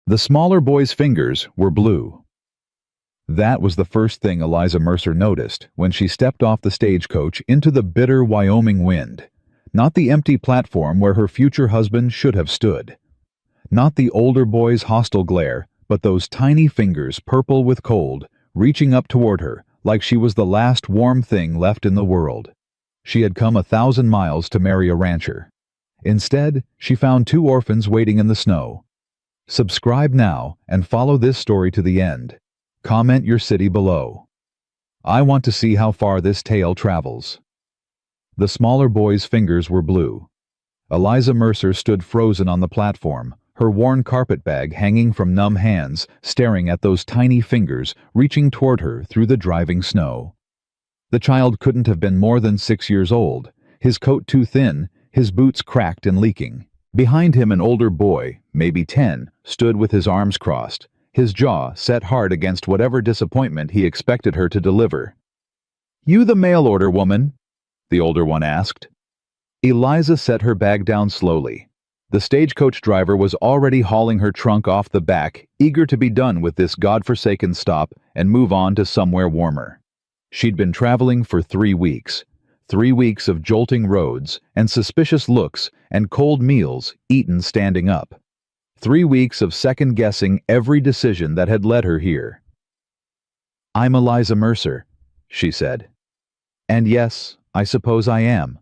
The smaller boy's fingers were blue. That was the first thing Eliza Mercer noticed when she stepped off the stagecoach into the bitter Wyoming wind. Not the empty platform where her future husband should have stood. Not the older boy's hostile glare, but those tiny fingers, purple with cold, reaching up toward her like she was the last warm thing left in the world. She had come 1,000 miles to marry a rancher. Instead, she found 2 orphans waiting in the snow. Subscribe now and follow this story to the end. Comment your city below. I want to see how far this tale travels. The smaller boy's fingers were blue. Eliza Mercer stood frozen on the platform, her worn carpetbag hanging from numb hands, staring at those tiny fingers reaching toward her through the driving snow. The child couldn't have been more than 6 years old, his coat too thin, his boots cracked and leaking. Behind him an older boy, maybe 10, stood with his arms crossed, his jaw set hard against whatever disappointment he expected her to deliver. "You the mail order woman?" the older one asked. Eliza set her bag down slowly. The stagecoach driver was already hauling her trunk off the back, eager to be done with this godforsaken stop and move on to somewhere warmer. She'd been traveling for 3 weeks. 3 weeks of jolting roads and suspicious looks and cold meals eaten standing up. 3 weeks of second-guessing every decision that had led her here. "I'm Eliza Mercer," she said. "And yes, I suppose I am."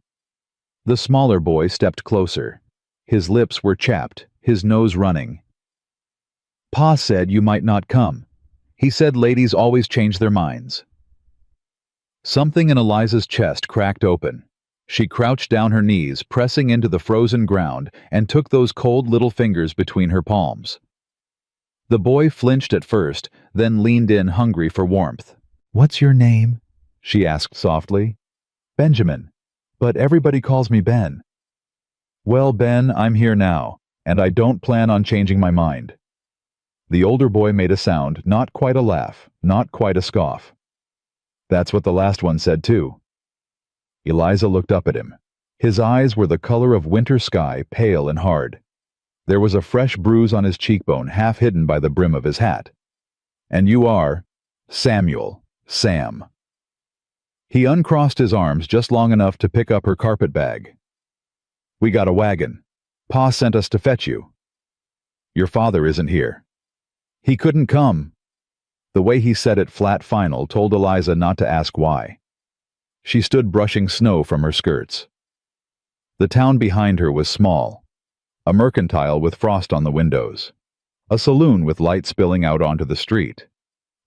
The smaller boy stepped closer. His lips were chapped, his nose running. "Pa said you might not come. He said ladies always change their minds." Something in Eliza's chest cracked open. She crouched down her knees, pressing into the frozen ground, and took those cold little fingers between her palms. The boy flinched at first, then leaned in hungry for warmth. "What's your name?" she asked softly. "Benjamin. But everybody calls me Ben." "Well, Ben, I'm here now, and I don't plan on changing my mind." The older boy made a sound, not quite a laugh, not quite a scoff. "That's what the last one said too." Eliza looked up at him. His eyes were the color of winter sky, pale and hard. There was a fresh bruise on his cheekbone, half hidden by the brim of his hat. "And you are Samuel, Sam." He uncrossed his arms just long enough to pick up her carpetbag. "We got a wagon. Pa sent us to fetch you." "Your father isn't here." "He couldn't come." The way he said it flat final told Eliza not to ask why. She stood brushing snow from her skirts. The town behind her was small. A mercantile with frost on the windows. A saloon with light spilling out onto the street.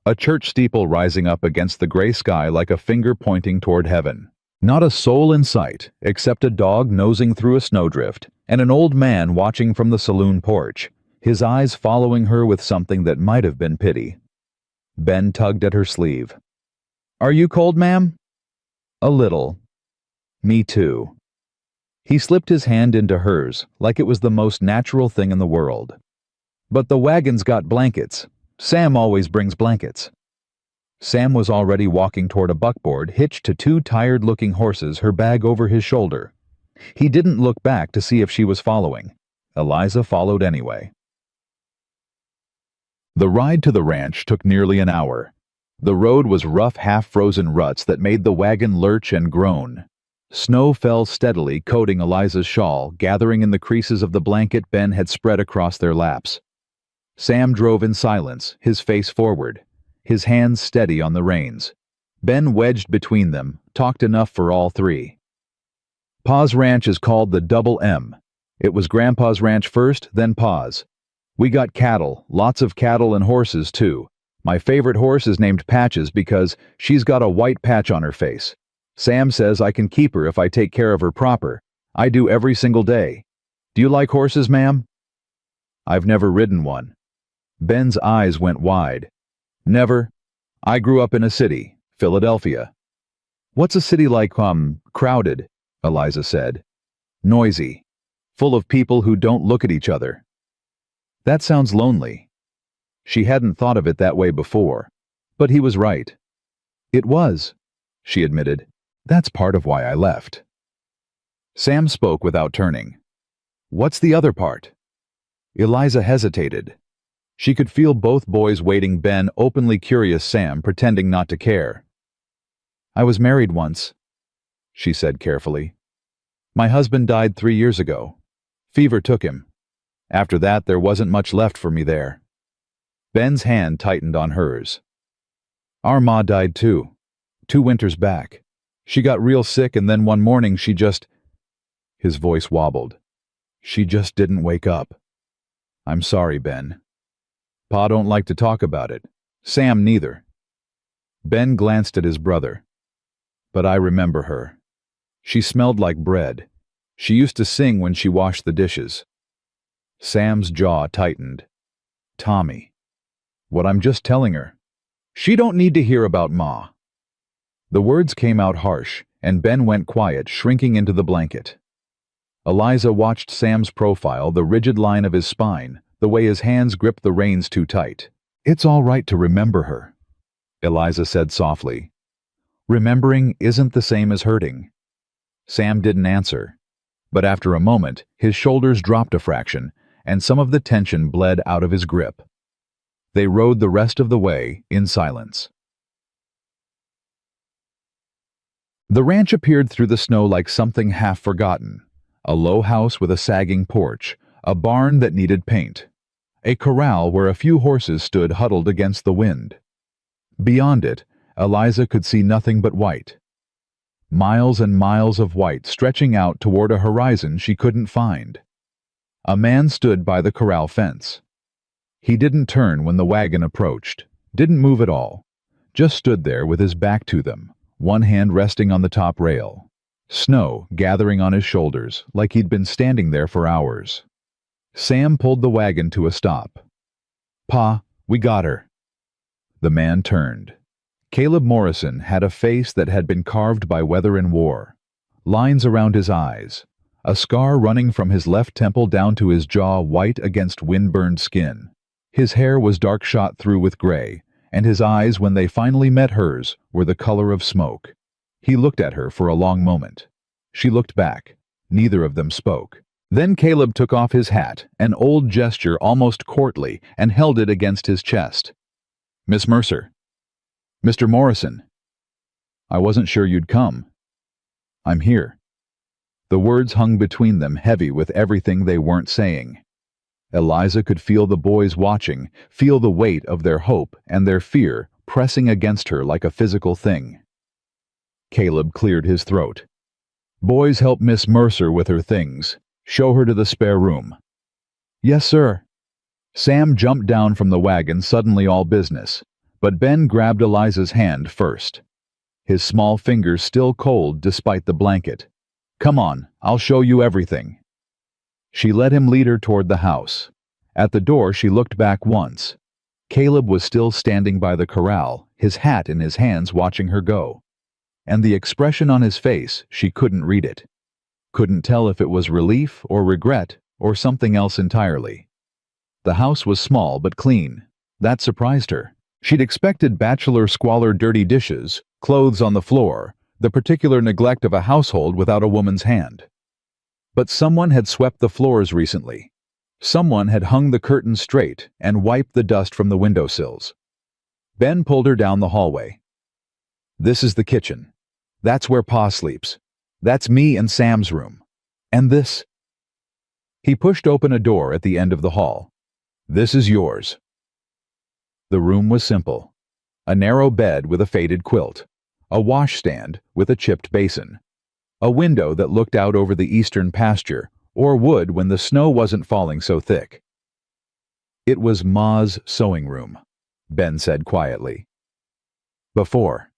A church steeple rising up against the gray sky like a finger pointing toward heaven. Not a soul in sight, except a dog nosing through a snowdrift, and an old man watching from the saloon porch, his eyes following her with something that might have been pity. Ben tugged at her sleeve. "Are you cold, ma'am?" "A little." "Me too." He slipped his hand into hers, like it was the most natural thing in the world. "But the wagon's got blankets. Sam always brings blankets." Sam was already walking toward a buckboard hitched to 2 tired-looking horses, her bag over his shoulder. He didn't look back to see if she was following. Eliza followed anyway. The ride to the ranch took nearly an hour. The road was rough, half-frozen ruts that made the wagon lurch and groan. Snow fell steadily, coating Eliza's shawl, gathering in the creases of the blanket Ben had spread across their laps. Sam drove in silence, his face forward, his hands steady on the reins. Ben wedged between them, talked enough for all 3. "Pa's ranch is called the Double M. It was Grandpa's ranch first, then Pa's. We got cattle, lots of cattle and horses too. My favorite horse is named Patches because she's got a white patch on her face. Sam says I can keep her if I take care of her proper. I do every single day. Do you like horses, ma'am?" "I've never ridden one." Ben's eyes went wide. "Never. I grew up in a city, Philadelphia." "What's a city like, crowded?" Eliza said. "Noisy. Full of people who don't look at each other." "That sounds lonely." She hadn't thought of it that way before, but he was right. "It was," she admitted. "That's part of why I left." Sam spoke without turning. "What's the other part?" Eliza hesitated. She could feel both boys waiting, Ben openly curious, Sam pretending not to care. "I was married once," she said carefully. "My husband died 3 years ago. Fever took him. After that, there wasn't much left for me there." Ben's hand tightened on hers. "Our ma died too. 2 winters back. She got real sick and then one morning she just—" His voice wobbled. "She just didn't wake up. I'm sorry, Ben. Pa don't like to talk about it. Sam neither." Ben glanced at his brother. "But I remember her. She smelled like bread. She used to sing when she washed the dishes." Sam's jaw tightened. "Tommy, what I'm just telling her. She don't need to hear about Ma." The words came out harsh, and Ben went quiet, shrinking into the blanket. Eliza watched Sam's profile, the rigid line of his spine, the way his hands gripped the reins too tight. "It's all right to remember her," Eliza said softly. "Remembering isn't the same as hurting." Sam didn't answer, but after a moment, his shoulders dropped a fraction, and some of the tension bled out of his grip. They rode the rest of the way in silence. The ranch appeared through the snow like something half forgotten. A low house with a sagging porch, a barn that needed paint, a corral where a few horses stood huddled against the wind. Beyond it, Eliza could see nothing but white. Miles and miles of white stretching out toward a horizon she couldn't find. A man stood by the corral fence. He didn't turn when the wagon approached, didn't move at all, just stood there with his back to them, one hand resting on the top rail, snow gathering on his shoulders like he'd been standing there for hours. Sam pulled the wagon to a stop. "Pa, we got her." The man turned. Caleb Morrison had a face that had been carved by weather and war. Lines around his eyes, a scar running from his left temple down to his jaw white against wind-burned skin. His hair was dark shot through with gray, and his eyes, when they finally met hers, were the color of smoke. He looked at her for a long moment. She looked back. Neither of them spoke. Then Caleb took off his hat, an old gesture almost courtly, and held it against his chest. "Miss Mercer. Mr. Morrison. I wasn't sure you'd come. I'm here." The words hung between them, heavy with everything they weren't saying. Eliza could feel the boys watching, feel the weight of their hope and their fear pressing against her like a physical thing. Caleb cleared his throat. "Boys, help Miss Mercer with her things. Show her to the spare room." "Yes, sir." Sam jumped down from the wagon, suddenly all business, but Ben grabbed Eliza's hand first. His small fingers still cold despite the blanket. "Come on, I'll show you everything." She let him lead her toward the house. At the door she looked back once. Caleb was still standing by the corral, his hat in his hands, watching her go. And the expression on his face, she couldn't read it. Couldn't tell if it was relief or regret or something else entirely. The house was small but clean. That surprised her. She'd expected bachelor squalor, dirty dishes, clothes on the floor, the particular neglect of a household without a woman's hand. But someone had swept the floors recently. Someone had hung the curtains straight and wiped the dust from the windowsills. Ben pulled her down the hallway. "This is the kitchen. That's where Pa sleeps. That's me and Sam's room. And this—" He pushed open a door at the end of the hall. "This is yours." The room was simple. A narrow bed with a faded quilt, a washstand with a chipped basin, a window that looked out over the eastern pasture, or would when the snow wasn't falling so thick. "It was Ma's sewing room," Ben said quietly. "Before."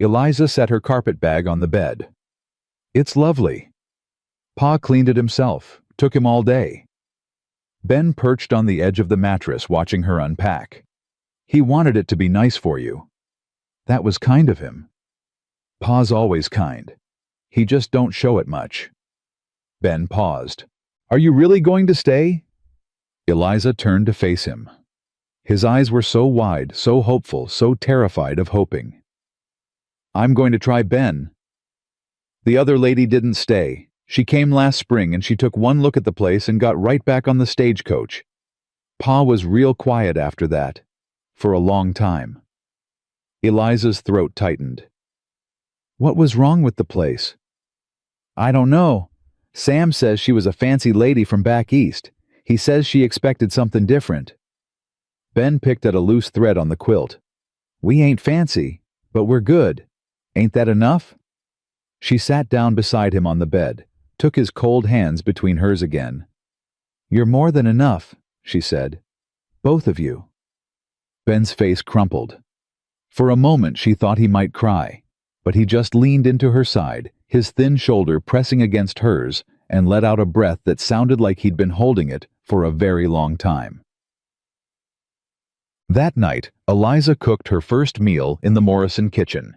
Eliza set her carpet bag on the bed. "It's lovely. Pa cleaned it himself. Took him all day." Ben perched on the edge of the mattress, watching her unpack. "He wanted it to be nice for you." "That was kind of him." "Pa's always kind. He just don't show it much." Ben paused. "Are you really going to stay?" Eliza turned to face him. His eyes were so wide, so hopeful, so terrified of hoping. "I'm going to try Ben." "The other lady didn't stay. She came last spring and she took one look at the place and got right back on the stagecoach." Pa was real quiet after that, for a long time. Eliza's throat tightened. What was wrong with the place? I don't know. Sam says she was a fancy lady from back east. He says she expected something different. Ben picked at a loose thread on the quilt. We ain't fancy, but we're good. Ain't that enough? She sat down beside him on the bed, took his cold hands between hers again. You're more than enough, she said. Both of you. Ben's face crumpled. For a moment she thought he might cry, but he just leaned into her side, his thin shoulder pressing against hers, and let out a breath that sounded like he'd been holding it for a very long time. That night, Eliza cooked her first meal in the Morrison kitchen.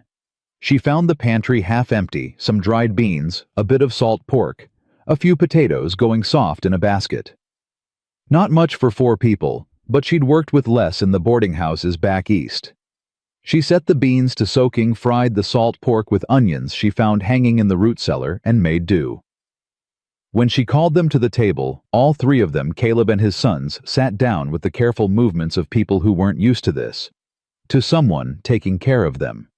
She found the pantry half empty, some dried beans, a bit of salt pork, a few potatoes going soft in a basket. Not much for 4 people, but she'd worked with less in the boarding houses back east. She set the beans to soaking, fried the salt pork with onions she found hanging in the root cellar, and made do. When she called them to the table, all 3 of them, Caleb and his sons, sat down with the careful movements of people who weren't used to this, to someone taking care of them.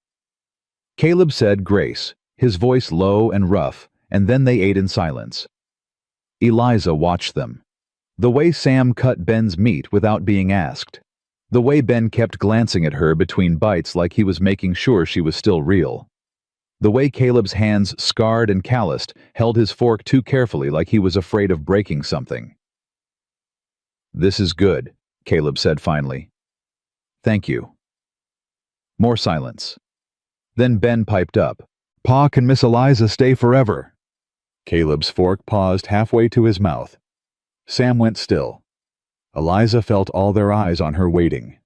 Caleb said grace, his voice low and rough, and then they ate in silence. Eliza watched them. The way Sam cut Ben's meat without being asked. The way Ben kept glancing at her between bites like he was making sure she was still real. The way Caleb's hands, scarred and calloused, held his fork too carefully like he was afraid of breaking something. This is good, Caleb said finally. Thank you. More silence. Then Ben piped up. Pa, can Miss Eliza stay forever? Caleb's fork paused halfway to his mouth. Sam went still. Eliza felt all their eyes on her waiting.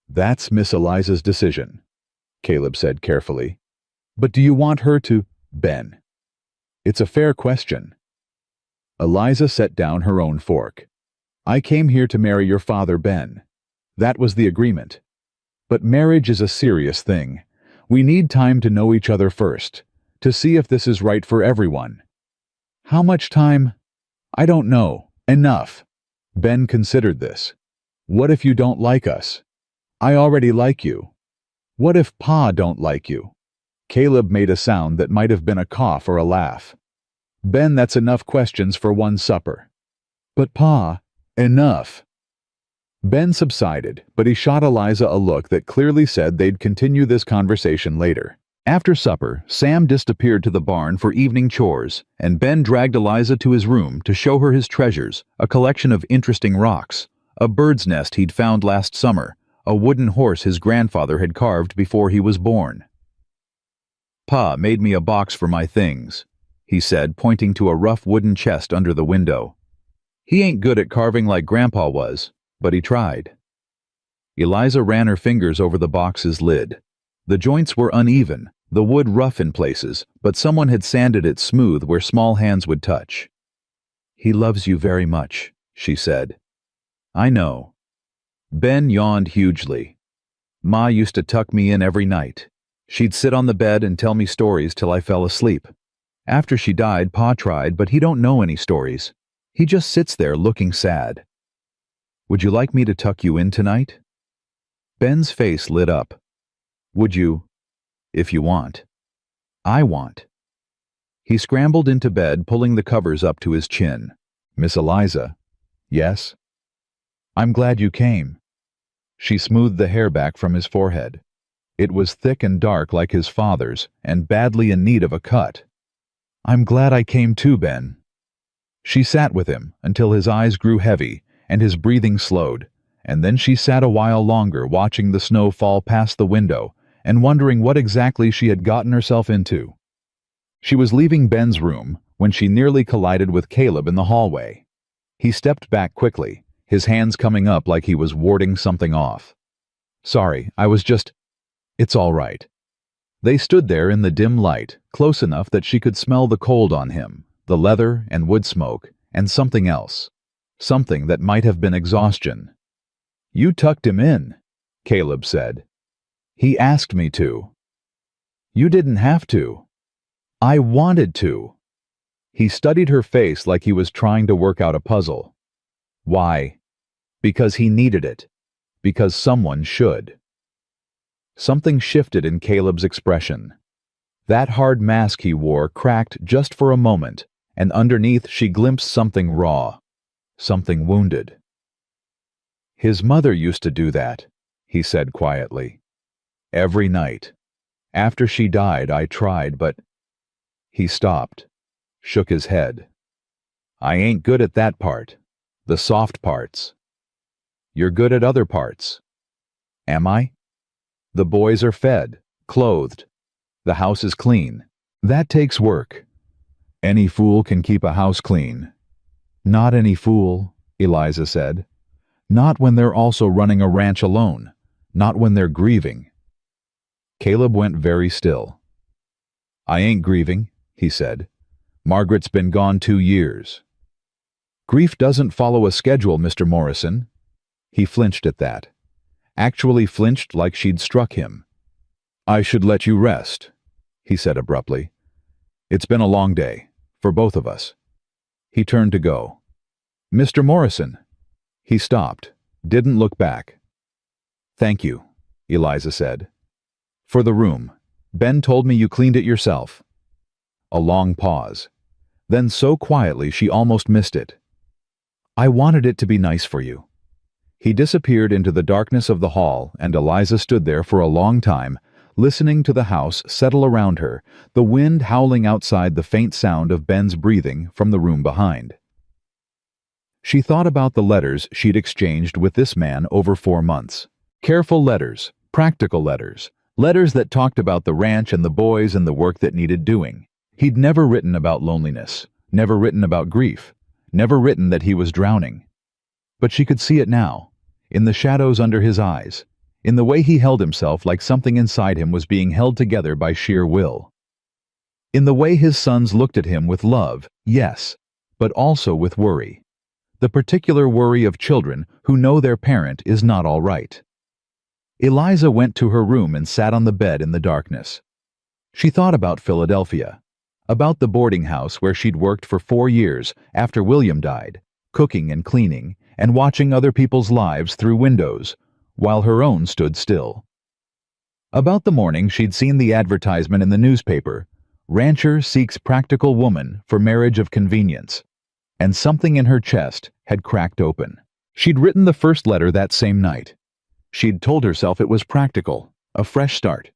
That's Miss Eliza's decision, Caleb said carefully. But do you want her to, Ben? It's a fair question. Eliza set down her own fork. I came here to marry your father, Ben. That was the agreement. But marriage is a serious thing. We need time to know each other first, to see if this is right for everyone. How much time? I don't know. Enough. Ben considered this. What if you don't like us? I already like you. What if Pa don't like you? Caleb made a sound that might have been a cough or a laugh. Ben, that's enough questions for one supper. But Pa, enough. Ben subsided, but he shot Eliza a look that clearly said they'd continue this conversation later. After supper, Sam disappeared to the barn for evening chores, and Ben dragged Eliza to his room to show her his treasures, a collection of interesting rocks, a bird's nest he'd found last summer, a wooden horse his grandfather had carved before he was born. Pa made me a box for my things, he said, pointing to a rough wooden chest under the window. He ain't good at carving like Grandpa was, but he tried. Eliza ran her fingers over the box's lid. The joints were uneven, the wood rough in places, but someone had sanded it smooth where small hands would touch. He loves you very much, she said. I know. Ben yawned hugely. Ma used to tuck me in every night. She'd sit on the bed and tell me stories till I fell asleep. After she died, Pa tried, but he don't know any stories. He just sits there looking sad. Would you like me to tuck you in tonight? Ben's face lit up. Would you, if you want? I want. He scrambled into bed, pulling the covers up to his chin. Miss Eliza. Yes? I'm glad you came. She smoothed the hair back from his forehead. It was thick and dark like his father's, and badly in need of a cut. I'm glad I came too, Ben. She sat with him until his eyes grew heavy and his breathing slowed, and then she sat a while longer watching the snow fall past the window and wondering what exactly she had gotten herself into. She was leaving Ben's room when she nearly collided with Caleb in the hallway. He stepped back quickly, his hands coming up like he was warding something off. Sorry, I was just... It's all right. They stood there in the dim light, close enough that she could smell the cold on him, the leather and wood smoke, and something else. Something that might have been exhaustion. You tucked him in, Caleb said. He asked me to. You didn't have to. I wanted to. He studied her face like he was trying to work out a puzzle. Why? Because he needed it. Because someone should. Something shifted in Caleb's expression. That hard mask he wore cracked just for a moment, and underneath she glimpsed something raw, something wounded. His mother used to do that, he said quietly. Every night. After she died, I tried, but... He stopped, shook his head. I ain't good at that part, the soft parts. You're good at other parts. Am I? The boys are fed, clothed. The house is clean. That takes work. Any fool can keep a house clean. Not any fool, Eliza said. Not when they're also running a ranch alone. Not when they're grieving. Caleb went very still. I ain't grieving, he said. Margaret's been gone 2 years. Grief doesn't follow a schedule, Mr. Morrison. He flinched at that. Actually flinched like she'd struck him. I should let you rest, he said abruptly. It's been a long day, for both of us. He turned to go. Mr. Morrison. He stopped, didn't look back. Thank you, Eliza said. For the room. Ben told me you cleaned it yourself. A long pause. Then so quietly she almost missed it. I wanted it to be nice for you. He disappeared into the darkness of the hall, and Eliza stood there for a long time, listening to the house settle around her, the wind howling outside, the faint sound of Ben's breathing from the room behind. She thought about the letters she'd exchanged with this man over 4 months. Careful letters, practical letters, letters that talked about the ranch and the boys and the work that needed doing. He'd never written about loneliness, never written about grief, never written that he was drowning. But she could see it now, in the shadows under his eyes, in the way he held himself like something inside him was being held together by sheer will. In the way his sons looked at him with love, yes, but also with worry. The particular worry of children who know their parent is not all right. Eliza went to her room and sat on the bed in the darkness. She thought about Philadelphia, about the boarding house where she'd worked for 4 years after William died, cooking and cleaning, and watching other people's lives through windows, while her own stood still. About the morning she'd seen the advertisement in the newspaper, Rancher seeks practical woman for marriage of convenience, and something in her chest had cracked open. She'd written the first letter that same night. She'd told herself it was practical, a fresh start,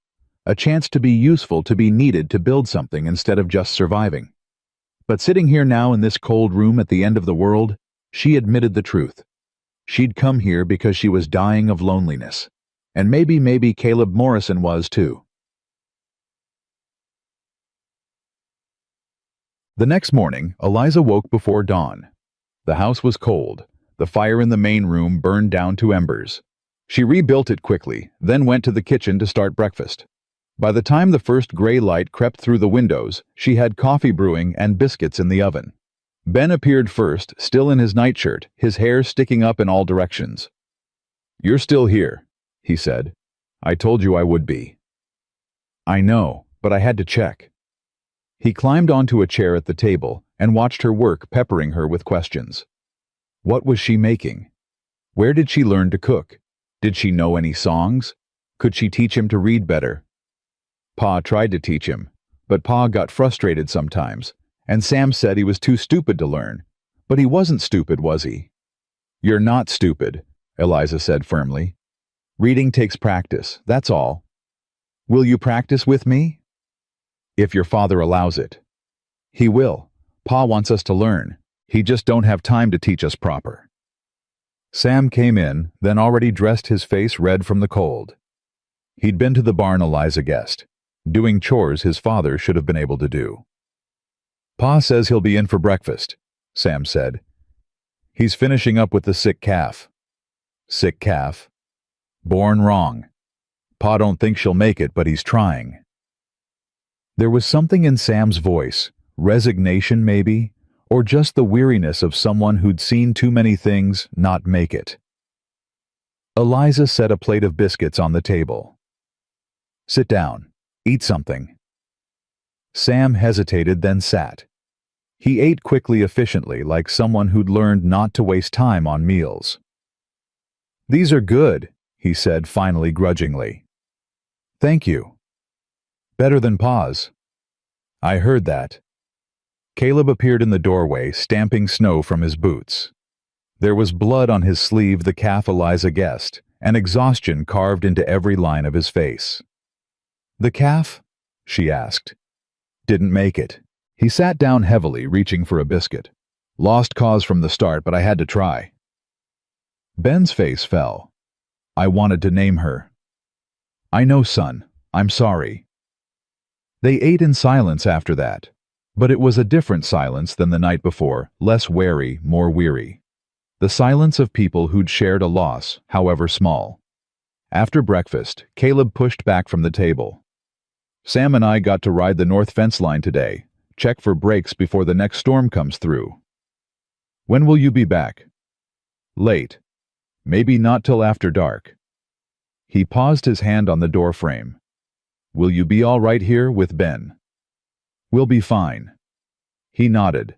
a chance to be useful, to be needed, to build something instead of just surviving. But sitting here now in this cold room at the end of the world, she admitted the truth. She'd come here because she was dying of loneliness. And maybe Caleb Morrison was too. The next morning, Eliza woke before dawn. The house was cold. The fire in the main room burned down to embers. She rebuilt it quickly, then went to the kitchen to start breakfast. By the time the first gray light crept through the windows, she had coffee brewing and biscuits in the oven. Ben appeared first, still in his nightshirt, his hair sticking up in all directions. You're still here, he said. I told you I would be. I know, but I had to check. He climbed onto a chair at the table and watched her work, peppering her with questions. What was she making? Where did she learn to cook? Did she know any songs? Could she teach him to read better? Pa tried to teach him, but Pa got frustrated sometimes, and Sam said he was too stupid to learn. But he wasn't stupid, was he? You're not stupid, Eliza said firmly. Reading takes practice, that's all. Will you practice with me? If your father allows it. He will. Pa wants us to learn. He just don't have time to teach us proper. Sam came in, then already dressed, his face red from the cold. He'd been to the barn, Eliza guessed, doing chores his father should have been able to do. Pa says he'll be in for breakfast, Sam said. He's finishing up with the sick calf. Sick calf? Born wrong. Pa don't think she'll make it, but he's trying. There was something in Sam's voice, resignation maybe, or just the weariness of someone who'd seen too many things not make it. Eliza set a plate of biscuits on the table. Sit down. Eat something. Sam hesitated, then sat. He ate quickly, efficiently, like someone who'd learned not to waste time on meals. These are good, he said finally grudgingly. Thank you. Better than Pa's. I heard that. Caleb appeared in the doorway, stamping snow from his boots. There was blood on his sleeve, the calf Eliza guessed, and exhaustion carved into every line of his face. The calf? She asked. Didn't make it. He sat down heavily, reaching for a biscuit. Lost cause from the start, but I had to try. Ben's face fell. I wanted to name her. I know, son. I'm sorry. They ate in silence after that, but it was a different silence than the night before, less wary, more weary. The silence of people who'd shared a loss, however small. After breakfast, Caleb pushed back from the table. Sam and I got to ride the north fence line today. Check for breaks before the next storm comes through. When will you be back? Late. Maybe not till after dark. He paused, his hand on the door frame. Will you be all right here with Ben? We'll be fine. He nodded.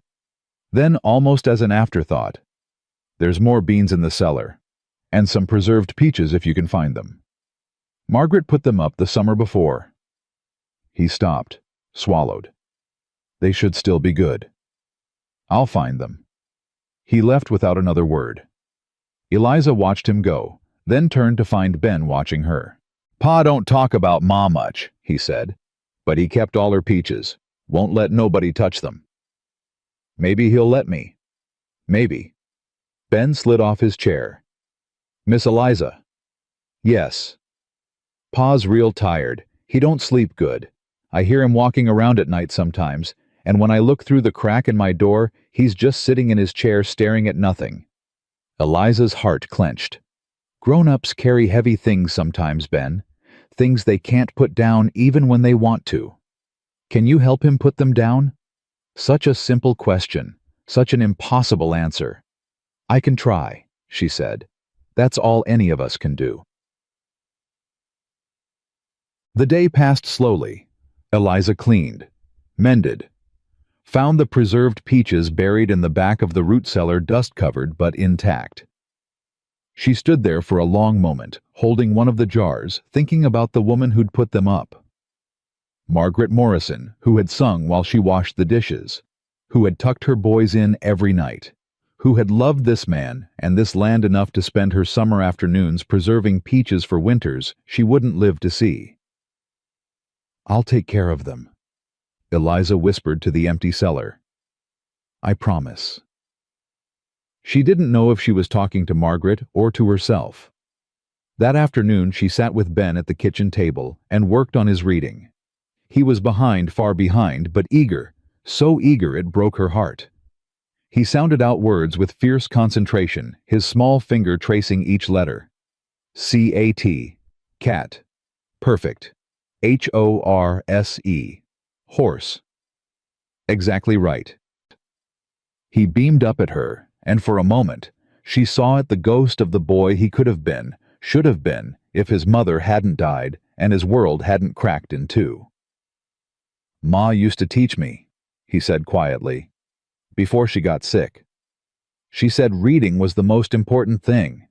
Then, almost as an afterthought, there's more beans in the cellar, and some preserved peaches if you can find them. Margaret put them up the summer before. He stopped, swallowed. They should still be good. I'll find them. He left without another word. Eliza watched him go, then turned to find Ben watching her. Pa don't talk about Ma much, he said, but he kept all her peaches. Won't let nobody touch them. Maybe he'll let me. Maybe. Ben slid off his chair. Miss Eliza. Yes. Pa's real tired. He don't sleep good. I hear him walking around at night sometimes, and when I look through the crack in my door, he's just sitting in his chair staring at nothing. Eliza's heart clenched. Grown-ups carry heavy things sometimes, Ben. Things they can't put down even when they want to. Can you help him put them down? Such a simple question, such an impossible answer. I can try, she said. That's all any of us can do. The day passed slowly. Eliza cleaned, mended, found the preserved peaches buried in the back of the root cellar, dust-covered but intact. She stood there for a long moment, holding one of the jars, thinking about the woman who'd put them up. Margaret Morrison, who had sung while she washed the dishes, who had tucked her boys in every night, who had loved this man and this land enough to spend her summer afternoons preserving peaches for winters she wouldn't live to see. I'll take care of them, Eliza whispered to the empty cellar. I promise. She didn't know if she was talking to Margaret or to herself. That afternoon she sat with Ben at the kitchen table and worked on his reading. He was behind, far behind, but eager, so eager it broke her heart. He sounded out words with fierce concentration, his small finger tracing each letter. C-A-T, cat. Perfect. H-O-R-S-E, horse. Exactly right. He beamed up at her, and for a moment, she saw it, the ghost of the boy he could have been, should have been, if his mother hadn't died and his world hadn't cracked in two. Ma used to teach me, he said quietly, before she got sick. She said reading was the most important thing.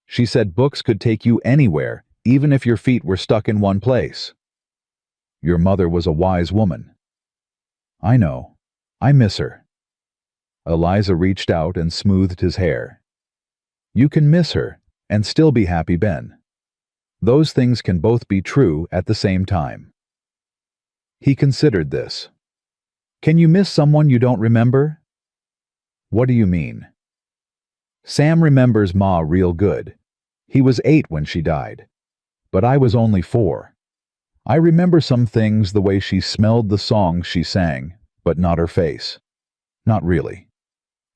She said books could take you anywhere, even if your feet were stuck in one place. Your mother was a wise woman. I know. I miss her. Eliza reached out and smoothed his hair. You can miss her and still be happy, Ben. Those things can both be true at the same time. He considered this. Can you miss someone you don't remember? What do you mean? Sam remembers Ma real good. He was 8 when she died, but I was only 4. I remember some things, the way she smelled the songs she sang, but not her face. Not really.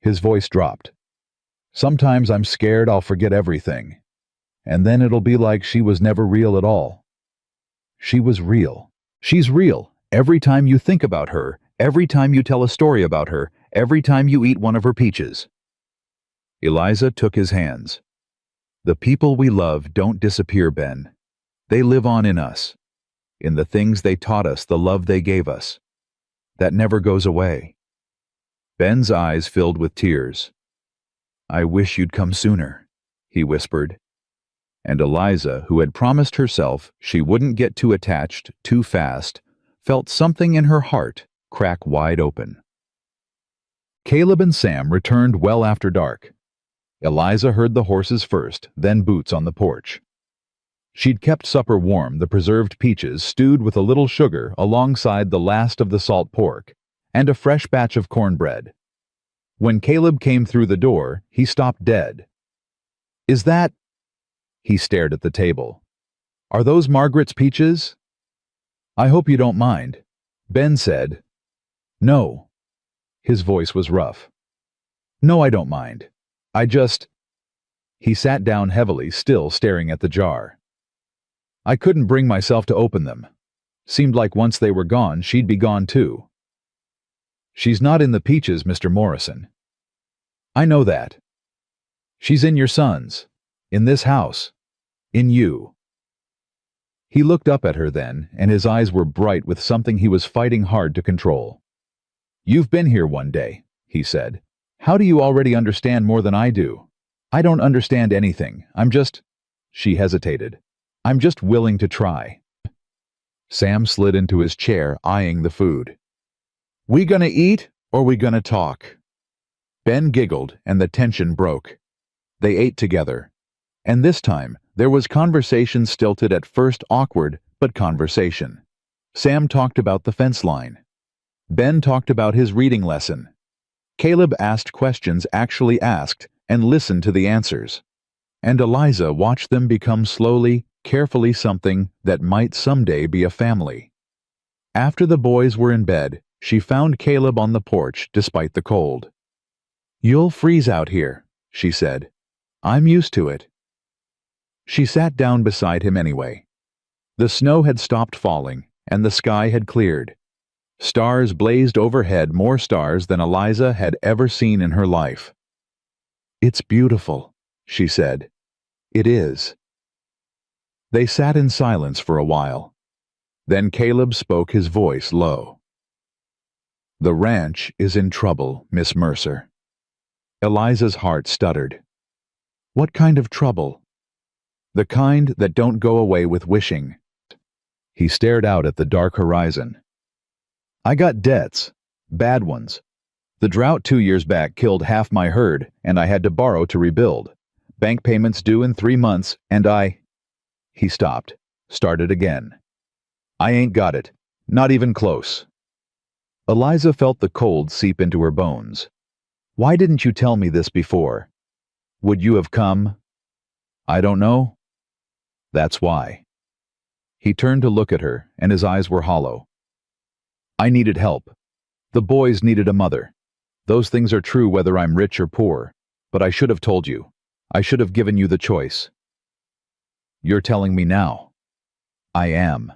His voice dropped. Sometimes I'm scared I'll forget everything, and then it'll be like she was never real at all. She was real. She's real. Every time you think about her, every time you tell a story about her, every time you eat one of her peaches. Eliza took his hands. The people we love don't disappear, Ben. They live on in us, in the things they taught us, the love they gave us. That never goes away. Ben's eyes filled with tears. I wish you'd come sooner, he whispered. And Eliza, who had promised herself she wouldn't get too attached too fast, felt something in her heart crack wide open. Caleb and Sam returned well after dark. Eliza heard the horses first, then Boots on the porch. She'd kept supper warm, the preserved peaches stewed with a little sugar alongside the last of the salt pork, and a fresh batch of cornbread. When Caleb came through the door, he stopped dead. "Is that—" He stared at the table. "Are those Margaret's peaches?" "I hope you don't mind," Ben said. "No." His voice was rough. "No, I don't mind. I just—" He sat down heavily, still staring at the jar. "I couldn't bring myself to open them. Seemed like once they were gone, she'd be gone too." "She's not in the peaches, Mr. Morrison." "I know that. She's in your sons, in this house, in you." He looked up at her then, and his eyes were bright with something he was fighting hard to control. "You've been here one day," he said. "How do you already understand more than I do?" "I don't understand anything. I'm just—" She hesitated. "I'm just willing to try." Sam slid into his chair, eyeing the food. "We gonna eat, or we gonna talk?" Ben giggled, and the tension broke. They ate together. And this time, there was conversation, stilted at first, awkward, but conversation. Sam talked about the fence line. Ben talked about his reading lesson. Caleb asked questions actually asked and listened to the answers. And Eliza watched them become slowly, carefully something that might someday be a family. After the boys were in bed, she found Caleb on the porch despite the cold. "You'll freeze out here," she said. "I'm used to it." She sat down beside him anyway. The snow had stopped falling, and the sky had cleared. Stars blazed overhead, more stars than Eliza had ever seen in her life. "It's beautiful," she said. "It is." They sat in silence for a while. Then Caleb spoke, his voice low. "The ranch is in trouble, Miss Mercer." Eliza's heart stuttered. "What kind of trouble?" "The kind that don't go away with wishing." He stared out at the dark horizon. "I got debts. Bad ones. The drought 2 years back killed half my herd, and I had to borrow to rebuild. Bank payments due in 3 months, and I—" He stopped, started again. "I ain't got it. Not even close." Eliza felt the cold seep into her bones. "Why didn't you tell me this before? Would you have come?" "I don't know." "That's why." He turned to look at her, and his eyes were hollow. "I needed help. The boys needed a mother. Those things are true whether I'm rich or poor, but I should have told you. I should have given you the choice." "You're telling me now." "I am."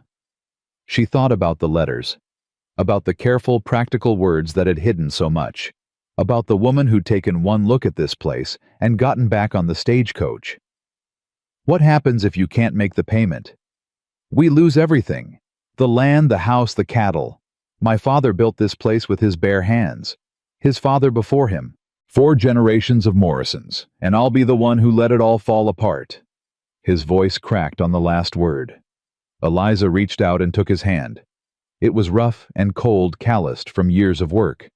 She thought about the letters, about the careful, practical words that had hidden so much, about the woman who'd taken one look at this place and gotten back on the stagecoach. What happens if you can't make the payment? We lose everything. The land, the house, the cattle. My father built this place with his bare hands. His father before him. 4 generations of Morrisons, and I'll be the one who let it all fall apart. His voice cracked on the last word. Eliza reached out and took his hand. It was rough and cold, calloused from years of work.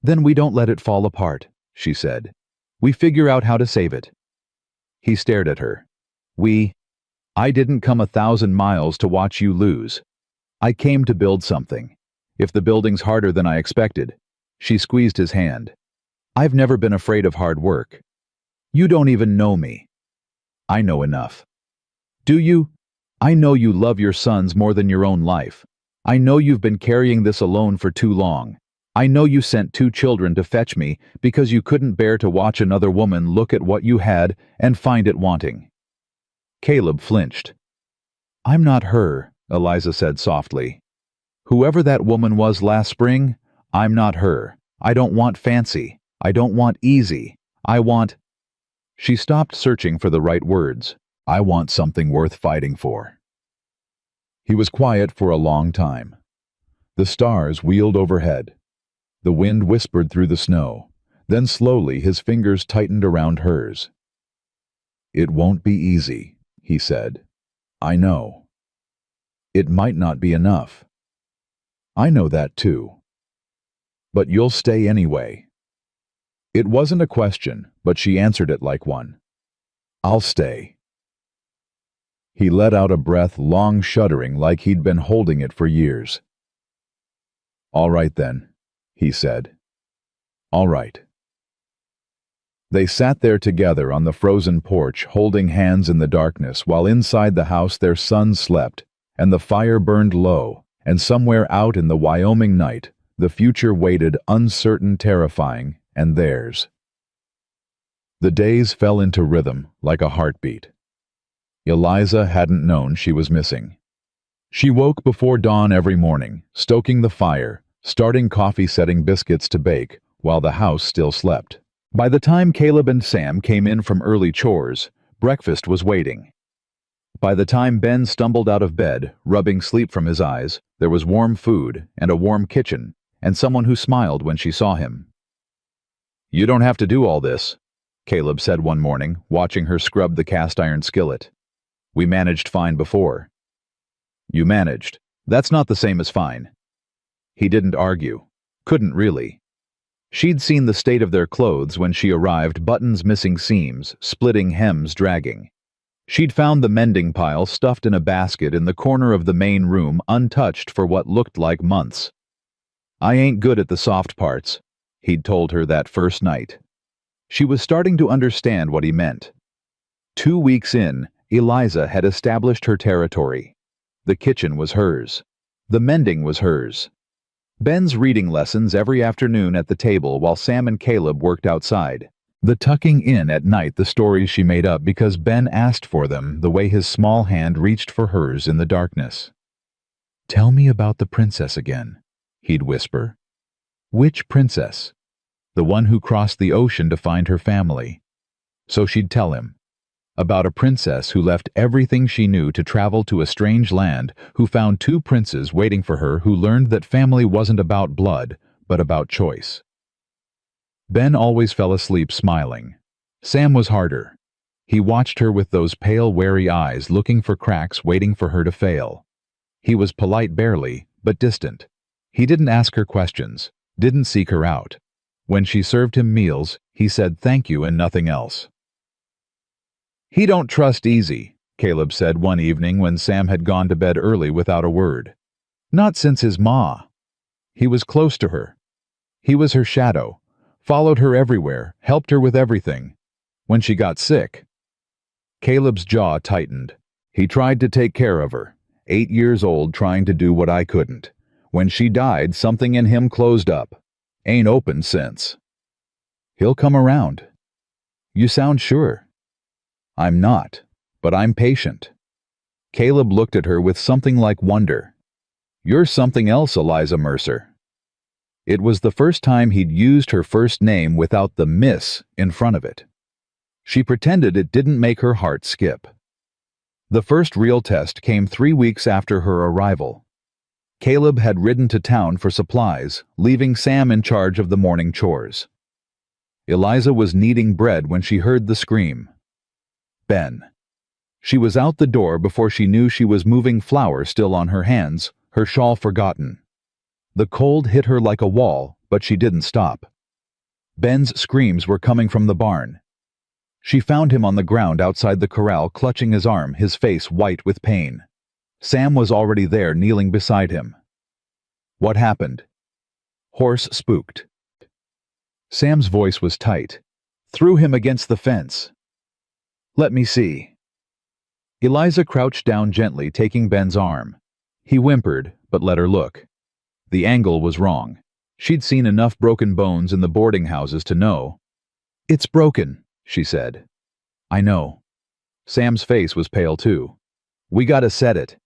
"Then we don't let it fall apart," she said. "We figure out how to save it." He stared at her. I didn't come 1,000 miles to watch you lose. I came to build something. If the building's harder than I expected." She squeezed his hand. "I've never been afraid of hard work. You don't even know me." "I know enough." "Do you? I know you love your sons more than your own life. I know you've been carrying this alone for too long. I know you sent 2 children to fetch me because you couldn't bear to watch another woman look at what you had and find it wanting." Caleb flinched. "I'm not her," Eliza said softly. "Whoever that woman was last spring, I'm not her. I don't want fancy. I don't want easy. I want—" She stopped, searching for the right words. "I want something worth fighting for." He was quiet for a long time. The stars wheeled overhead. The wind whispered through the snow. Then slowly his fingers tightened around hers. "It won't be easy," he said. I know. It might not be enough. I know that too. But you'll stay anyway. It wasn't a question, but she answered it like one. I'll stay. He let out a breath, long shuddering like he'd been holding it for years. All right then, he said. All right. They sat there together on the frozen porch, holding hands in the darkness, while inside the house their son slept, and the fire burned low, and somewhere out in the Wyoming night, the future waited, uncertain, terrifying, and theirs. The days fell into rhythm like a heartbeat. Eliza hadn't known she was missing. She woke before dawn every morning, stoking the fire, starting coffee, setting biscuits to bake, while the house still slept. By the time Caleb and Sam came in from early chores, breakfast was waiting. By the time Ben stumbled out of bed, rubbing sleep from his eyes, there was warm food and a warm kitchen, and someone who smiled when she saw him. You don't have to do all this, Caleb said one morning, watching her scrub the cast-iron skillet. We managed fine before. You managed. That's not the same as fine. He didn't argue. Couldn't really. She'd seen the state of their clothes when she arrived, buttons missing seams, splitting hems dragging. She'd found the mending pile stuffed in a basket in the corner of the main room, untouched for what looked like months. I ain't good at the soft parts, he'd told her that first night. She was starting to understand what he meant. 2 weeks in, Eliza had established her territory. The kitchen was hers. The mending was hers. Ben's reading lessons every afternoon at the table while Sam and Caleb worked outside. The tucking in at night, the stories she made up because Ben asked for them, the way his small hand reached for hers in the darkness. Tell me about the princess again, he'd whisper. Which princess? The one who crossed the ocean to find her family. So she'd tell him. About a princess who left everything she knew to travel to a strange land, who found 2 princes waiting for her, who learned that family wasn't about blood, but about choice. Ben always fell asleep smiling. Sam was harder. He watched her with those pale, wary eyes, looking for cracks, waiting for her to fail. He was polite barely, but distant. He didn't ask her questions, didn't seek her out. When she served him meals, he said thank you and nothing else. He don't trust easy, Caleb said one evening when Sam had gone to bed early without a word. Not since his ma. He was close to her. He was her shadow, followed her everywhere, helped her with everything. When she got sick, Caleb's jaw tightened. He tried to take care of her, 8 years old, trying to do what I couldn't. When she died, something in him closed up. Ain't opened since. He'll come around. You sound sure. I'm not, but I'm patient. Caleb looked at her with something like wonder. You're something else, Eliza Mercer. It was the first time he'd used her first name without the miss in front of it. She pretended it didn't make her heart skip. The first real test came 3 weeks after her arrival. Caleb had ridden to town for supplies, leaving Sam in charge of the morning chores. Eliza was kneading bread when she heard the scream. Ben. She was out the door before she knew she was moving flour still on her hands, her shawl forgotten. The cold hit her like a wall, but she didn't stop. Ben's screams were coming from the barn. She found him on the ground outside the corral, clutching his arm, his face white with pain. Sam was already there, kneeling beside him. What happened? Horse spooked. Sam's voice was tight. Threw him against the fence. Let me see. Eliza crouched down gently, taking Ben's arm. He whimpered, but let her look. The angle was wrong. She'd seen enough broken bones in the boarding houses to know. It's broken, she said. I know. Sam's face was pale too. We gotta set it.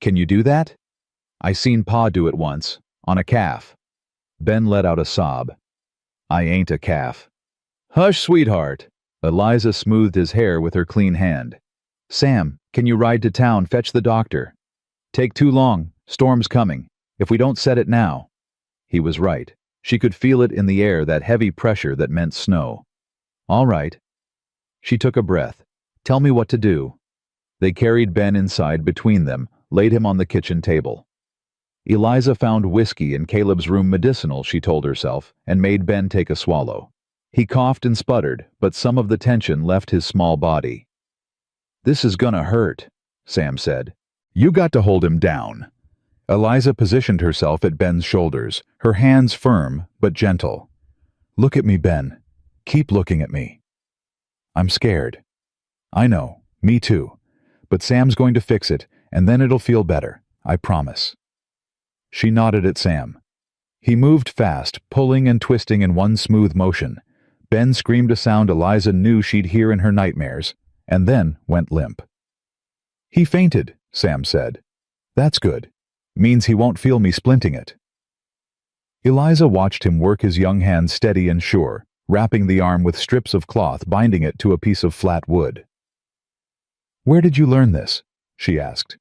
Can you do that? I seen Pa do it once, on a calf. Ben let out a sob. I ain't a calf. Hush, sweetheart. Eliza smoothed his hair with her clean hand. Sam, can you ride to town, fetch the doctor? Take too long, storm's coming, if we don't set it now. He was right. She could feel it in the air, that heavy pressure that meant snow. All right. She took a breath. Tell me what to do. They carried Ben inside between them, laid him on the kitchen table. Eliza found whiskey in Caleb's room medicinal, she told herself, and made Ben take a swallow. He coughed and sputtered, but some of the tension left his small body. "This is gonna hurt," Sam said. "You got to hold him down." Eliza positioned herself at Ben's shoulders, her hands firm but gentle. "Look at me, Ben. Keep looking at me." "I'm scared." "I know, me too. But Sam's going to fix it, and then it'll feel better, I promise." She nodded at Sam. He moved fast, pulling and twisting in one smooth motion. Ben screamed a sound Eliza knew she'd hear in her nightmares, and then went limp. "He fainted," Sam said. "That's good. Means he won't feel me splinting it." Eliza watched him work his young hands steady and sure, wrapping the arm with strips of cloth, binding it to a piece of flat wood. "Where did you learn this?" she asked.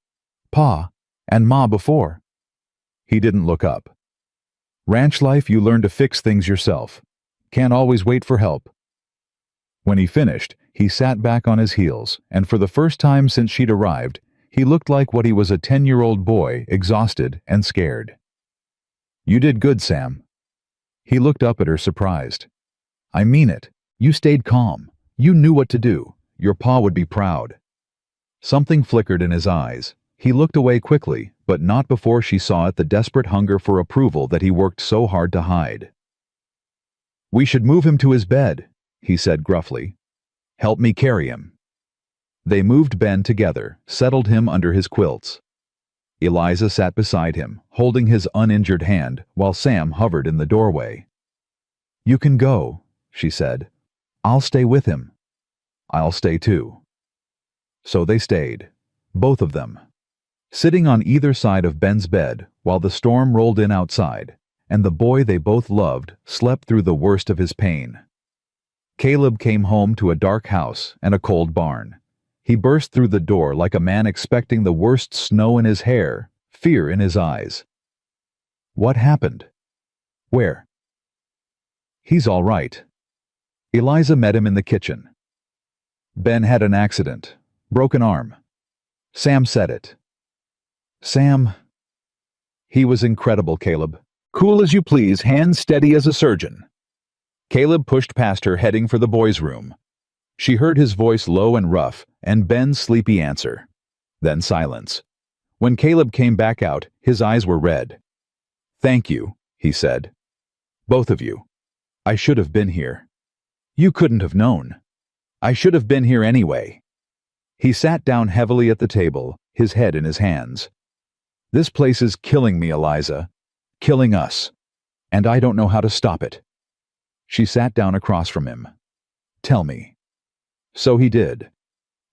"Pa and Ma before." He didn't look up. "Ranch life, you learn to fix things yourself. Can't always wait for help." When he finished, he sat back on his heels, and for the first time since she'd arrived, he looked like what he was, a 10-year-old boy, exhausted and scared. "You did good, Sam." He looked up at her, surprised. "I mean it. You stayed calm. You knew what to do. Your pa would be proud." Something flickered in his eyes. He looked away quickly, but not before she saw it, the desperate hunger for approval that he worked so hard to hide. "We should move him to his bed," he said gruffly. "Help me carry him." They moved Ben together, settled him under his quilts. Eliza sat beside him, holding his uninjured hand, while Sam hovered in the doorway. "You can go," she said. "I'll stay with him." "I'll stay too." So they stayed, both of them, sitting on either side of Ben's bed while the storm rolled in outside, and the boy they both loved slept through the worst of his pain. Caleb came home to a dark house and a cold barn. He burst through the door like a man expecting the worst, snow in his hair, fear in his eyes. "What happened?" "Where?" "He's all right." Eliza met him in the kitchen. "Ben had an accident. Broken arm." Sam said it. "Sam..." "He was incredible, Caleb. Cool as you please, hands steady as a surgeon." Caleb pushed past her, heading for the boys' room. She heard his voice low and rough, and Ben's sleepy answer. Then silence. When Caleb came back out, his eyes were red. "Thank you," he said. "Both of you. I should have been here." "You couldn't have known." "I should have been here anyway." He sat down heavily at the table, his head in his hands. "This place is killing me, Eliza. Killing us. And I don't know how to stop it." She sat down across from him. "Tell me." So he did.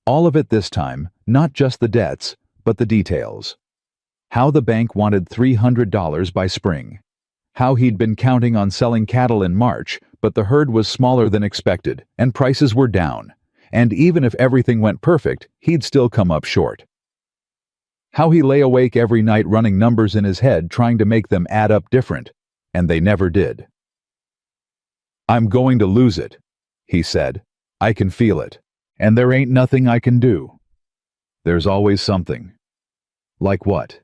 All of it this time, not just the debts, but the details. How the bank wanted $300 by spring. How he'd been counting on selling cattle in March, but the herd was smaller than expected, and prices were down. And even if everything went perfect, he'd still come up short. How he lay awake every night running numbers in his head, trying to make them add up different, and they never did. "I'm going to lose it," he said. "I can feel it. And there ain't nothing I can do." "There's always something." "Like what?"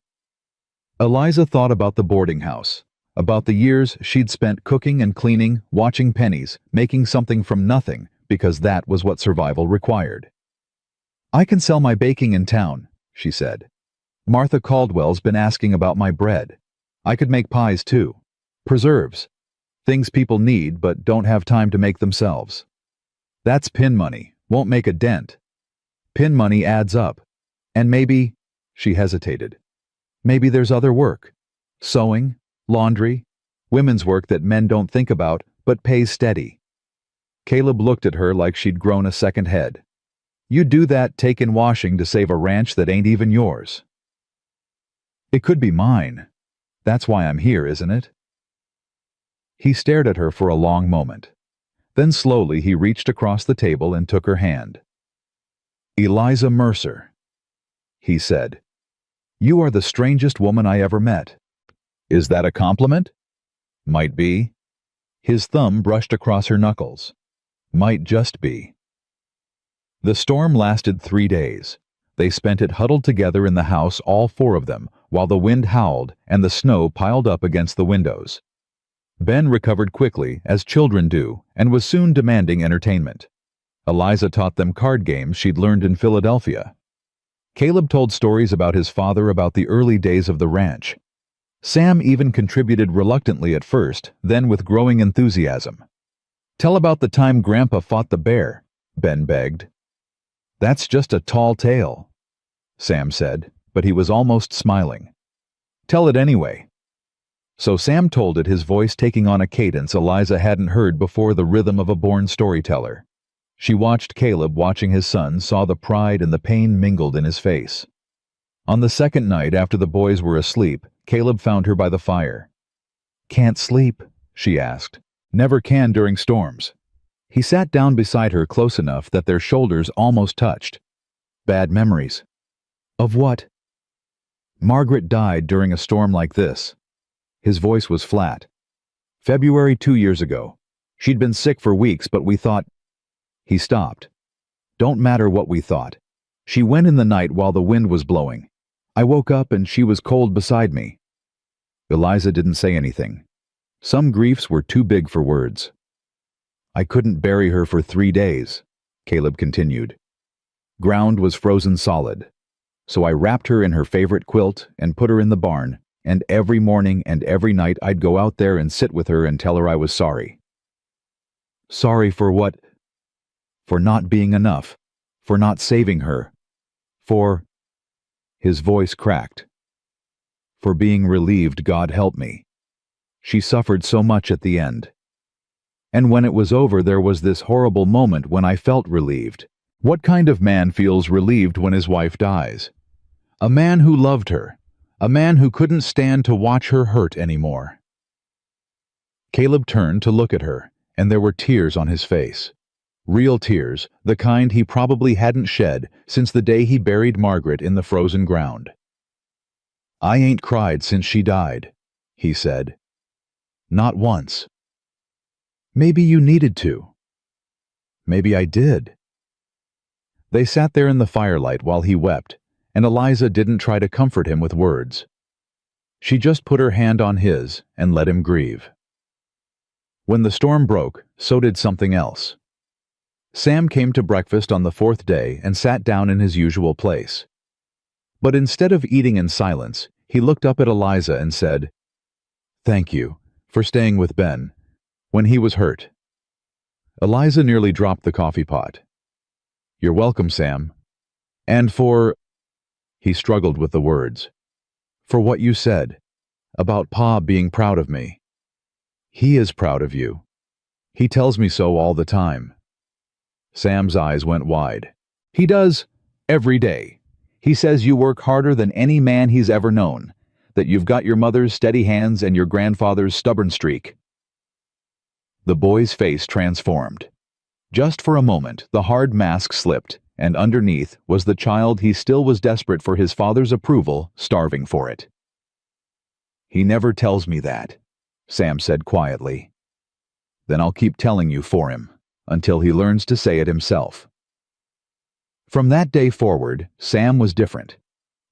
Eliza thought about the boarding house, about the years she'd spent cooking and cleaning, watching pennies, making something from nothing, because that was what survival required. "I can sell my baking in town," she said. "Martha Caldwell's been asking about my bread. I could make pies too. Preserves. Things people need but don't have time to make themselves. That's pin money. Won't make a dent. Pin money adds up. And maybe," she hesitated, "maybe there's other work. Sewing, laundry, women's work that men don't think about but pays steady." Caleb looked at her like she'd grown a second head. "You do that taking washing to save a ranch that ain't even yours." "It could be mine. That's why I'm here, isn't it?" He stared at her for a long moment. Then slowly he reached across the table and took her hand. "Eliza Mercer," he said. "You are the strangest woman I ever met." "Is that a compliment?" "Might be." His thumb brushed across her knuckles. "Might just be." The storm lasted 3 days. They spent it huddled together in the house, all four of them, while the wind howled and the snow piled up against the windows. Ben recovered quickly, as children do, and was soon demanding entertainment. Eliza taught them card games she'd learned in Philadelphia. Caleb told stories about his father, about the early days of the ranch. Sam even contributed reluctantly at first, then with growing enthusiasm. "Tell about the time Grandpa fought the bear," Ben begged. "That's just a tall tale," Sam said, but he was almost smiling. "Tell it anyway." So Sam told it, his voice taking on a cadence Eliza hadn't heard before, the rhythm of a born storyteller. She watched Caleb watching his son, saw the pride and the pain mingled in his face. On the second night, after the boys were asleep, Caleb found her by the fire. "Can't sleep?" she asked. "Never can during storms." He sat down beside her, close enough that their shoulders almost touched. "Bad memories." "Of what?" "Margaret died during a storm like this." His voice was flat. "February 2 years ago. She'd been sick for weeks, but we thought—" He stopped. "Don't matter what we thought. She went in the night while the wind was blowing. I woke up and she was cold beside me." Eliza didn't say anything. Some griefs were too big for words. "I couldn't bury her for 3 days," Caleb continued. "Ground was frozen solid. So I wrapped her in her favorite quilt and put her in the barn, and every morning and every night I'd go out there and sit with her and tell her I was sorry." "Sorry for what?" "For not being enough, for not saving her, for—" His voice cracked. "For being relieved, God help me. She suffered so much at the end. And when it was over, there was this horrible moment when I felt relieved. What kind of man feels relieved when his wife dies? A man who loved her. A man who couldn't stand to watch her hurt anymore." Caleb turned to look at her, and there were tears on his face. Real tears, the kind he probably hadn't shed since the day he buried Margaret in the frozen ground. "I ain't cried since she died," he said. "Not once." "Maybe you needed to." "Maybe I did." They sat there in the firelight while he wept, and Eliza didn't try to comfort him with words. She just put her hand on his and let him grieve. When the storm broke, so did something else. Sam came to breakfast on the 4th day and sat down in his usual place. But instead of eating in silence, he looked up at Eliza and said, "Thank you for staying with Ben when he was hurt." Eliza nearly dropped the coffee pot. "You're welcome, Sam. And for—" He struggled with the words. "For what you said, about Pa being proud of me. He is proud of you. He tells me so all the time." Sam's eyes went wide. "He does, every day. He says you work harder than any man he's ever known, that you've got your mother's steady hands and your grandfather's stubborn streak." The boy's face transformed. Just for a moment, the hard mask slipped, and underneath was the child he still was desperate for his father's approval, starving for it. "He never tells me that," Sam said quietly. "Then I'll keep telling you for him, until he learns to say it himself." From that day forward, Sam was different.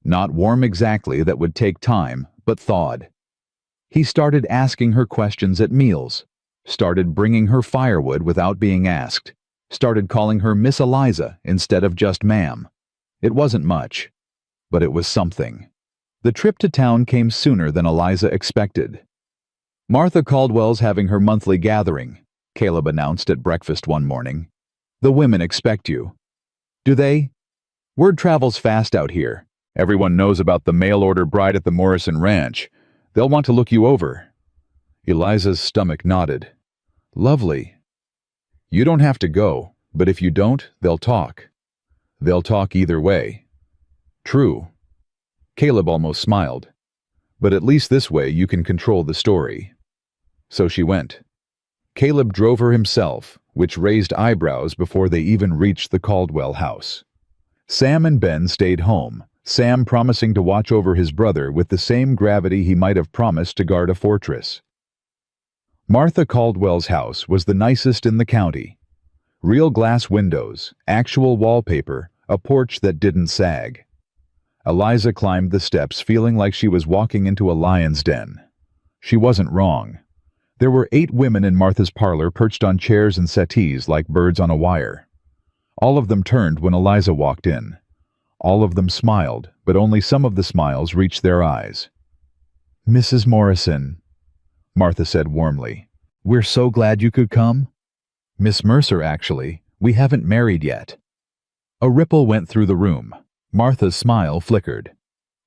Not warm exactly, that would take time, but thawed. He started asking her questions at meals, started bringing her firewood without being asked, started calling her Miss Eliza instead of just ma'am. It wasn't much, but it was something. The trip to town came sooner than Eliza expected. "Martha Caldwell's having her monthly gathering," Caleb announced at breakfast one morning. "The women expect you." "Do they?" "Word travels fast out here. Everyone knows about the mail-order bride at the Morrison Ranch. They'll want to look you over." Eliza's stomach nodded. "Lovely. You don't have to go, but if you don't, they'll talk. They'll talk either way." "True." Caleb almost smiled. "But at least this way you can control the story." So she went. Caleb drove her himself, which raised eyebrows before they even reached the Caldwell house. Sam and Ben stayed home, Sam promising to watch over his brother with the same gravity he might have promised to guard a fortress. Martha Caldwell's house was the nicest in the county. Real glass windows, actual wallpaper, a porch that didn't sag. Eliza climbed the steps feeling like she was walking into a lion's den. She wasn't wrong. There were 8 women in Martha's parlor perched on chairs and settees like birds on a wire. All of them turned when Eliza walked in. All of them smiled, but only some of the smiles reached their eyes. "Mrs. Morrison," Martha said warmly, "we're so glad you could come." "Miss Mercer, actually. We haven't married yet." A ripple went through the room. Martha's smile flickered.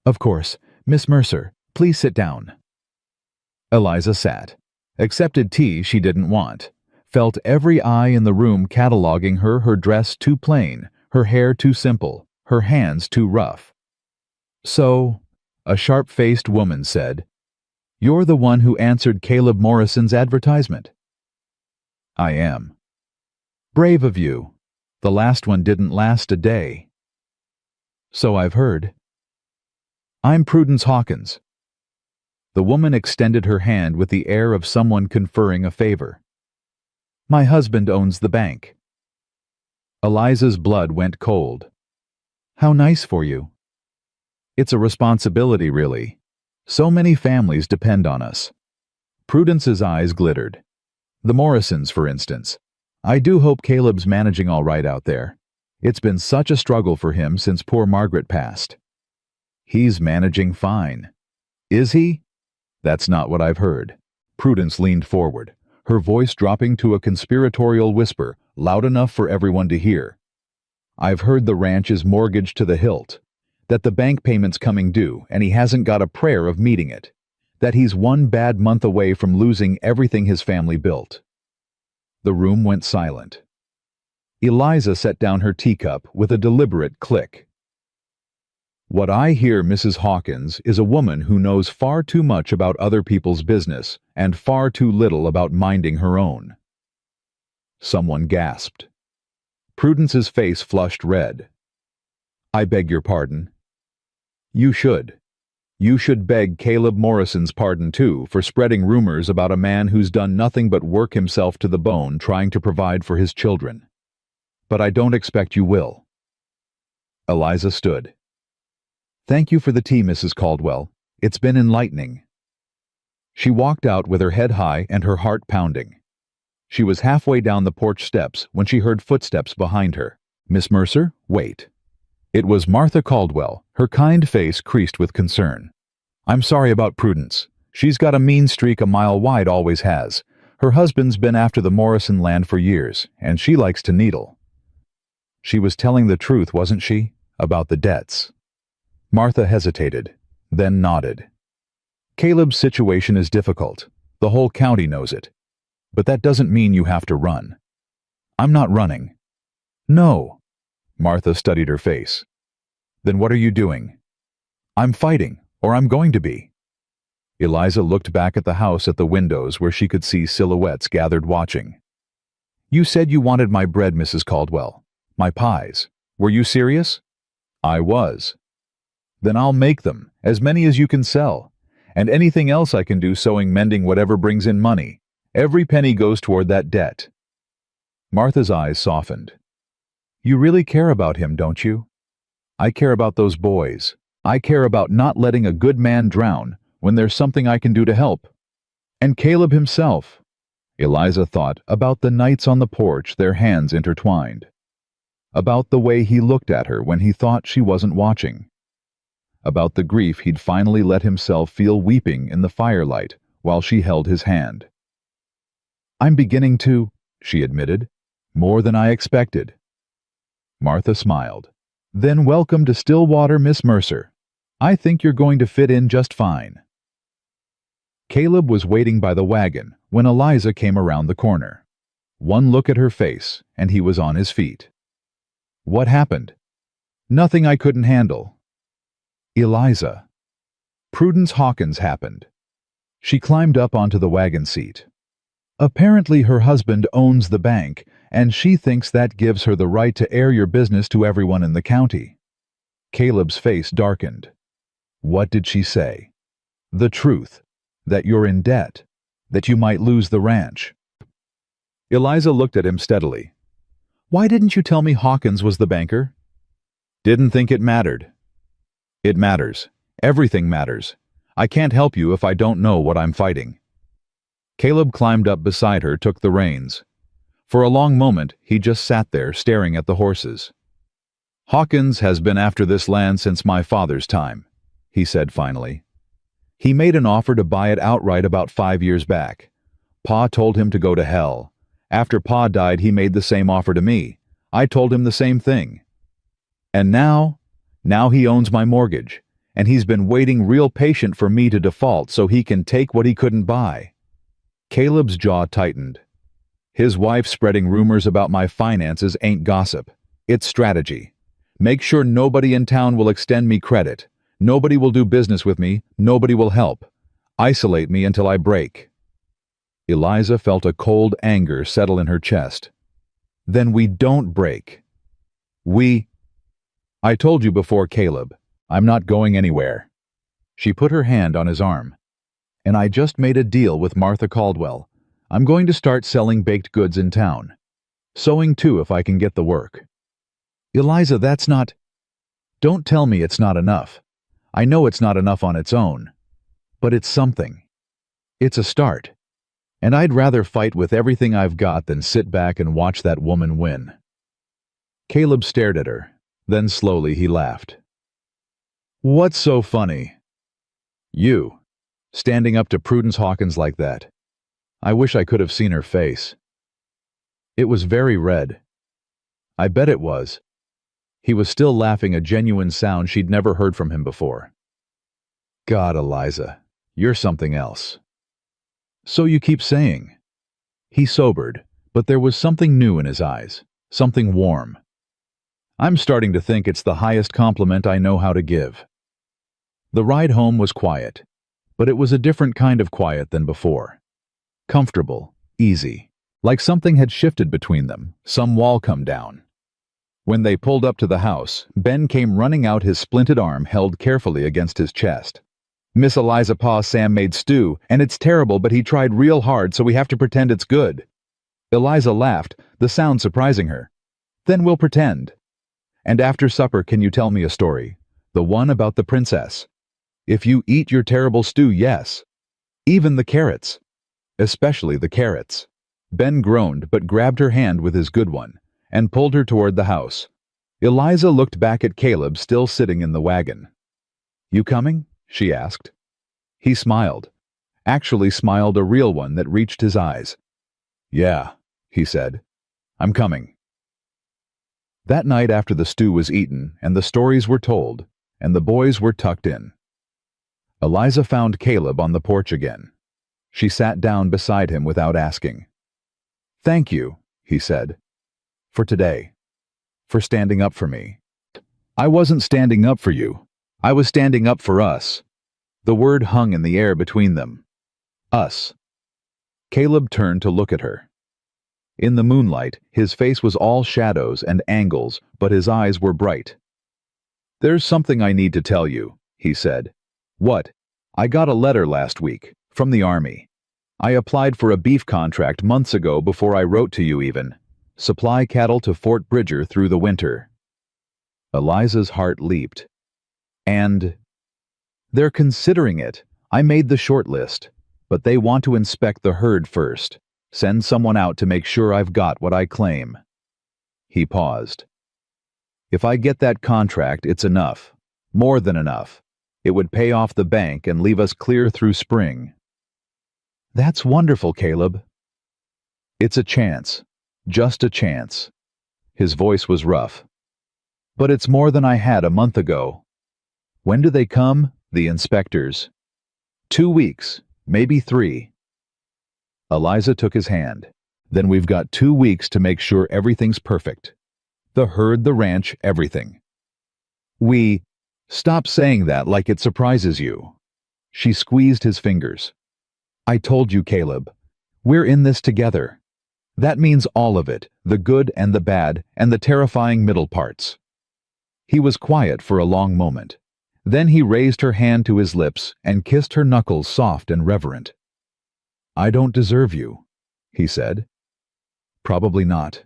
"Of course. Miss Mercer, please sit down." Eliza sat. Accepted tea she didn't want. Felt every eye in the room cataloging her dress too plain, her hair too simple, her hands too rough. "So," a sharp-faced woman said, "you're the one who answered Caleb Morrison's advertisement." "I am." "Brave of you. The last one didn't last a day." "So I've heard." "I'm Prudence Hawkins." The woman extended her hand with the air of someone conferring a favor. "My husband owns the bank." Eliza's blood went cold. "How nice for you." "It's a responsibility, really. So many families depend on us." Prudence's eyes glittered. "The Morrisons, for instance. I do hope Caleb's managing all right out there. It's been such a struggle for him since poor Margaret passed." "He's managing fine." "Is he?" "That's not what I've heard." Prudence leaned forward, her voice dropping to a conspiratorial whisper, loud enough for everyone to hear. "I've heard the ranch is mortgaged to the hilt, that the bank payment's coming due and he hasn't got a prayer of meeting it, that he's one bad month away from losing everything his family built." The room went silent. Eliza set down her teacup with a deliberate click. "What I hear, Mrs. Hawkins, is a woman who knows far too much about other people's business and far too little about minding her own." Someone gasped. Prudence's face flushed red. "I beg your pardon." "You should. You should beg Caleb Morrison's pardon too for spreading rumors about a man who's done nothing but work himself to the bone trying to provide for his children. But I don't expect you will." Eliza stood. "Thank you for the tea, Mrs. Caldwell. It's been enlightening." She walked out with her head high and her heart pounding. She was halfway down the porch steps when she heard footsteps behind her. "Miss Mercer, wait." It was Martha Caldwell, her kind face creased with concern. "I'm sorry about Prudence. She's got a mean streak a mile wide, always has. Her husband's been after the Morrison land for years, and she likes to needle." She was telling the truth, wasn't she? About the debts. Martha hesitated, then nodded. "Caleb's situation is difficult. The whole county knows it. But that doesn't mean you have to run." "I'm not running." "No." Martha studied her face. "Then what are you doing?" "I'm fighting, or I'm going to be." Eliza looked back at the house at the windows where she could see silhouettes gathered watching. "You said you wanted my bread, Mrs. Caldwell. My pies. Were you serious?" "I was." "Then I'll make them, as many as you can sell. And anything else I can do sewing, mending, whatever brings in money. Every penny goes toward that debt." Martha's eyes softened. "You really care about him, don't you?" "I care about those boys. I care about not letting a good man drown when there's something I can do to help. And Caleb himself." Eliza thought about the nights on the porch, their hands intertwined. About the way he looked at her when he thought she wasn't watching. About the grief he'd finally let himself feel weeping in the firelight while she held his hand. "I'm beginning to," she admitted, "more than I expected." Martha smiled. "Then welcome to Stillwater, Miss Mercer. I think you're going to fit in just fine." Caleb was waiting by the wagon when Eliza came around the corner. One look at her face, and he was on his feet. "What happened?" "Nothing I couldn't handle." "Eliza." "Prudence Hawkins happened." She climbed up onto the wagon seat. "Apparently her husband owns the bank, and she thinks that gives her the right to air your business to everyone in the county." Caleb's face darkened. "What did she say?" "The truth. That you're in debt. That you might lose the ranch." Eliza looked at him steadily. "Why didn't you tell me Hawkins was the banker?" Didn't think it mattered. It matters. Everything matters. I can't help you if I don't know what I'm fighting. Caleb climbed up beside her, took the reins. For a long moment, he just sat there staring at the horses. Hawkins has been after this land since my father's time, he said finally. He made an offer to buy it outright about 5 years back. Pa told him to go to hell. After Pa died, he made the same offer to me. I told him the same thing. And now he owns my mortgage, and he's been waiting real patient for me to default so he can take what he couldn't buy. Caleb's jaw tightened. His wife spreading rumors about my finances ain't gossip. It's strategy. Make sure nobody in town will extend me credit. Nobody will do business with me. Nobody will help. Isolate me until I break. Eliza felt a cold anger settle in her chest. Then we don't break. I told you before, Caleb. I'm not going anywhere. She put her hand on his arm. And I just made a deal with Martha Caldwell. I'm going to start selling baked goods in town. Sewing too if I can get the work. Eliza, that's not... Don't tell me it's not enough. I know it's not enough on its own. But it's something. It's a start. And I'd rather fight with everything I've got than sit back and watch that woman win. Caleb stared at her. Then slowly he laughed. What's so funny? You, standing up to Prudence Hawkins like that. I wish I could have seen her face. It was very red. I bet it was. He was still laughing, a genuine sound she'd never heard from him before. God, Eliza, you're something else. So you keep saying. He sobered, but there was something new in his eyes, something warm. I'm starting to think it's the highest compliment I know how to give. The ride home was quiet, but it was a different kind of quiet than before. Comfortable, easy, like something had shifted between them, some wall come down. When they pulled up to the house, Ben came running out, his splinted arm held carefully against his chest. Miss Eliza, Pa Sam made stew, and it's terrible, but he tried real hard, so we have to pretend it's good. Eliza laughed, the sound surprising her. Then we'll pretend. And after supper, can you tell me a story? The one about the princess. If you eat your terrible stew, yes. Even the carrots. Especially the carrots. Ben groaned, but grabbed her hand with his good one, and pulled her toward the house. Eliza looked back at Caleb, still sitting in the wagon. You coming? She asked. He smiled. Actually smiled, a real one that reached his eyes. Yeah, he said. I'm coming. That night, after the stew was eaten and the stories were told and the boys were tucked in, Eliza found Caleb on the porch again. She sat down beside him without asking. Thank you, he said, for today, for standing up for me. I wasn't standing up for you. I was standing up for us. The word hung in the air between them. Us. Caleb turned to look at her. In the moonlight, his face was all shadows and angles, but his eyes were bright. There's something I need to tell you, he said. What? I got a letter last week, from the Army. I applied for a beef contract months ago before I wrote to you even. Supply cattle to Fort Bridger through the winter. Eliza's heart leaped. And... They're considering it. I made the short list, but they want to inspect the herd first. Send someone out to make sure I've got what I claim. He paused. If I get that contract, it's enough. More than enough. It would pay off the bank and leave us clear through spring. That's wonderful, Caleb. It's a chance. Just a chance. His voice was rough. But it's more than I had a month ago. When do they come, the inspectors? 2 weeks, maybe 3. Eliza took his hand. Then we've got 2 weeks to make sure everything's perfect. The herd, the ranch, everything. Stop saying that like it surprises you. She squeezed his fingers. I told you, Caleb. We're in this together. That means all of it, the good and the bad, and the terrifying middle parts. He was quiet for a long moment. Then he raised her hand to his lips and kissed her knuckles, soft and reverent. I don't deserve you, he said. Probably not.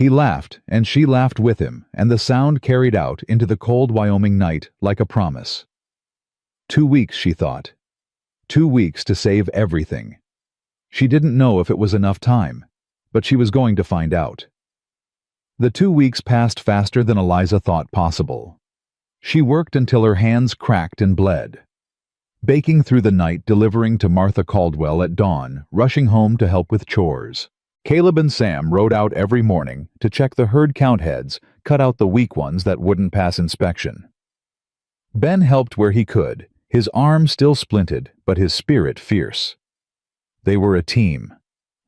He laughed, and she laughed with him, and the sound carried out into the cold Wyoming night like a promise. 2 weeks, she thought. 2 weeks to save everything. She didn't know if it was enough time, but she was going to find out. The 2 weeks passed faster than Eliza thought possible. She worked until her hands cracked and bled. Baking through the night, delivering to Martha Caldwell at dawn, rushing home to help with chores. Caleb and Sam rode out every morning to check the herd count heads, cut out the weak ones that wouldn't pass inspection. Ben helped where he could, his arm still splinted, but his spirit fierce. They were a team,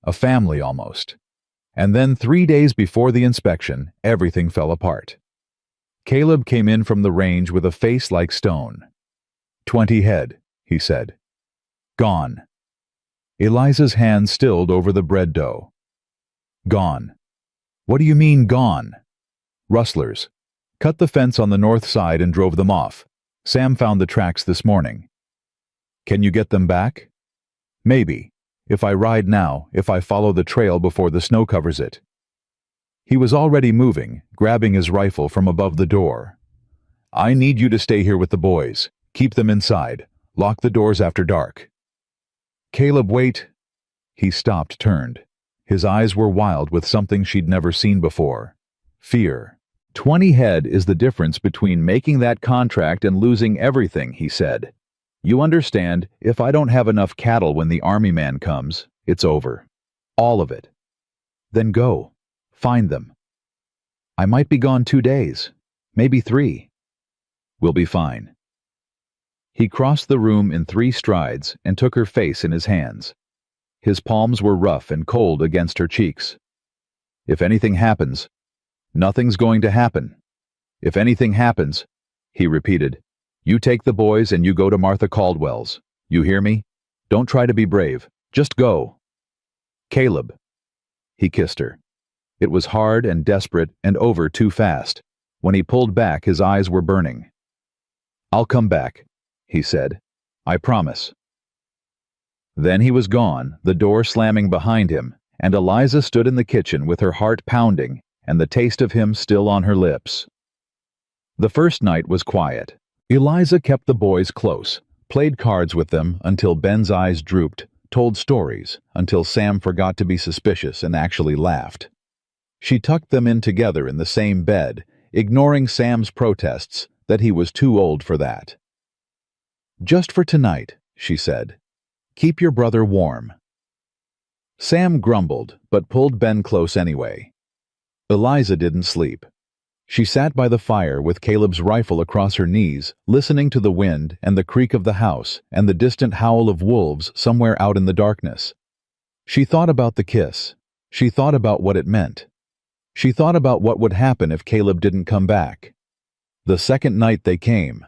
a family almost. And then 3 days before the inspection, everything fell apart. Caleb came in from the range with a face like stone. 20 head, he said. Gone. Eliza's hand stilled over the bread dough. Gone. What do you mean, gone? Rustlers. Cut the fence on the north side and drove them off. Sam found the tracks this morning. Can you get them back? Maybe. If I ride now, if I follow the trail before the snow covers it. He was already moving, grabbing his rifle from above the door. I need you to stay here with the boys. Keep them inside. Lock the doors after dark. Caleb, wait. He stopped, turned. His eyes were wild with something she'd never seen before. Fear. 20 head is the difference between making that contract and losing everything, he said. You understand, if I don't have enough cattle when the army man comes, it's over. All of it. Then go. Find them. I might be gone 2 days, maybe 3. We'll be fine. He crossed the room in 3 strides and took her face in his hands. His palms were rough and cold against her cheeks. If anything happens, nothing's going to happen. If anything happens, he repeated, you take the boys and you go to Martha Caldwell's. You hear me? Don't try to be brave. Just go. Caleb. He kissed her. It was hard and desperate and over too fast. When he pulled back, his eyes were burning. I'll come back, he said. I promise. Then he was gone, the door slamming behind him, and Eliza stood in the kitchen with her heart pounding and the taste of him still on her lips. The first night was quiet. Eliza kept the boys close, played cards with them until Ben's eyes drooped, told stories until Sam forgot to be suspicious and actually laughed. She tucked them in together in the same bed, ignoring Sam's protests that he was too old for that. Just for tonight, she said. Keep your brother warm. Sam grumbled, but pulled Ben close anyway. Eliza didn't sleep. She sat by the fire with Caleb's rifle across her knees, listening to the wind and the creak of the house and the distant howl of wolves somewhere out in the darkness. She thought about the kiss. She thought about what it meant. She thought about what would happen if Caleb didn't come back. The second night they came.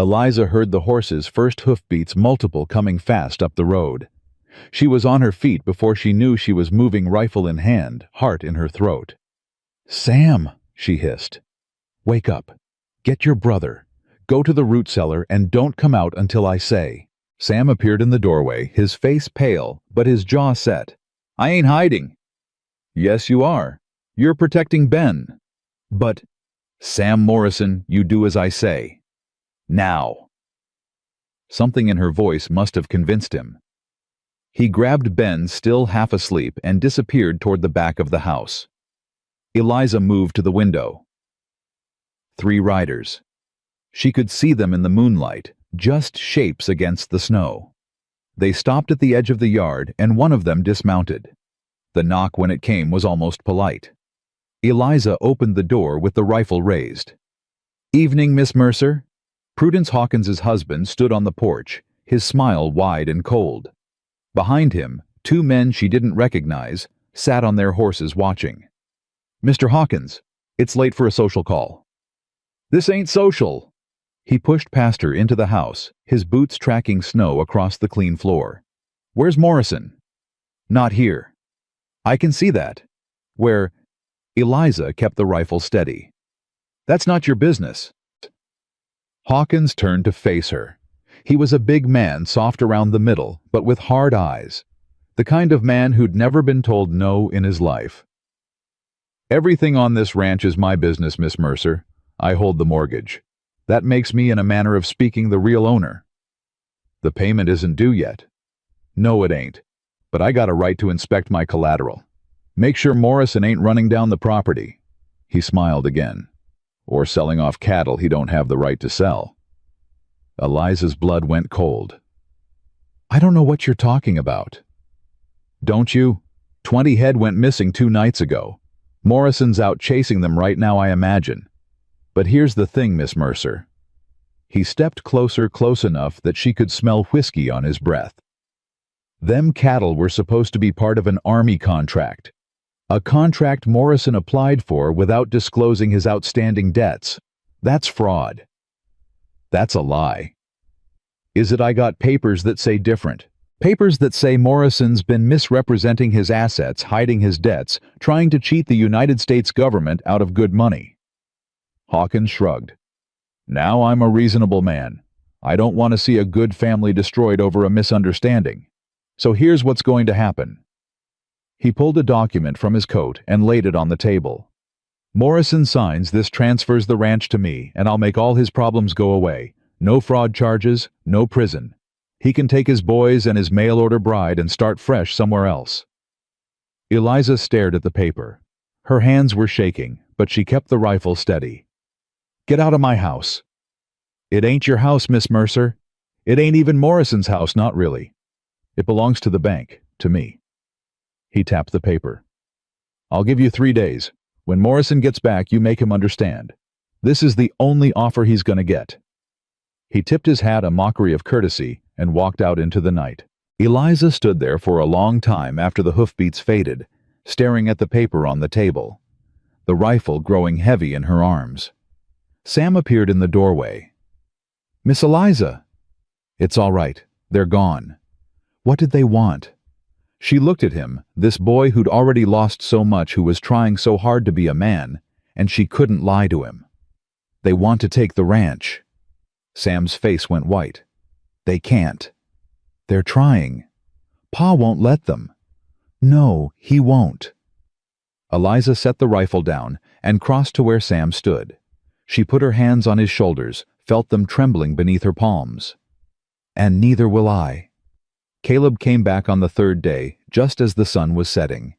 Eliza heard the horses' first hoofbeats, multiple, coming fast up the road. She was on her feet before she knew she was moving, rifle in hand, heart in her throat. Sam, she hissed. Wake up. Get your brother. Go to the root cellar and don't come out until I say. Sam appeared in the doorway, his face pale, but his jaw set. I ain't hiding. Yes, you are. You're protecting Ben. But, Sam Morrison, you do as I say. Now. Something in her voice must have convinced him. He grabbed Ben, still half asleep, and disappeared toward the back of the house. Eliza moved to the window. 3 riders. She could see them in the moonlight, just shapes against the snow. They stopped at the edge of the yard, and one of them dismounted. The knock when it came was almost polite. Eliza opened the door with the rifle raised. Evening, Miss Mercer. Prudence Hawkins's husband stood on the porch, his smile wide and cold. Behind him, 2 men she didn't recognize sat on their horses watching. Mr. Hawkins, it's late for a social call. This ain't social. He pushed past her into the house, his boots tracking snow across the clean floor. Where's Morrison? Not here. I can see that. Where? Eliza kept the rifle steady. That's not your business. Hawkins turned to face her. He was a big man, soft around the middle, but with hard eyes. The kind of man who'd never been told no in his life. Everything on this ranch is my business, Miss Mercer. I hold the mortgage. That makes me, in a manner of speaking, the real owner. The payment isn't due yet. No, it ain't. But I got a right to inspect my collateral. Make sure Morrison ain't running down the property. He smiled again. Or selling off cattle he don't have the right to sell. Eliza's blood went cold. I don't know what you're talking about. Don't you? 20 head went missing 2 nights ago. Morrison's out chasing them right now, I imagine. But here's the thing, Miss Mercer. He stepped closer, close enough that she could smell whiskey on his breath. Them cattle were supposed to be part of an army contract. A contract Morrison applied for without disclosing his outstanding debts. That's fraud. That's a lie. Is it I got papers that say different? Papers that say Morrison's been misrepresenting his assets, hiding his debts, trying to cheat the United States government out of good money. Hawkins shrugged. Now I'm a reasonable man. I don't want to see a good family destroyed over a misunderstanding. So here's what's going to happen. He pulled a document from his coat and laid it on the table. Morrison signs this, transfers the ranch to me, and I'll make all his problems go away. No fraud charges, no prison. He can take his boys and his mail-order bride and start fresh somewhere else. Eliza stared at the paper. Her hands were shaking, but she kept the rifle steady. Get out of my house. It ain't your house, Miss Mercer. It ain't even Morrison's house, not really. It belongs to the bank, to me. He tapped the paper. I'll give you 3 days. When Morrison gets back, you make him understand. This is the only offer he's gonna get. He tipped his hat, a mockery of courtesy, and walked out into the night. Eliza stood there for a long time after the hoofbeats faded, staring at the paper on the table, the rifle growing heavy in her arms. Sam appeared in the doorway. Miss Eliza! It's all right. They're gone. What did they want? She looked at him, this boy who'd already lost so much, who was trying so hard to be a man, and she couldn't lie to him. They want to take the ranch. Sam's face went white. They can't. They're trying. Pa won't let them. No, he won't. Eliza set the rifle down and crossed to where Sam stood. She put her hands on his shoulders, felt them trembling beneath her palms. And neither will I. Caleb came back on the 3rd day, just as the sun was setting.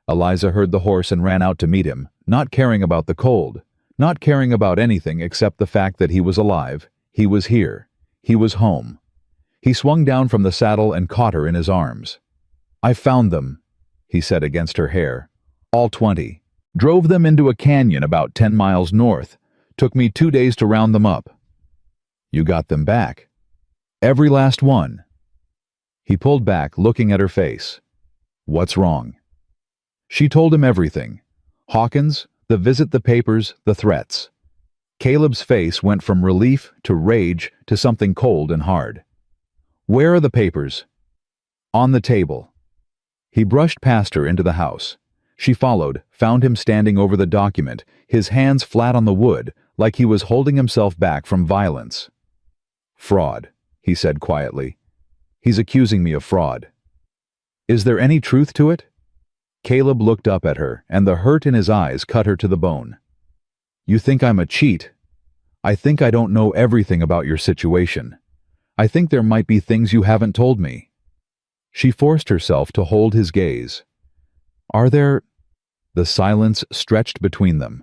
Eliza heard the horse and ran out to meet him, not caring about the cold, not caring about anything except the fact that he was alive, he was here, he was home. He swung down from the saddle and caught her in his arms. I found them, he said against her hair. All 20. Drove them into a canyon about 10 miles north. Took me 2 days to round them up. You got them back. Every last one. He pulled back, looking at her face. What's wrong? She told him everything. Hawkins, the visit, the papers, the threats. Caleb's face went from relief to rage to something cold and hard. Where are the papers? On the table. He brushed past her into the house. She followed, found him standing over the document, his hands flat on the wood, like he was holding himself back from violence. Fraud, he said quietly. He's accusing me of fraud. Is there any truth to it? Caleb looked up at her, and the hurt in his eyes cut her to the bone. You think I'm a cheat? I think I don't know everything about your situation. I think there might be things you haven't told me. She forced herself to hold his gaze. Are there... The silence stretched between them.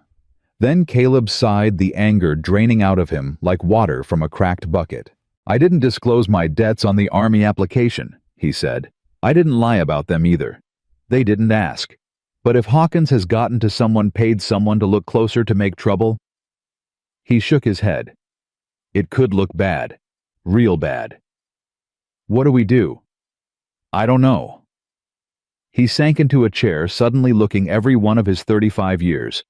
Then Caleb sighed, the anger draining out of him like water from a cracked bucket. I didn't disclose my debts on the army application, he said. I didn't lie about them either. They didn't ask. But if Hawkins has gotten to someone, paid someone to look closer to make trouble... He shook his head. It could look bad. Real bad. What do we do? I don't know. He sank into a chair, suddenly looking every one of his 35 years.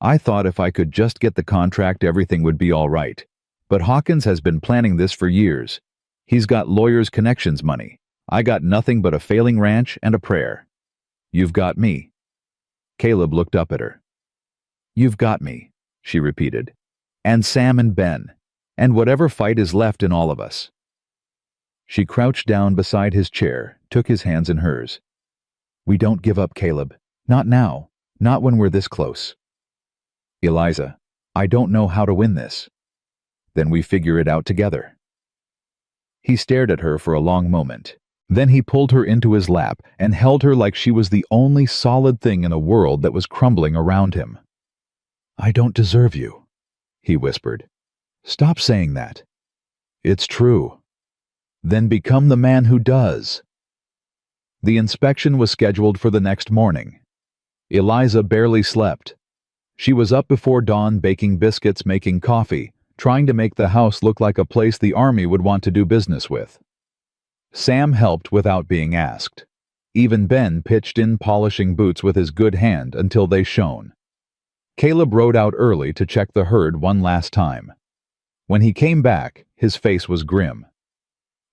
I thought if I could just get the contract, everything would be all right. But Hawkins has been planning this for years. He's got lawyers' connections money. I got nothing but a failing ranch and a prayer. You've got me. Caleb looked up at her. You've got me, she repeated. And Sam and Ben. And whatever fight is left in all of us. She crouched down beside his chair, took his hands in hers. We don't give up, Caleb. Not now. Not when we're this close. Eliza, I don't know how to win this. Then we figure it out together. He stared at her for a long moment. Then he pulled her into his lap and held her like she was the only solid thing in a world that was crumbling around him. I don't deserve you, he whispered. Stop saying that. It's true. Then become the man who does. The inspection was scheduled for the next morning. Eliza barely slept. She was up before dawn baking biscuits, making coffee, trying to make the house look like a place the army would want to do business with. Sam helped without being asked. Even Ben pitched in, polishing boots with his good hand until they shone. Caleb rode out early to check the herd one last time. When he came back, his face was grim.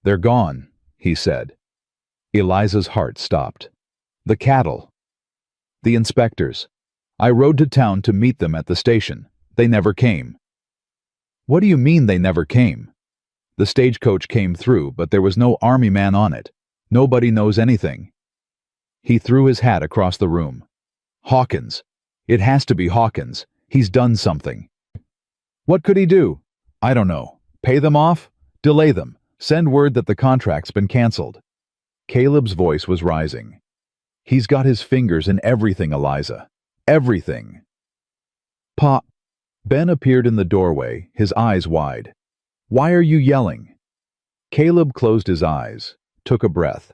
They're gone, he said. Eliza's heart stopped. The cattle. The inspectors. I rode to town to meet them at the station. They never came. What do you mean they never came? The stagecoach came through, but there was no army man on it. Nobody knows anything. He threw his hat across the room. Hawkins. It has to be Hawkins. He's done something. What could he do? I don't know. Pay them off? Delay them. Send word that the contract's been canceled. Caleb's voice was rising. He's got his fingers in everything, Eliza. Everything. Pa. Ben appeared in the doorway, his eyes wide. Why are you yelling? Caleb closed his eyes, took a breath.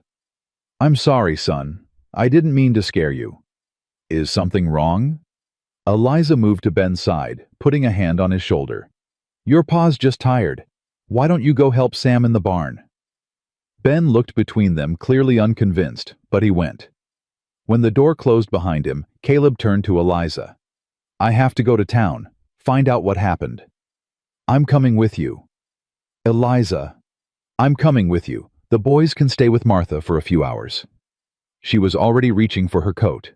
I'm sorry, son. I didn't mean to scare you. Is something wrong? Eliza moved to Ben's side, putting a hand on his shoulder. Your pa's just tired. Why don't you go help Sam in the barn? Ben looked between them, clearly unconvinced, but he went. When the door closed behind him, Caleb turned to Eliza. I have to go to town, find out what happened. I'm coming with you. Eliza, I'm coming with you. The boys can stay with Martha for a few hours. She was already reaching for her coat.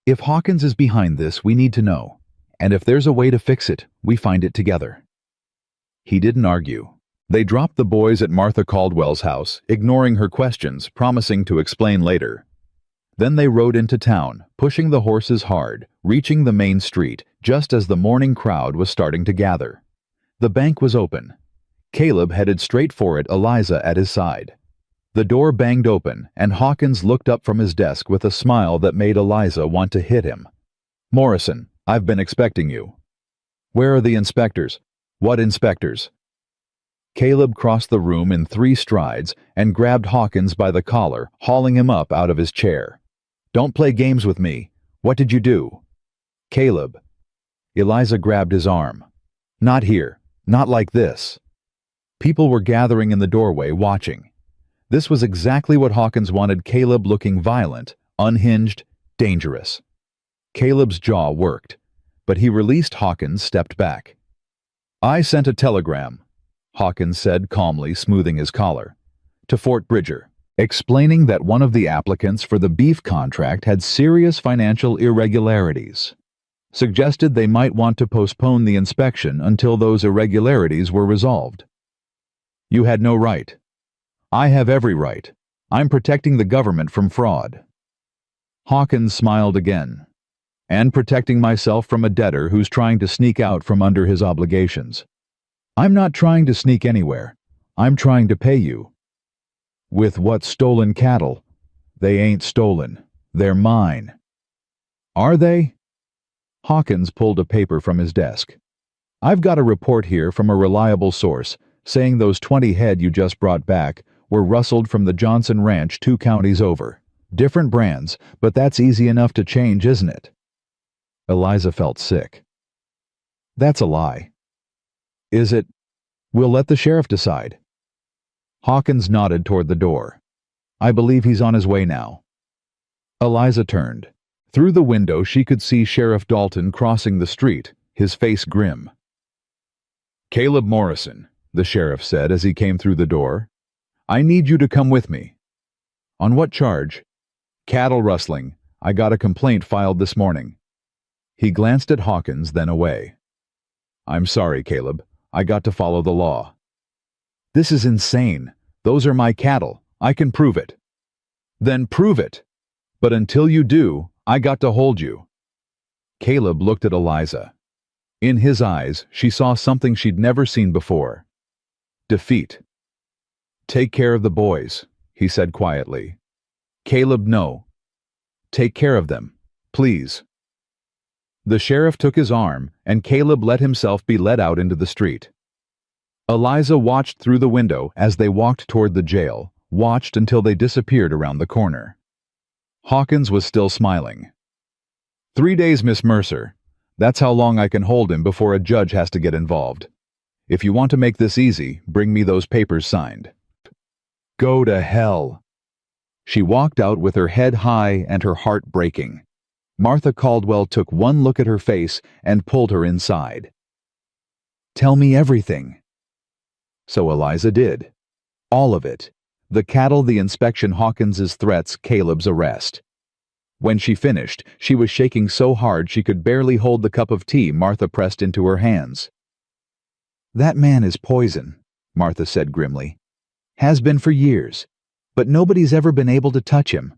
If Hawkins is behind this, we need to know. And if there's a way to fix it, we find it together. He didn't argue. They dropped the boys at Martha Caldwell's house, ignoring her questions, promising to explain later. Then they rode into town, pushing the horses hard, reaching the main street just as the morning crowd was starting to gather. The bank was open. Caleb headed straight for it, Eliza at his side. The door banged open, and Hawkins looked up from his desk with a smile that made Eliza want to hit him. Morrison, I've been expecting you. Where are the inspectors? What inspectors? Caleb crossed the room in 3 strides and grabbed Hawkins by the collar, hauling him up out of his chair. Don't play games with me. What did you do? Caleb. Eliza grabbed his arm. Not here. Not like this. People were gathering in the doorway, watching. This was exactly what Hawkins wanted, Caleb looking violent, unhinged, dangerous. Caleb's jaw worked, but he released Hawkins, stepped back. I sent a telegram, Hawkins said calmly, smoothing his collar, to Fort Bridger, explaining that one of the applicants for the beef contract had serious financial irregularities. Suggested they might want to postpone the inspection until those irregularities were resolved. You had no right. I have every right. I'm protecting the government from fraud. Hawkins smiled again. And protecting myself from a debtor who's trying to sneak out from under his obligations. I'm not trying to sneak anywhere. I'm trying to pay you. With what stolen cattle? They ain't stolen. They're mine. Are they? Hawkins pulled a paper from his desk. I've got a report here from a reliable source saying those 20 head you just brought back were rustled from the Johnson Ranch 2 counties over. Different brands, but that's easy enough to change, isn't it? Eliza felt sick. That's a lie. Is it? We'll let the sheriff decide. Hawkins nodded toward the door. I believe he's on his way now. Eliza turned. Through the window she could see Sheriff Dalton crossing the street, his face grim. Caleb Morrison, the sheriff said as he came through the door. I need you to come with me. On what charge? Cattle rustling. I got a complaint filed this morning. He glanced at Hawkins, then away. I'm sorry, Caleb. I got to follow the law. This is insane. Those are my cattle. I can prove it. Then prove it. But until you do, I got to hold you. Caleb looked at Eliza. In his eyes, she saw something she'd never seen before. Defeat. "Take care of the boys," he said quietly. "Caleb, no. Take care of them, please." The sheriff took his arm, and Caleb let himself be led out into the street. Eliza watched through the window as they walked toward the jail, watched until they disappeared around the corner. Hawkins was still smiling. 3 days, Miss Mercer. That's how long I can hold him before a judge has to get involved. If you want to make this easy, bring me those papers signed." "Go to hell." She walked out with her head high and her heart breaking. Martha Caldwell took one look at her face and pulled her inside. "Tell me everything." So Eliza did. All of it. The cattle, the inspection, Hawkins's threats, Caleb's arrest. When she finished, she was shaking so hard she could barely hold the cup of tea Martha pressed into her hands. "That man is poison," Martha said grimly. "Has been for years, but nobody's ever been able to touch him.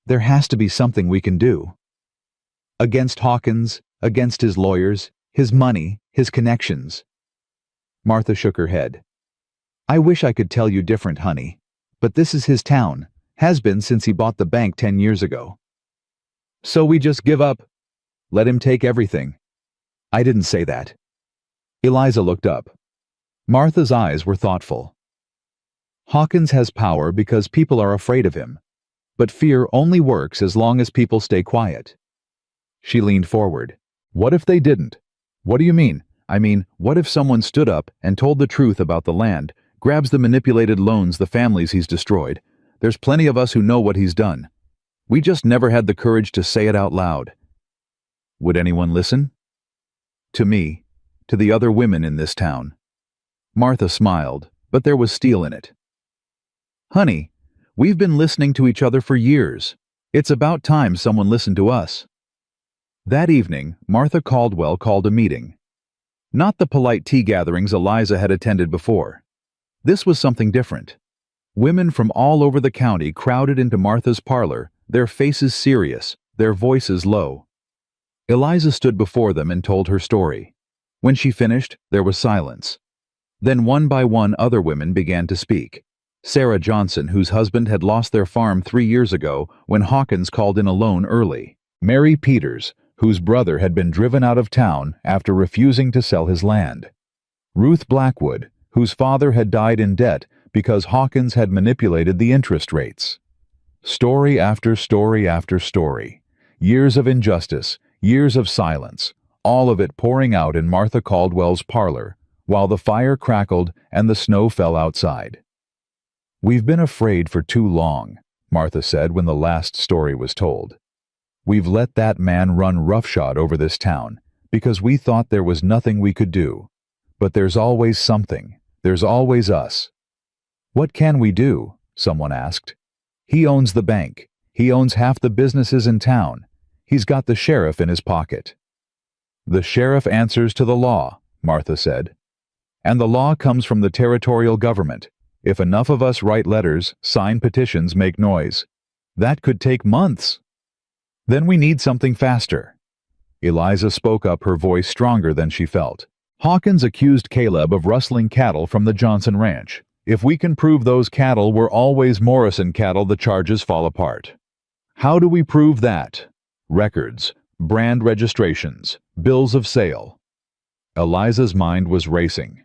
There has to be something we can do. Against Hawkins, against his lawyers, his money, his connections." Martha shook her head. "I wish I could tell you different, honey, but this is his town, has been since he bought the bank 10 years ago. So we just give up? Let him take everything?" "I didn't say that." Eliza looked up. Martha's eyes were thoughtful. "Hawkins has power because people are afraid of him, but fear only works as long as people stay quiet." She leaned forward. "What if they didn't? What do you mean? I mean, what if someone stood up and told the truth about the land, grabs the manipulated loans, the families he's destroyed? There's plenty of us who know what he's done. We just never had the courage to say it out loud. Would anyone listen? To me, to the other women in this town." Martha smiled, but there was steel in it. "Honey, we've been listening to each other for years. It's about time someone listened to us." That evening, Martha Caldwell called a meeting. Not the polite tea gatherings Eliza had attended before. This was something different. Women from all over the county crowded into Martha's parlor, their faces serious, their voices low. Eliza stood before them and told her story. When she finished, there was silence. Then one by one other women began to speak. Sarah Johnson, whose husband had lost their farm 3 years ago when Hawkins called in a loan early. Mary Peters, whose brother had been driven out of town after refusing to sell his land. Ruth Blackwood, whose father had died in debt because Hawkins had manipulated the interest rates. Story after story after story. Years of injustice, years of silence, all of it pouring out in Martha Caldwell's parlor, while the fire crackled and the snow fell outside. "We've been afraid for too long," Martha said when the last story was told. "We've let that man run roughshod over this town because we thought there was nothing we could do. But there's always something. There's always us." "What can we do?" someone asked. "He owns the bank. He owns half the businesses in town. He's got the sheriff in his pocket." "The sheriff answers to the law," Martha said. "And the law comes from the territorial government. If enough of us write letters, sign petitions, make noise, that could take months. Then we need something faster." Eliza spoke up, her voice stronger than she felt. "Hawkins accused Caleb of rustling cattle from the Johnson Ranch. If we can prove those cattle were always Morrison cattle, the charges fall apart. How do we prove that? Records, brand registrations, bills of sale." Eliza's mind was racing.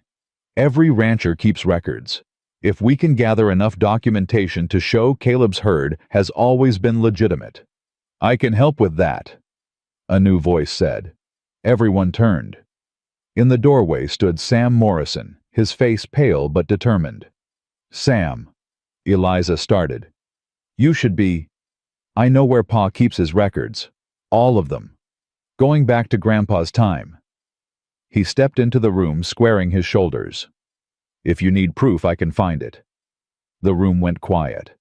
Every rancher keeps records. If we can gather enough documentation to show Caleb's herd has always been legitimate. "I can help with that," a new voice said. Everyone turned. In the doorway stood Sam Morrison, his face pale but determined. "Sam," Eliza started. "You should be... I know where Pa keeps his records. All of them. Going back to Grandpa's time." He stepped into the room, squaring his shoulders. "If you need proof, I can find it." The room went quiet.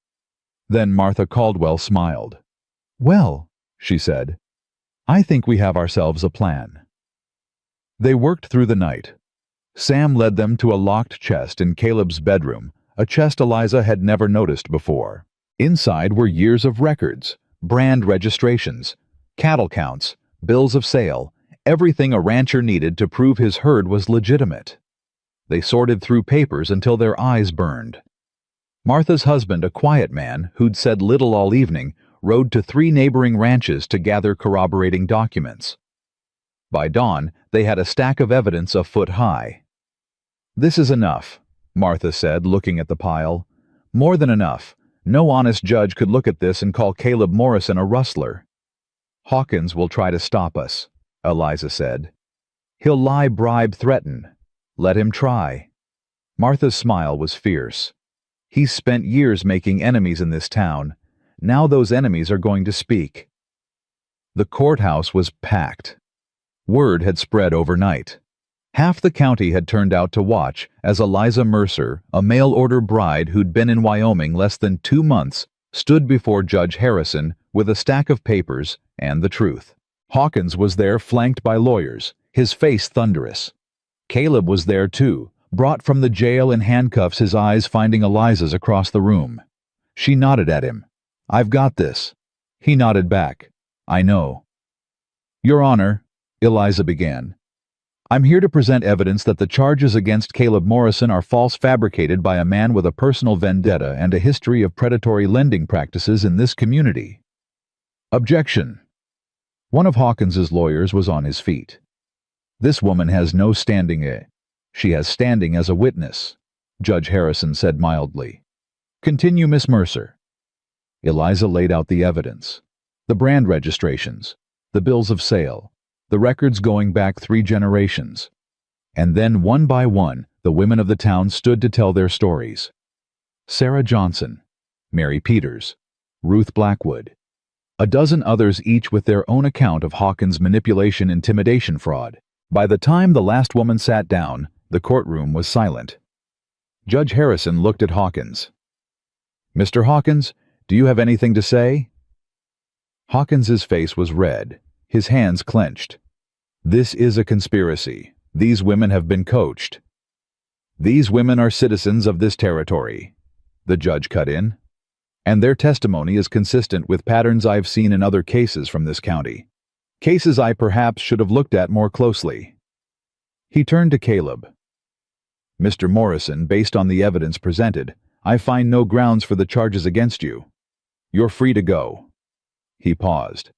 Then Martha Caldwell smiled. "Well," she said, "I think we have ourselves a plan." They worked through the night. Sam led them to a locked chest in Caleb's bedroom, a chest Eliza had never noticed before. Inside were years of records, brand registrations, cattle counts, bills of sale, everything a rancher needed to prove his herd was legitimate. They sorted through papers until their eyes burned. Martha's husband, a quiet man who'd said little all evening, rode to 3 neighboring ranches to gather corroborating documents. By dawn, they had a stack of evidence a foot high. "This is enough," Martha said, looking at the pile. "More than enough. No honest judge could look at this and call Caleb Morrison a rustler." "Hawkins will try to stop us," Eliza said. "He'll lie, bribe, threaten. Let him try." Martha's smile was fierce. "He's spent years making enemies in this town. Now those enemies are going to speak." The courthouse was packed. Word had spread overnight. Half the county had turned out to watch as Eliza Mercer, a mail-order bride who'd been in Wyoming less than 2 months, stood before Judge Harrison with a stack of papers and the truth. Hawkins was there, flanked by lawyers, his face thunderous. Caleb was there too, brought from the jail in handcuffs, his eyes finding Eliza's across the room. She nodded at him. "I've got this." He nodded back. "I know." "Your Honor," Eliza began, "I'm here to present evidence that the charges against Caleb Morrison are false, fabricated by a man with a personal vendetta and a history of predatory lending practices in this community." Objection. One of Hawkins's lawyers was on his feet. "This woman has no standing. She has standing as a witness," Judge Harrison said mildly. "Continue, Miss Mercer." Eliza laid out the evidence. The brand registrations, the bills of sale, the records going back 3 generations. And then, one by one, the women of the town stood to tell their stories. Sarah Johnson, Mary Peters, Ruth Blackwood, a dozen others, each with their own account of Hawkins' manipulation, intimidation, fraud. By the time the last woman sat down, the courtroom was silent. Judge Harrison looked at Hawkins. "Mr. Hawkins, do you have anything to say?" Hawkins's face was red, his hands clenched. "This is a conspiracy. These women have been coached." "These women are citizens of this territory," the judge cut in. "And their testimony is consistent with patterns I've seen in other cases from this county. Cases I perhaps should have looked at more closely." He turned to Caleb. "Mr. Morrison, based on the evidence presented, I find no grounds for the charges against you. You're free to go." He paused.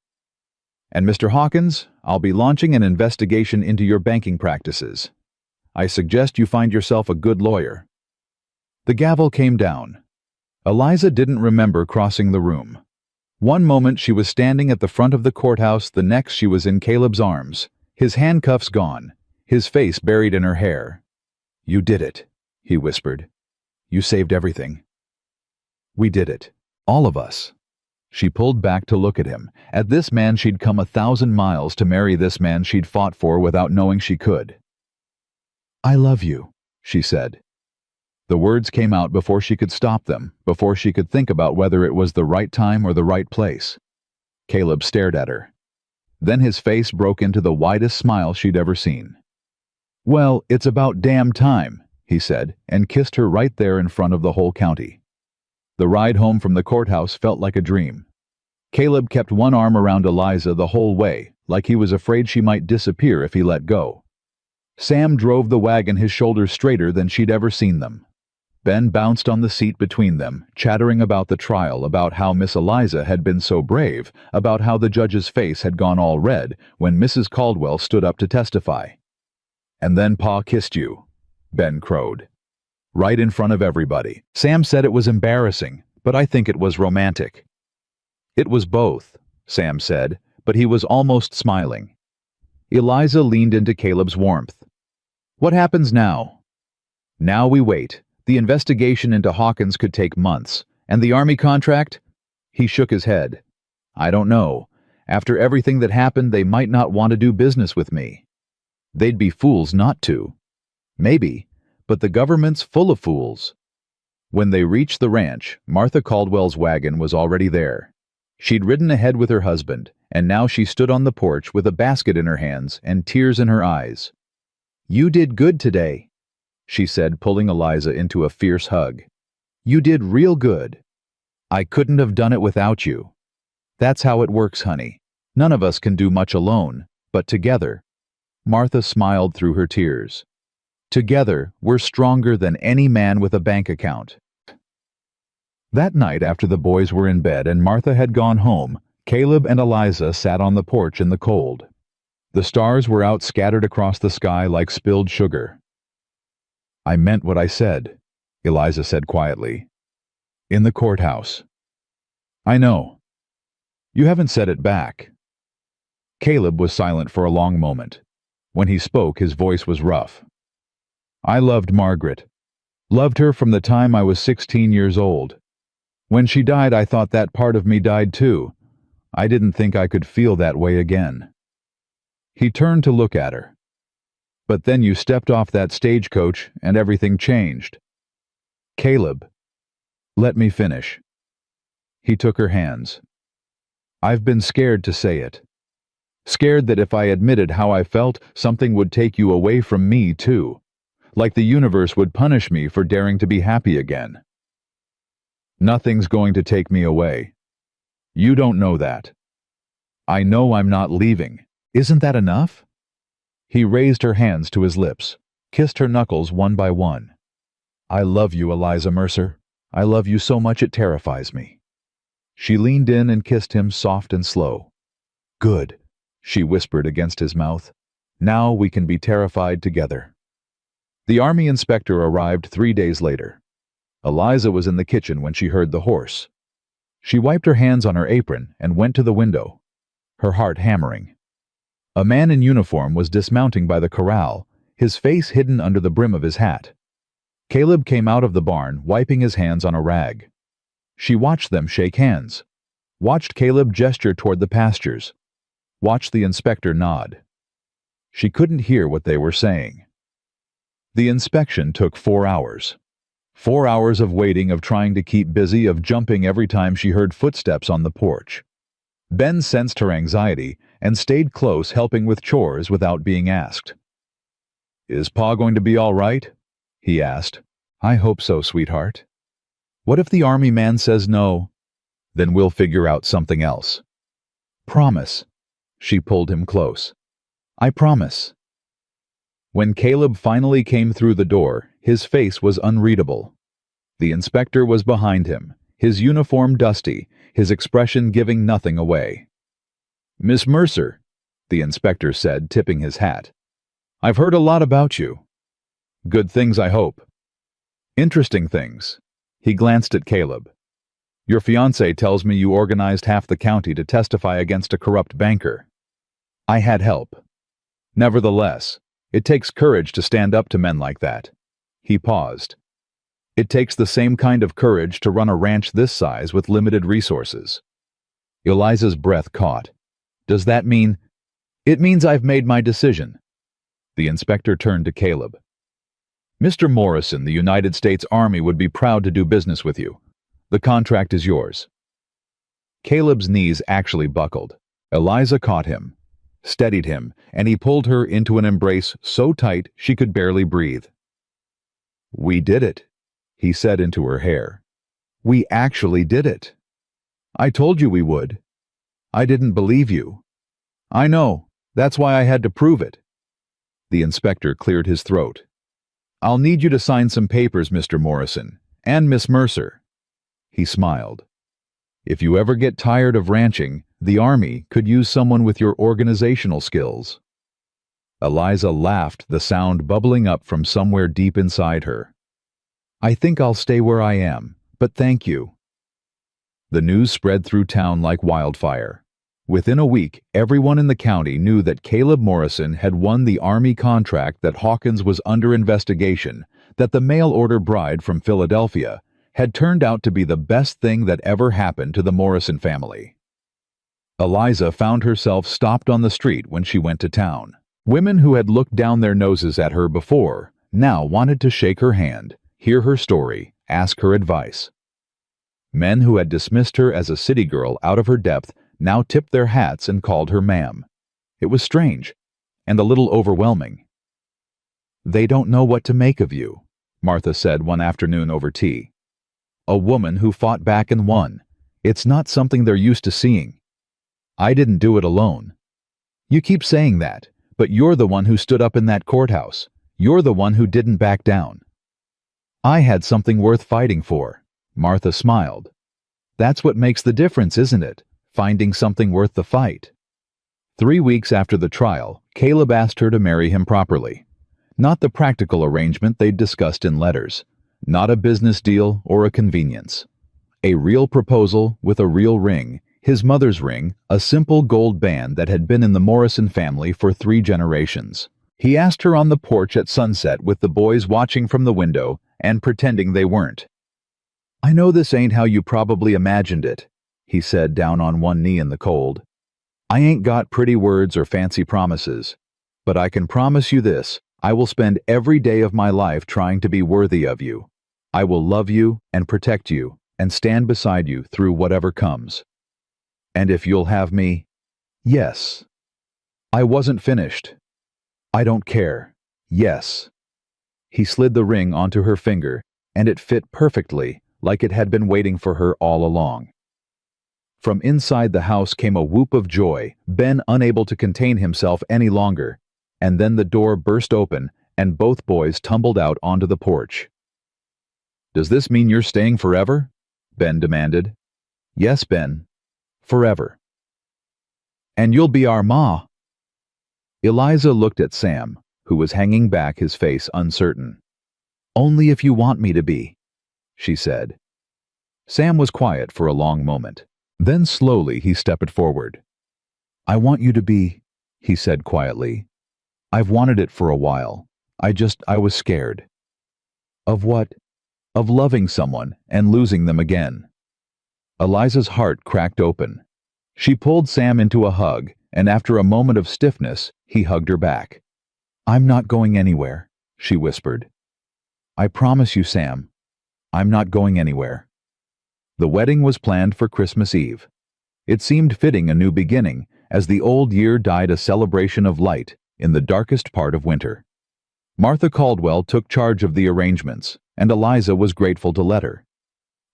"And Mr. Hawkins, I'll be launching an investigation into your banking practices. I suggest you find yourself a good lawyer." The gavel came down. Eliza didn't remember crossing the room. One moment she was standing at the front of the courthouse, the next she was in Caleb's arms, his handcuffs gone, his face buried in her hair. "You did it," he whispered. "You saved everything." "We did it. All of us." She pulled back to look at him, at this man she'd come 1,000 miles to marry, this man she'd fought for without knowing she could. "I love you," she said. The words came out before she could stop them, before she could think about whether it was the right time or the right place. Caleb stared at her. Then his face broke into the widest smile she'd ever seen. "Well, it's about damn time," he said, and kissed her right there in front of the whole county. The ride home from the courthouse felt like a dream. Caleb kept one arm around Eliza the whole way, like he was afraid she might disappear if he let go. Sam drove the wagon, his shoulders straighter than she'd ever seen them. Ben bounced on the seat between them, chattering about the trial, about how Miss Eliza had been so brave, about how the judge's face had gone all red when Mrs. Caldwell stood up to testify. "And then Pa kissed you," Ben crowed. "Right in front of everybody. Sam said it was embarrassing, but I think it was romantic." "It was both," Sam said, but he was almost smiling. Eliza leaned into Caleb's warmth. "What happens now?" "Now we wait. The investigation into Hawkins could take months. And the Army contract?" He shook his head. "I don't know. After everything that happened, they might not want to do business with me." "They'd be fools not to." "Maybe. But the government's full of fools." When they reached the ranch, Martha Caldwell's wagon was already there. She'd ridden ahead with her husband, and now she stood on the porch with a basket in her hands and tears in her eyes. "You did good today," she said, pulling Eliza into a fierce hug. "You did real good. I couldn't have done it without you. That's how it works, honey. None of us can do much alone, but together. Martha smiled through her tears. Together, we're stronger than any man with a bank account. That night, after the boys were in bed and Martha had gone home, Caleb and Eliza sat on the porch in the cold. The stars were out scattered across the sky like spilled sugar. "I meant what I said," Eliza said quietly. "In the courthouse." "I know. You haven't said it back." Caleb was silent for a long moment. When he spoke, his voice was rough. "I loved Margaret. Loved her from the time I was 16 years old. When she died, I thought that part of me died too. I didn't think I could feel that way again." He turned to look at her. "But then you stepped off that stagecoach and everything changed." "Caleb, let me finish." He took her hands. "I've been scared to say it. Scared that if I admitted how I felt, something would take you away from me too. Like the universe would punish me for daring to be happy again. Nothing's going to take me away. You don't know that. I know I'm not leaving. Isn't that enough?" He raised her hands to his lips, kissed her knuckles one by one. "I love you, Eliza Mercer. I love you so much it terrifies me." She leaned in and kissed him soft and slow. "Good," she whispered against his mouth. "Now we can be terrified together." The army inspector arrived 3 days later. Eliza was in the kitchen when she heard the horse. She wiped her hands on her apron and went to the window, her heart hammering. A man in uniform was dismounting by the corral, his face hidden under the brim of his hat. Caleb came out of the barn, wiping his hands on a rag. She watched them shake hands, watched Caleb gesture toward the pastures, watched the inspector nod. She couldn't hear what they were saying. The inspection took 4 hours. 4 hours of waiting, of trying to keep busy, of jumping every time she heard footsteps on the porch. Ben sensed her anxiety and stayed close, helping with chores without being asked. "Is Pa going to be all right?" he asked. "I hope so, sweetheart." "What if the army man says no?" "Then we'll figure out something else." "Promise." She pulled him close. "I promise." When Caleb finally came through the door, his face was unreadable. The inspector was behind him, his uniform dusty, his expression giving nothing away. "Miss Mercer," the inspector said, tipping his hat. "I've heard a lot about you. Good things, I hope." "Interesting things." He glanced at Caleb. "Your fiancé tells me you organized half the county to testify against a corrupt banker." "I had help. Nevertheless, it takes courage to stand up to men like that." He paused. "It takes the same kind of courage to run a ranch this size with limited resources." Eliza's breath caught. "Does that mean—" "It means I've made my decision." The inspector turned to Caleb. "Mr. Morrison, the United States Army would be proud to do business with you. The contract is yours." Caleb's knees actually buckled. Eliza caught him, steadied him, and he pulled her into an embrace so tight she could barely breathe. "We did it," he said into her hair. "We actually did it. I told you we would. I didn't believe you. I know, that's why I had to prove it." The inspector cleared his throat. "I'll need you to sign some papers, Mr. Morrison, and Miss Mercer." He smiled. "If you ever get tired of ranching, the Army could use someone with your organizational skills." Eliza laughed, the sound bubbling up from somewhere deep inside her. "I think I'll stay where I am, but thank you." The news spread through town like wildfire. Within a week, everyone in the county knew that Caleb Morrison had won the Army contract, that Hawkins was under investigation, that the mail-order bride from Philadelphia had turned out to be the best thing that ever happened to the Morrison family. Eliza found herself stopped on the street when she went to town. Women who had looked down their noses at her before now wanted to shake her hand, hear her story, ask her advice. Men who had dismissed her as a city girl out of her depth now tipped their hats and called her ma'am. It was strange, and a little overwhelming. "They don't know what to make of you," Martha said one afternoon over tea. "A woman who fought back and won. It's not something they're used to seeing." I didn't do it alone. You keep saying that, but you're the one who stood up in that courthouse. You're the one who didn't back down. I had something worth fighting for. Martha smiled. That's what makes the difference, isn't it? Finding something worth the fight. 3 weeks after the trial, Caleb asked her to marry him properly. Not the practical arrangement they'd discussed in letters. Not a business deal or a convenience. A real proposal with a real ring, his mother's ring, a simple gold band that had been in the Morrison family for 3 generations. He asked her on the porch at sunset with the boys watching from the window and pretending they weren't. I know this ain't how you probably imagined it, he said down on one knee in the cold. I ain't got pretty words or fancy promises, but I can promise you this, I will spend every day of my life trying to be worthy of you. I will love you and protect you and stand beside you through whatever comes. And if you'll have me, yes. I wasn't finished. I don't care. Yes. He slid the ring onto her finger, and it fit perfectly, like it had been waiting for her all along. From inside the house came a whoop of joy, Ben unable to contain himself any longer, and then the door burst open, and both boys tumbled out onto the porch. Does this mean you're staying forever? Ben demanded. Yes, Ben. Forever. And you'll be our ma. Eliza looked at Sam, who was hanging back, his face uncertain. Only if you want me to be, she said. Sam was quiet for a long moment. Then slowly he stepped forward. I want you to be, he said quietly. I've wanted it for a while. I was scared. Of what? Of loving someone and losing them again. Eliza's heart cracked open. She pulled Sam into a hug, and after a moment of stiffness, he hugged her back. I'm not going anywhere, she whispered. I promise you, Sam. I'm not going anywhere. The wedding was planned for Christmas Eve. It seemed fitting a new beginning, as the old year died a celebration of light in the darkest part of winter. Martha Caldwell took charge of the arrangements, and Eliza was grateful to let her.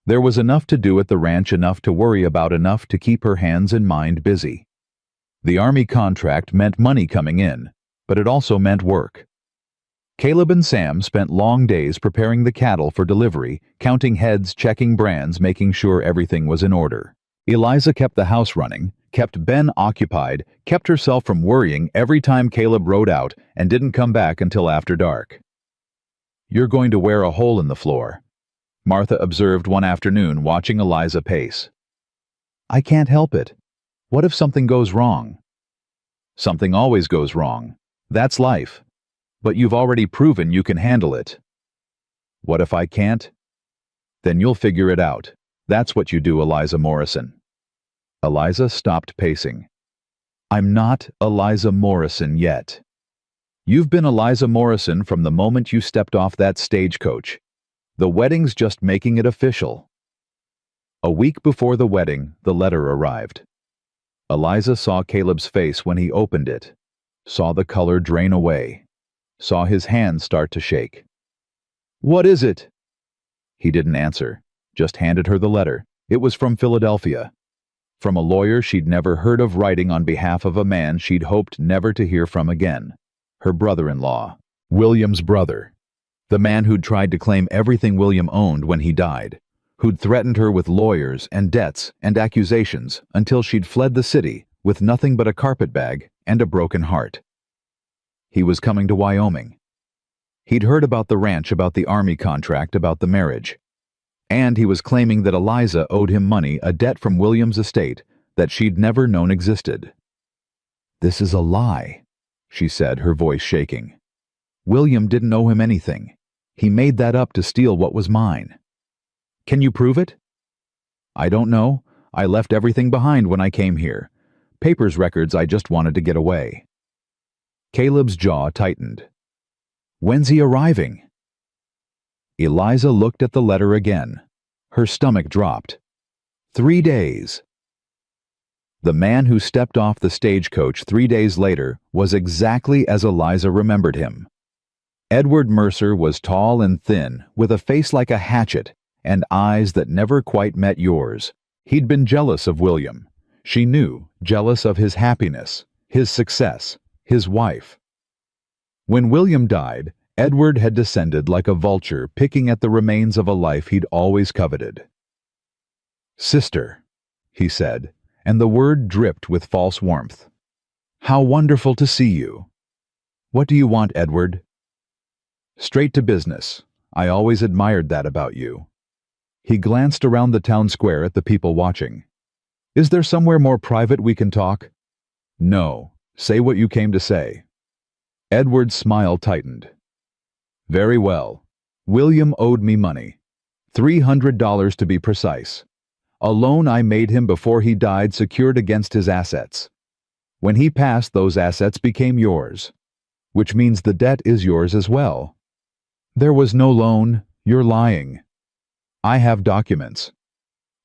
There was enough to do at the ranch, enough to worry about, enough to keep her hands and mind busy. The Army contract meant money coming in, but it also meant work. Caleb and Sam spent long days preparing the cattle for delivery, counting heads, checking brands, making sure everything was in order. Eliza kept the house running, kept Ben occupied, kept herself from worrying every time Caleb rode out and didn't come back until after dark. You're going to wear a hole in the floor, Martha observed one afternoon watching Eliza pace. I can't help it. What if something goes wrong? Something always goes wrong. That's life. But you've already proven you can handle it. What if I can't? Then you'll figure it out. That's what you do, Eliza Morrison. Eliza stopped pacing. I'm not Eliza Morrison yet. You've been Eliza Morrison from the moment you stepped off that stagecoach. The wedding's just making it official. A week before the wedding, the letter arrived. Eliza saw Caleb's face when he opened it, saw the color drain away, saw his hands start to shake. What is it? He didn't answer, just handed her the letter. It was from Philadelphia. From a lawyer she'd never heard of, writing on behalf of a man she'd hoped never to hear from again. Her brother-in-law, William's brother. The man who'd tried to claim everything William owned when he died, who'd threatened her with lawyers and debts and accusations until she'd fled the city with nothing but a carpetbag and a broken heart. He was coming to Wyoming. He'd heard about the ranch, about the Army contract, about the marriage. And he was claiming that Eliza owed him money, a debt from William's estate that she'd never known existed. This is a lie, she said, her voice shaking. William didn't owe him anything. He made that up to steal what was mine. Can you prove it? I don't know. I left everything behind when I came here. Papers, records, I just wanted to get away. Caleb's jaw tightened. When's he arriving? Eliza looked at the letter again. Her stomach dropped. 3 days. The man who stepped off the stagecoach 3 days later was exactly as Eliza remembered him. Edward Mercer was tall and thin, with a face like a hatchet, and eyes that never quite met yours. He'd been jealous of William. She knew, jealous of his happiness, his success, his wife. When William died, Edward had descended like a vulture picking at the remains of a life he'd always coveted. "Sister," he said, and the word dripped with false warmth. "How wonderful to see you. What do you want, Edward?" "Straight to business. I always admired that about you." He glanced around the town square at the people watching. "Is there somewhere more private we can talk?" "No. Say what you came to say." Edward's smile tightened. "Very well. William owed me money. $300 to be precise. A loan I made him before he died secured against his assets. When he passed, those assets became yours, which means the debt is yours as well." "There was no loan. You're lying." "I have documents."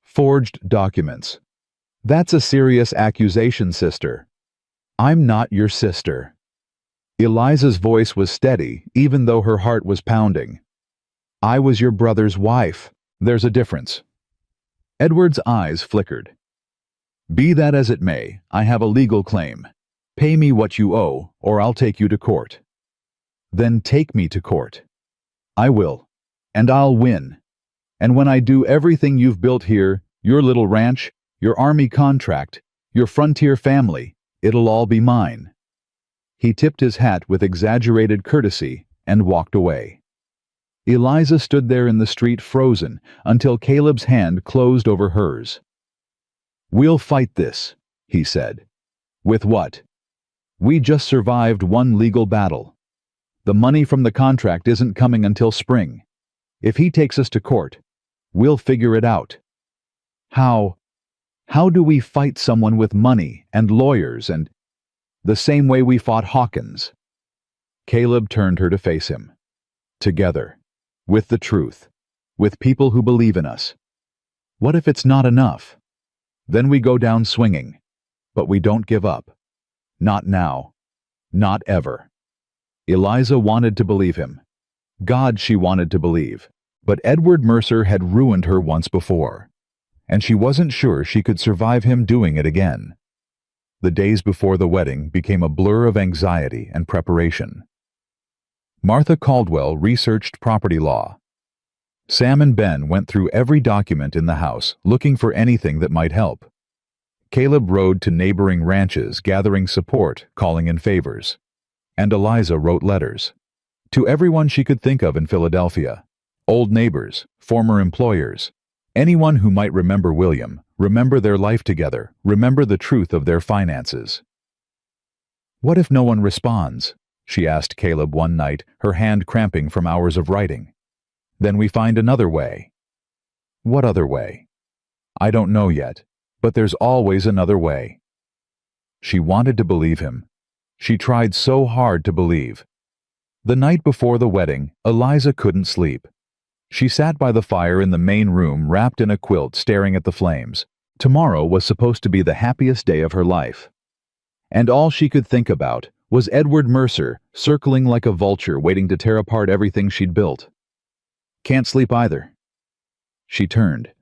"Forged documents." "That's a serious accusation, sister." "I'm not your sister." Eliza's voice was steady, even though her heart was pounding. "I was your brother's wife. There's a difference." Edward's eyes flickered. "Be that as it may, I have a legal claim. Pay me what you owe, or I'll take you to court." "Then take me to court." "I will. And I'll win. And when I do everything you've built here, your little ranch, your army contract, your frontier family, it'll all be mine." He tipped his hat with exaggerated courtesy and walked away. Eliza stood there in the street frozen until Caleb's hand closed over hers. "We'll fight this," he said. "With what? We just survived one legal battle. The money from the contract isn't coming until spring. If he takes us to court, we'll figure it out." How do we fight someone with money and lawyers and the same way we fought Hawkins? Caleb turned her to face him. "Together. With the truth. With people who believe in us. What if it's not enough? Then we go down swinging. But we don't give up. Not now. Not ever." Eliza wanted to believe him. God, she wanted to believe. But Edward Mercer had ruined her once before, and she wasn't sure she could survive him doing it again. The days before the wedding became a blur of anxiety and preparation. Martha Caldwell researched property law. Sam and Ben went through every document in the house, looking for anything that might help. Caleb rode to neighboring ranches, gathering support, calling in favors. And Eliza wrote letters. To everyone she could think of in Philadelphia. Old neighbors, former employers, anyone who might remember William, remember their life together, remember the truth of their finances. "What if no one responds?" she asked Caleb one night, her hand cramping from hours of writing. "Then we find another way." "What other way?" "I don't know yet, but there's always another way." She wanted to believe him. She tried so hard to believe. The night before the wedding, Eliza couldn't sleep. She sat by the fire in the main room, wrapped in a quilt, staring at the flames. Tomorrow was supposed to be the happiest day of her life. And all she could think about was Edward Mercer, circling like a vulture, waiting to tear apart everything she'd built. "Can't sleep either." She turned.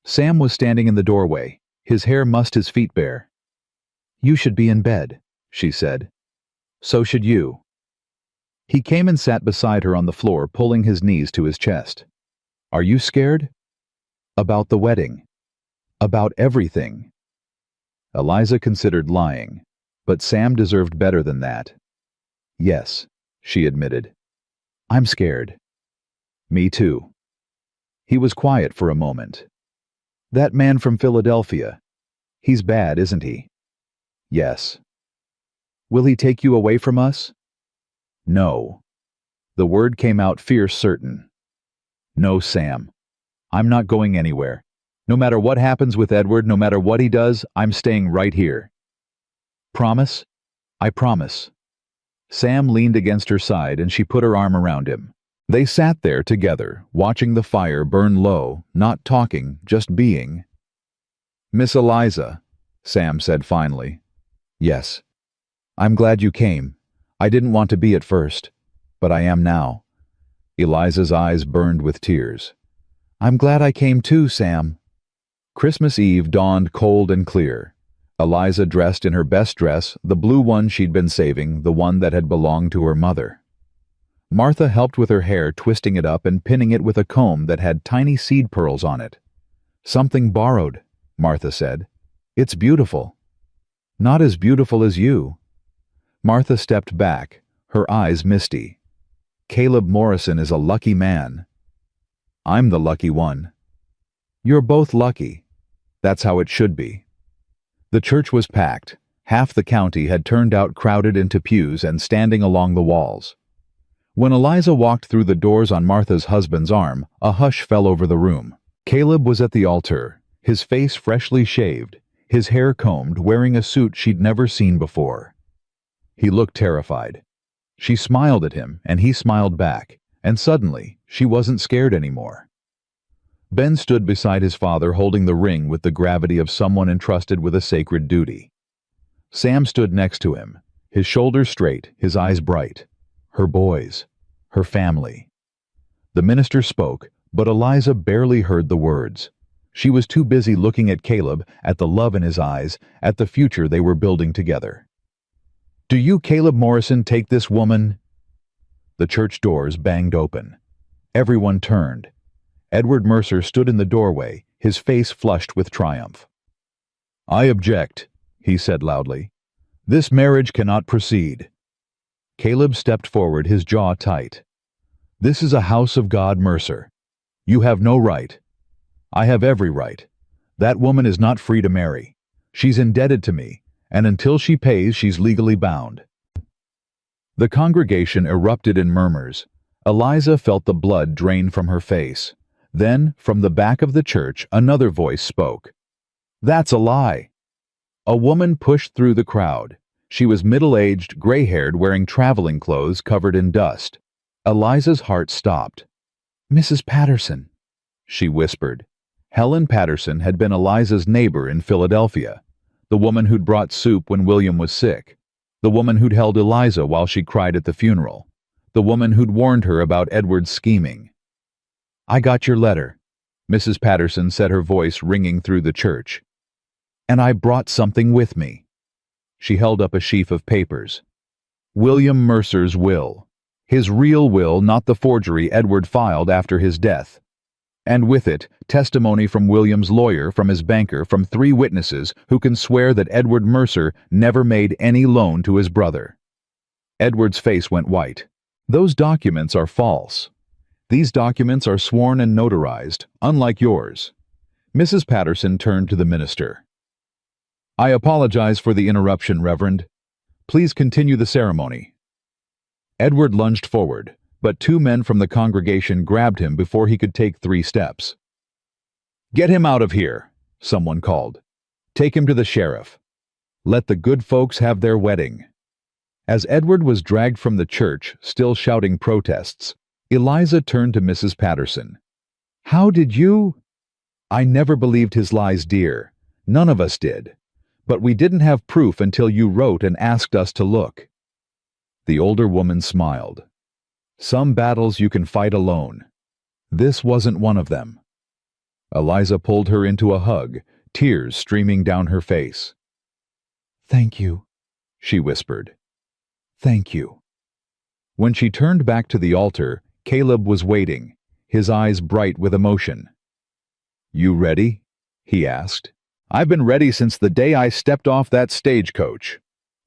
Sam was standing in the doorway, his hair mussed, his feet bare. "You should be in bed," she said. "So should you." He came and sat beside her on the floor, pulling his knees to his chest. "Are you scared?" "About the wedding. About everything." Eliza considered lying, but Sam deserved better than that. "Yes," she admitted. "I'm scared." "Me too." He was quiet for a moment. "That man from Philadelphia. He's bad, isn't he?" "Yes." "Will he take you away from us?" "No." The word came out fierce, certain. "No, Sam. I'm not going anywhere. No matter what happens with Edward, no matter what he does, I'm staying right here." "Promise?" "I promise." Sam leaned against her side and she put her arm around him. They sat there together, watching the fire burn low, not talking, just being. "Miss Eliza," Sam said finally. "Yes. I'm glad you came. I didn't want to be at first, but I am now." Eliza's eyes burned with tears. "I'm glad I came too, Sam." Christmas Eve dawned cold and clear. Eliza dressed in her best dress, the blue one she'd been saving, the one that had belonged to her mother. Martha helped with her hair, twisting it up and pinning it with a comb that had tiny seed pearls on it. "Something borrowed," Martha said. "It's beautiful." "Not as beautiful as you." Martha stepped back, her eyes misty. "Caleb Morrison is a lucky man." "I'm the lucky one." "You're both lucky. That's how it should be." The church was packed. Half the county had turned out, crowded into pews and standing along the walls. When Eliza walked through the doors on Martha's husband's arm, a hush fell over the room. Caleb was at the altar, his face freshly shaved, his hair combed, wearing a suit she'd never seen before. He looked terrified. She smiled at him, and he smiled back, and suddenly, she wasn't scared anymore. Ben stood beside his father, holding the ring with the gravity of someone entrusted with a sacred duty. Sam stood next to him, his shoulders straight, his eyes bright. Her boys, her family. The minister spoke, but Eliza barely heard the words. She was too busy looking at Caleb, at the love in his eyes, at the future they were building together. "Do you, Caleb Morrison, take this woman?" The church doors banged open. Everyone turned. Edward Mercer stood in the doorway, his face flushed with triumph. "I object," he said loudly. "This marriage cannot proceed." Caleb stepped forward, his jaw tight. "This is a house of God, Mercer. You have no right. I have every right. That woman is not free to marry. She's indebted to me, and until she pays, she's legally bound." The congregation erupted in murmurs. Eliza felt the blood drain from her face. Then, from the back of the church, another voice spoke. "That's a lie." A woman pushed through the crowd. She was middle-aged, gray-haired, wearing traveling clothes covered in dust. Eliza's heart stopped. "Mrs. Patterson," she whispered. Helen Patterson had been Eliza's neighbor in Philadelphia, the woman who'd brought soup when William was sick, the woman who'd held Eliza while she cried at the funeral, the woman who'd warned her about Edward's scheming. "I got your letter," Mrs. Patterson said, her voice ringing through the church. "And I brought something with me." She held up a sheaf of papers. William Mercer's will. His real will, not the forgery Edward filed after his death. And with it, testimony from William's lawyer, from his banker, from 3 witnesses who can swear that Edward Mercer never made any loan to his brother. Edward's face went white. "Those documents are false. These documents are sworn and notarized, unlike yours." Mrs. Patterson turned to the minister. "I apologize for the interruption, Reverend. Please continue the ceremony." Edward lunged forward, but 2 men from the congregation grabbed him before he could take 3 steps. "Get him out of here," someone called. "Take him to the sheriff. Let the good folks have their wedding." As Edward was dragged from the church, still shouting protests, Eliza turned to Mrs. Patterson. "How did you—" "I never believed his lies, dear. None of us did. But we didn't have proof until you wrote and asked us to look." The older woman smiled. "Some battles you can fight alone. This wasn't one of them." Eliza pulled her into a hug, tears streaming down her face. "Thank you," she whispered. "Thank you." When she turned back to the altar, Caleb was waiting, his eyes bright with emotion. "You ready?" he asked. "I've been ready since the day I stepped off that stagecoach."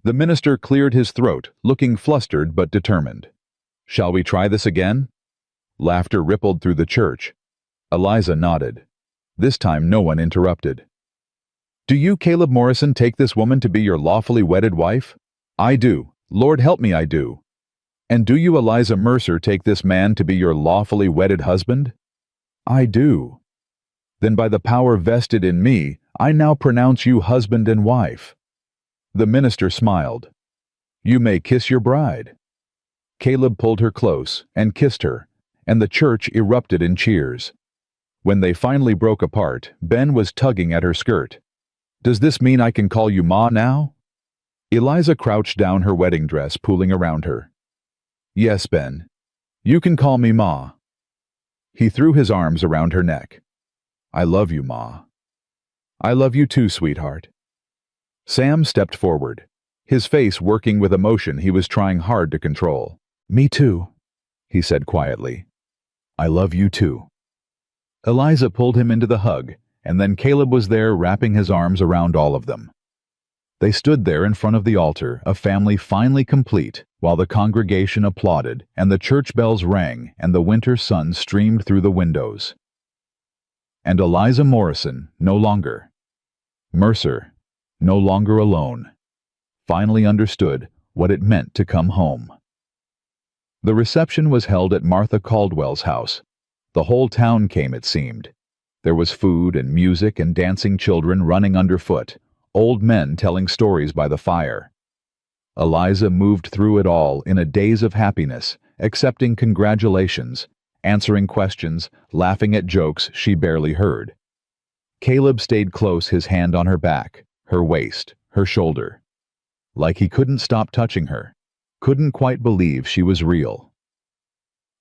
The minister cleared his throat, looking flustered but determined. "Shall we try this again?" Laughter rippled through the church. Eliza nodded. This time no one interrupted. "Do you, Caleb Morrison, take this woman to be your lawfully wedded wife?" "I do. Lord help me, I do." "And do you, Eliza Mercer, take this man to be your lawfully wedded husband?" "I do." "Then by the power vested in me, I now pronounce you husband and wife." The minister smiled. "You may kiss your bride." Caleb pulled her close and kissed her, and the church erupted in cheers. When they finally broke apart, Ben was tugging at her skirt. "Does this mean I can call you Ma now?" Eliza crouched down, her wedding dress pooling around her. "Yes, Ben. You can call me Ma." He threw his arms around her neck. "I love you, Ma." "I love you too, sweetheart." Sam stepped forward, his face working with emotion he was trying hard to control. "Me too," he said quietly. "I love you too." Eliza pulled him into the hug, and then Caleb was there wrapping his arms around all of them. They stood there in front of the altar, a family finally complete, while the congregation applauded and the church bells rang and the winter sun streamed through the windows. And Eliza Morrison no longer. Mercer, no longer alone, finally understood what it meant to come home. The reception was held at Martha Caldwell's house. The whole town came, it seemed. There was food and music and dancing children running underfoot, old men telling stories by the fire. Eliza moved through it all in a daze of happiness, accepting congratulations, answering questions, laughing at jokes she barely heard. Caleb stayed close, his hand on her back, her waist, her shoulder. Like he couldn't stop touching her, couldn't quite believe she was real.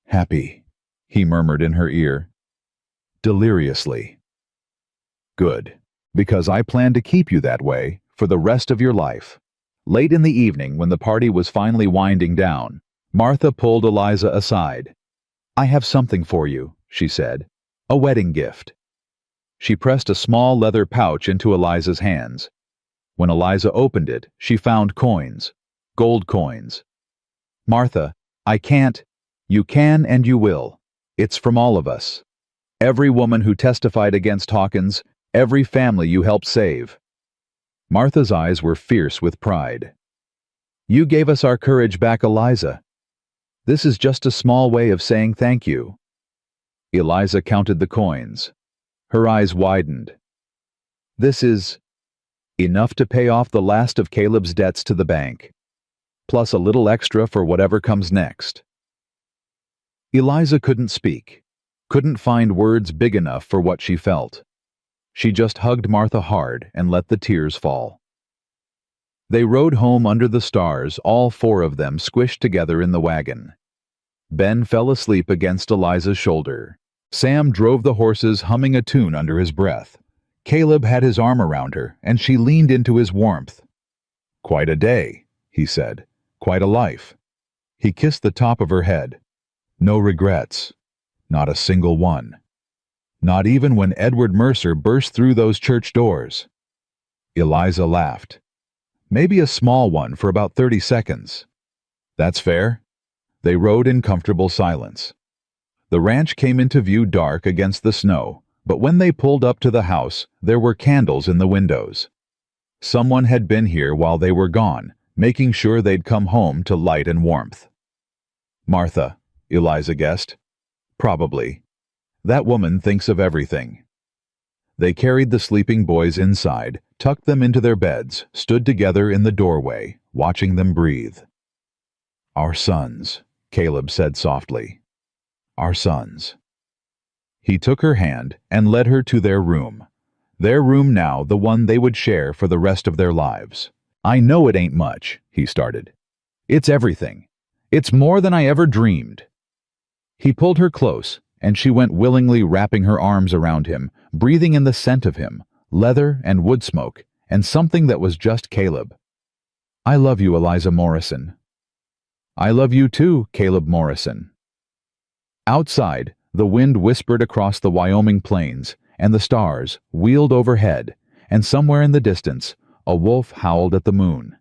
"Happy," he murmured in her ear. Deliriously. "Good, because I plan to keep you that way for the rest of your life." Late in the evening, when the party was finally winding down, Martha pulled Eliza aside. "I have something for you," she said. "A wedding gift." She pressed a small leather pouch into Eliza's hands. When Eliza opened it, she found coins, gold coins. "Martha, I can't." "You can and you will. It's from all of us. Every woman who testified against Hawkins, every family you helped save." Martha's eyes were fierce with pride. "You gave us our courage back, Eliza. This is just a small way of saying thank you." Eliza counted the coins. Her eyes widened. "This is enough to pay off the last of Caleb's debts to the bank, plus a little extra for whatever comes next." Eliza couldn't speak, couldn't find words big enough for what she felt. She just hugged Martha hard and let the tears fall. They rode home under the stars, all four of them squished together in the wagon. Ben fell asleep against Eliza's shoulder. Sam drove the horses, humming a tune under his breath. Caleb had his arm around her, and she leaned into his warmth. "Quite a day," he said. "Quite a life." He kissed the top of her head. "No regrets. Not a single one. Not even when Edward Mercer burst through those church doors." Eliza laughed. "Maybe a small one for about 30 seconds. That's fair." They rode in comfortable silence. The ranch came into view dark against the snow, but when they pulled up to the house, there were candles in the windows. Someone had been here while they were gone, making sure they'd come home to light and warmth. "Martha," Eliza guessed. "Probably. That woman thinks of everything." They carried the sleeping boys inside, tucked them into their beds, stood together in the doorway, watching them breathe. "Our sons," Caleb said softly. "Our sons." He took her hand and led her to their room. Their room now, the one they would share for the rest of their lives. "I know it ain't much," he started. "It's everything. It's more than I ever dreamed." He pulled her close, and she went willingly, wrapping her arms around him, breathing in the scent of him, leather and wood smoke, and something that was just Caleb. "I love you, Eliza Morrison." "I love you too, Caleb Morrison." Outside, the wind whispered across the Wyoming plains, and the stars wheeled overhead, and somewhere in the distance, a wolf howled at the moon.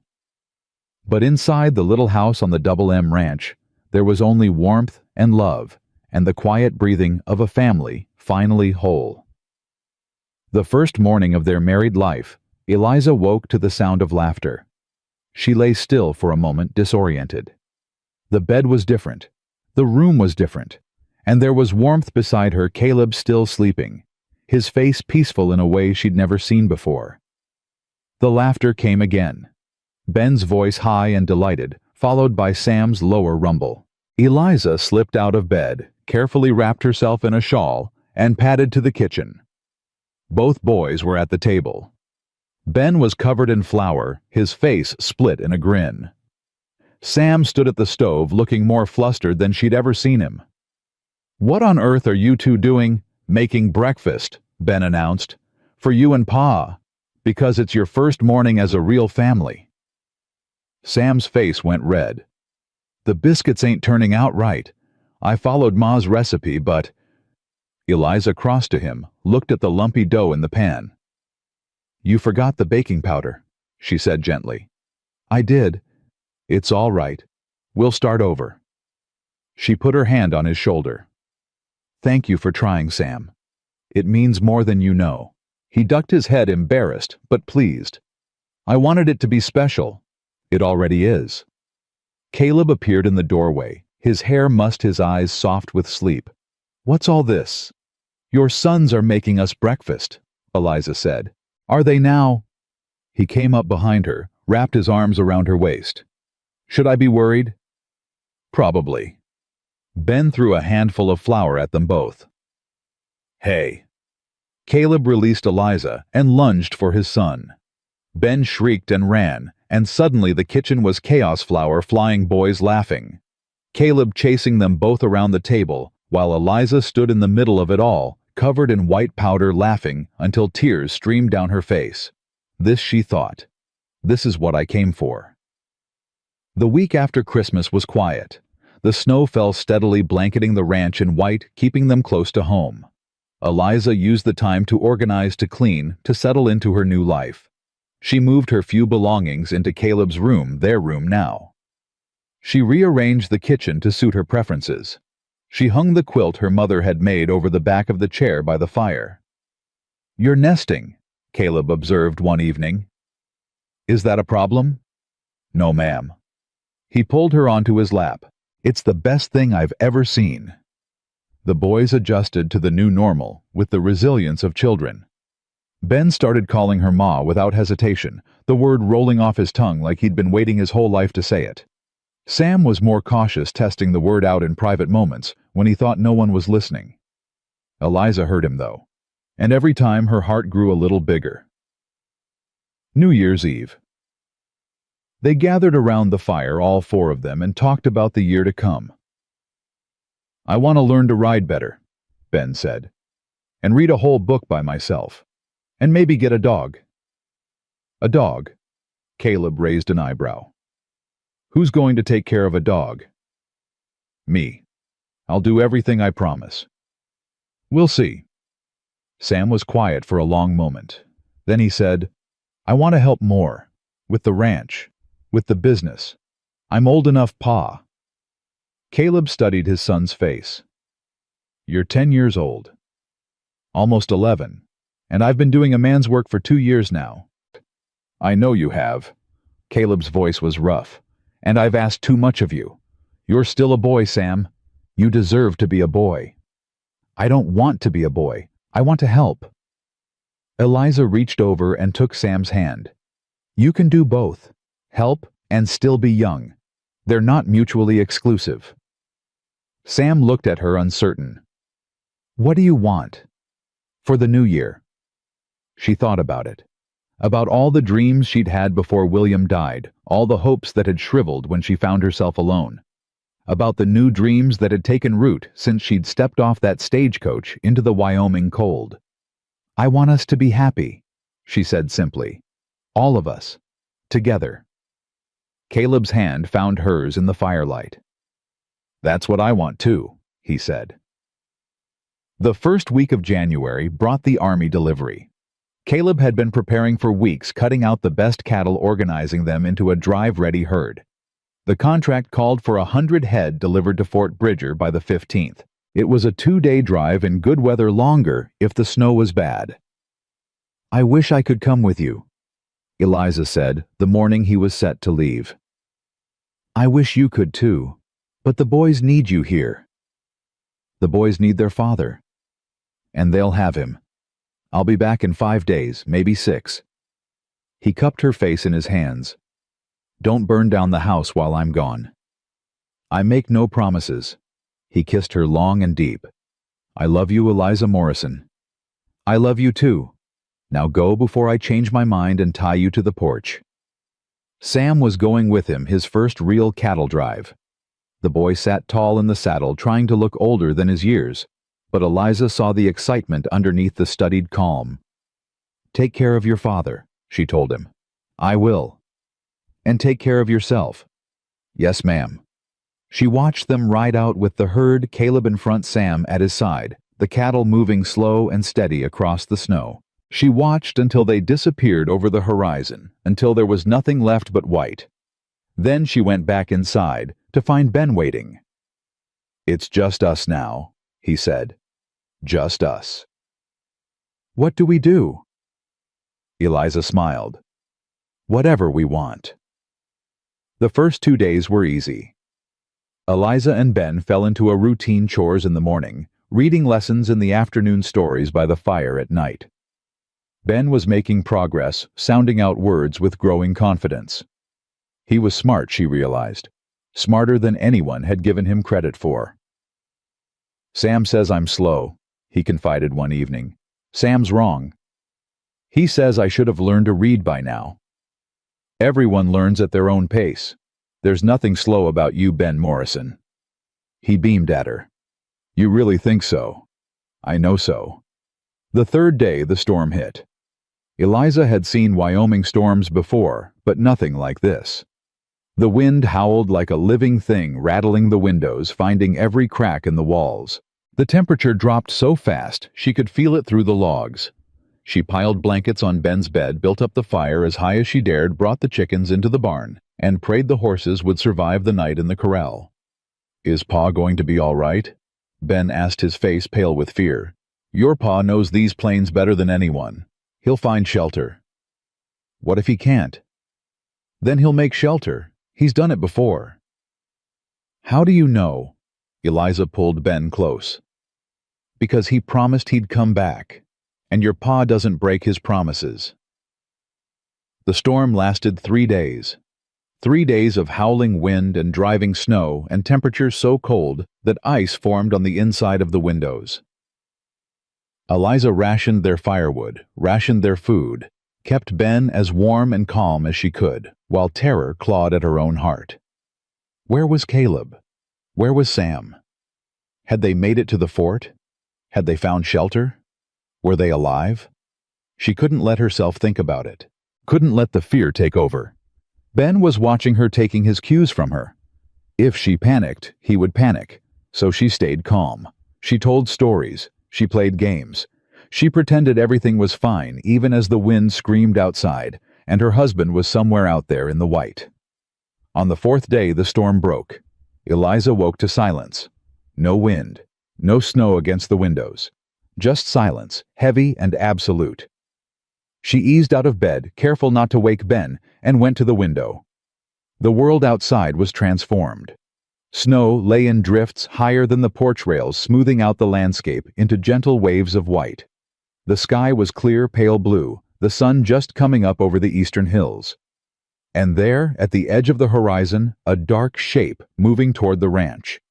But inside the little house on the Double M Ranch, there was only warmth and love, and the quiet breathing of a family finally whole. The first morning of their married life, Eliza woke to the sound of laughter. She lay still for a moment, disoriented. The bed was different. The room was different. And there was warmth beside her, Caleb still sleeping, his face peaceful in a way she'd never seen before. The laughter came again. Ben's voice high and delighted, followed by Sam's lower rumble. Eliza slipped out of bed, carefully wrapped herself in a shawl, and padded to the kitchen. Both boys were at the table. Ben was covered in flour, his face split in a grin. Sam stood at the stove, looking more flustered than she'd ever seen him. "What on earth are you two doing?" "Making breakfast," Ben announced. "For you and Pa. Because it's your first morning as a real family. Sam's face went red. The biscuits ain't turning out right. I followed Ma's recipe, but... Eliza crossed to him, looked at the lumpy dough in the pan. You forgot the baking powder, she said gently. I did. It's all right. We'll start over. She put her hand on his shoulder. Thank you for trying, Sam. It means more than you know. He ducked his head, embarrassed, but pleased. I wanted it to be special. It already is. Caleb appeared in the doorway, his hair mussed, his eyes soft with sleep. What's all this? Your sons are making us breakfast, Eliza said. Are they now? He came up behind her, wrapped his arms around her waist. Should I be worried? Probably. Ben threw a handful of flour at them both. Hey. Caleb released Eliza and lunged for his son. Ben shrieked and ran, and suddenly the kitchen was chaos, flour flying, boys laughing. Caleb chasing them both around the table, while Eliza stood in the middle of it all, covered in white powder, laughing until tears streamed down her face. This, she thought. This is what I came for. The week after Christmas was quiet. The snow fell steadily, blanketing the ranch in white, keeping them close to home. Eliza used the time to organize, to clean, to settle into her new life. She moved her few belongings into Caleb's room, their room now. She rearranged the kitchen to suit her preferences. She hung the quilt her mother had made over the back of the chair by the fire. You're nesting, Caleb observed one evening. Is that a problem? No, ma'am. He pulled her onto his lap. It's the best thing I've ever seen. The boys adjusted to the new normal with the resilience of children. Ben started calling her Ma without hesitation, the word rolling off his tongue like he'd been waiting his whole life to say it. Sam was more cautious, testing the word out in private moments when he thought no one was listening. Eliza heard him, though, and every time her heart grew a little bigger. New Year's Eve. They gathered around the fire, all four of them, and talked about the year to come. I want to learn to ride better, Ben said, and read a whole book by myself, and maybe get a dog. A dog? Caleb raised an eyebrow. Who's going to take care of a dog? Me. I'll do everything I promise. We'll see. Sam was quiet for a long moment. Then he said, I want to help more. With the ranch. With the business. I'm old enough, Pa. Caleb studied his son's face. You're 10 years old. Almost 11. And I've been doing a man's work for 2 years now. I know you have. Caleb's voice was rough. And I've asked too much of you. You're still a boy, Sam. You deserve to be a boy. I don't want to be a boy. I want to help. Eliza reached over and took Sam's hand. You can do both. Help and still be young. They're not mutually exclusive. Sam looked at her, uncertain. What do you want? For the new year. She thought about it. About all the dreams she'd had before William died, all the hopes that had shriveled when she found herself alone. About the new dreams that had taken root since she'd stepped off that stagecoach into the Wyoming cold. I want us to be happy, she said simply. All of us. Together. Caleb's hand found hers in the firelight. That's what I want too, he said. The first week of January brought the army delivery. Caleb had been preparing for weeks, cutting out the best cattle, organizing them into a drive-ready herd. The contract called for 100 head delivered to Fort Bridger by the 15th. It was a 2-day drive in good weather, longer if the snow was bad. I wish I could come with you, Eliza said the morning he was set to leave. I wish you could too, but the boys need you here. The boys need their father. And they'll have him. I'll be back in 5 days, maybe 6. He cupped her face in his hands. Don't burn down the house while I'm gone. I make no promises. He kissed her long and deep. I love you, Eliza Morrison. I love you too. Now go before I change my mind and tie you to the porch. Sam was going with him, his first real cattle drive. The boy sat tall in the saddle, trying to look older than his years, but Eliza saw the excitement underneath the studied calm. Take care of your father, she told him. "I will. And take care of yourself." "Yes, ma'am." She watched them ride out with the herd, Caleb in front, Sam at his side, the cattle moving slow and steady across the snow. She watched until they disappeared over the horizon, until there was nothing left but white. Then she went back inside to find Ben waiting. "It's just us now," he said. "Just us." "What do we do?" Eliza smiled. "Whatever we want." The first 2 days were easy. Eliza and Ben fell into a routine chores in the morning, reading lessons in the afternoon, stories by the fire at night. Ben was making progress, sounding out words with growing confidence. He was smart, she realized. Smarter than anyone had given him credit for. "Sam says I'm slow," he confided one evening. "Sam's wrong. He says I should have learned to read by now." "Everyone learns at their own pace. There's nothing slow about you, Ben Morrison." He beamed at her. "You really think so?" "I know so." The third day the storm hit. Eliza had seen Wyoming storms before, but nothing like this. The wind howled like a living thing, rattling the windows, finding every crack in the walls. The temperature dropped so fast she could feel it through the logs. She piled blankets on Ben's bed, built up the fire as high as she dared, brought the chickens into the barn, and prayed the horses would survive the night in the corral. "Is Pa going to be all right?" Ben asked, his face pale with fear. "Your Pa knows these plains better than anyone. He'll find shelter." "What if he can't?" "Then he'll make shelter. He's done it before." "How do you know?" Eliza pulled Ben close. "Because he promised he'd come back. And your Pa doesn't break his promises." The storm lasted 3 days. 3 days of howling wind and driving snow and temperatures so cold that ice formed on the inside of the windows. Eliza rationed their firewood, rationed their food, kept Ben as warm and calm as she could, while terror clawed at her own heart. Where was Caleb? Where was Sam? Had they made it to the fort? Had they found shelter? Were they alive? She couldn't let herself think about it. Couldn't let the fear take over. Ben was watching her, taking his cues from her. If she panicked, he would panic. So she stayed calm. She told stories. She played games. She pretended everything was fine, even as the wind screamed outside, and her husband was somewhere out there in the white. On the 4th day, the storm broke. Eliza woke to silence. No wind. No snow against the windows. Just silence, heavy and absolute. She eased out of bed, careful not to wake Ben, and went to the window. The world outside was transformed. Snow lay in drifts higher than the porch rails, smoothing out the landscape into gentle waves of white. The sky was clear, pale blue, the sun just coming up over the eastern hills. And there, at the edge of the horizon, a dark shape moving toward the ranch.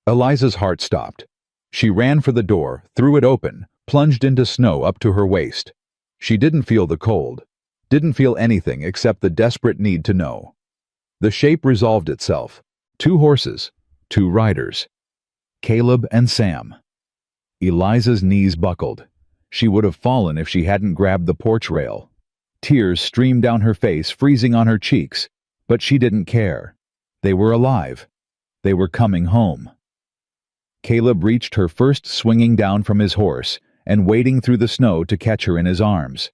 Eliza's heart stopped. She ran for the door, threw it open, plunged into snow up to her waist. She didn't feel the cold, didn't feel anything except the desperate need to know. The shape resolved itself. 2 horses, 2 riders. Caleb and Sam. Eliza's knees buckled. She would have fallen if she hadn't grabbed the porch rail. Tears streamed down her face, freezing on her cheeks, but she didn't care. They were alive. They were coming home. Caleb reached her first, swinging down from his horse and wading through the snow to catch her in his arms.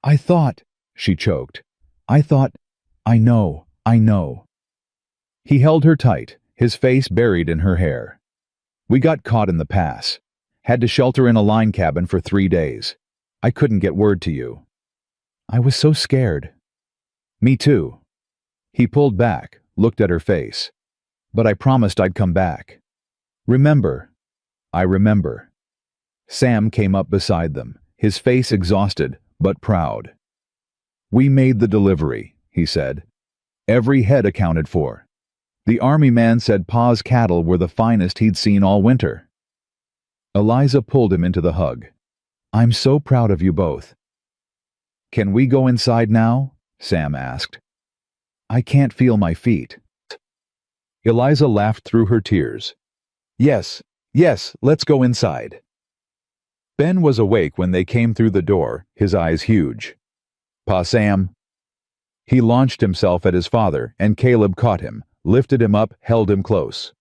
"I thought," she choked. "I know. He held her tight, his face buried in her hair. "We got caught in the pass. Had to shelter in a line cabin for 3 days. I couldn't get word to you. I was so scared." "Me too." He pulled back, looked at her face. "But I promised I'd come back. Remember." "I remember." Sam came up beside them, his face exhausted, but proud. "We made the delivery," he said. "Every head accounted for. The army man said Pa's cattle were the finest he'd seen all winter." Eliza pulled him into the hug. "I'm so proud of you both." "Can we go inside now?" Sam asked. "I can't feel my feet." Eliza laughed through her tears. Yes, let's go inside." Ben was awake when they came through the door, his eyes huge. Pa Sam. He launched himself at his father, and Caleb caught him, lifted him up, held him close.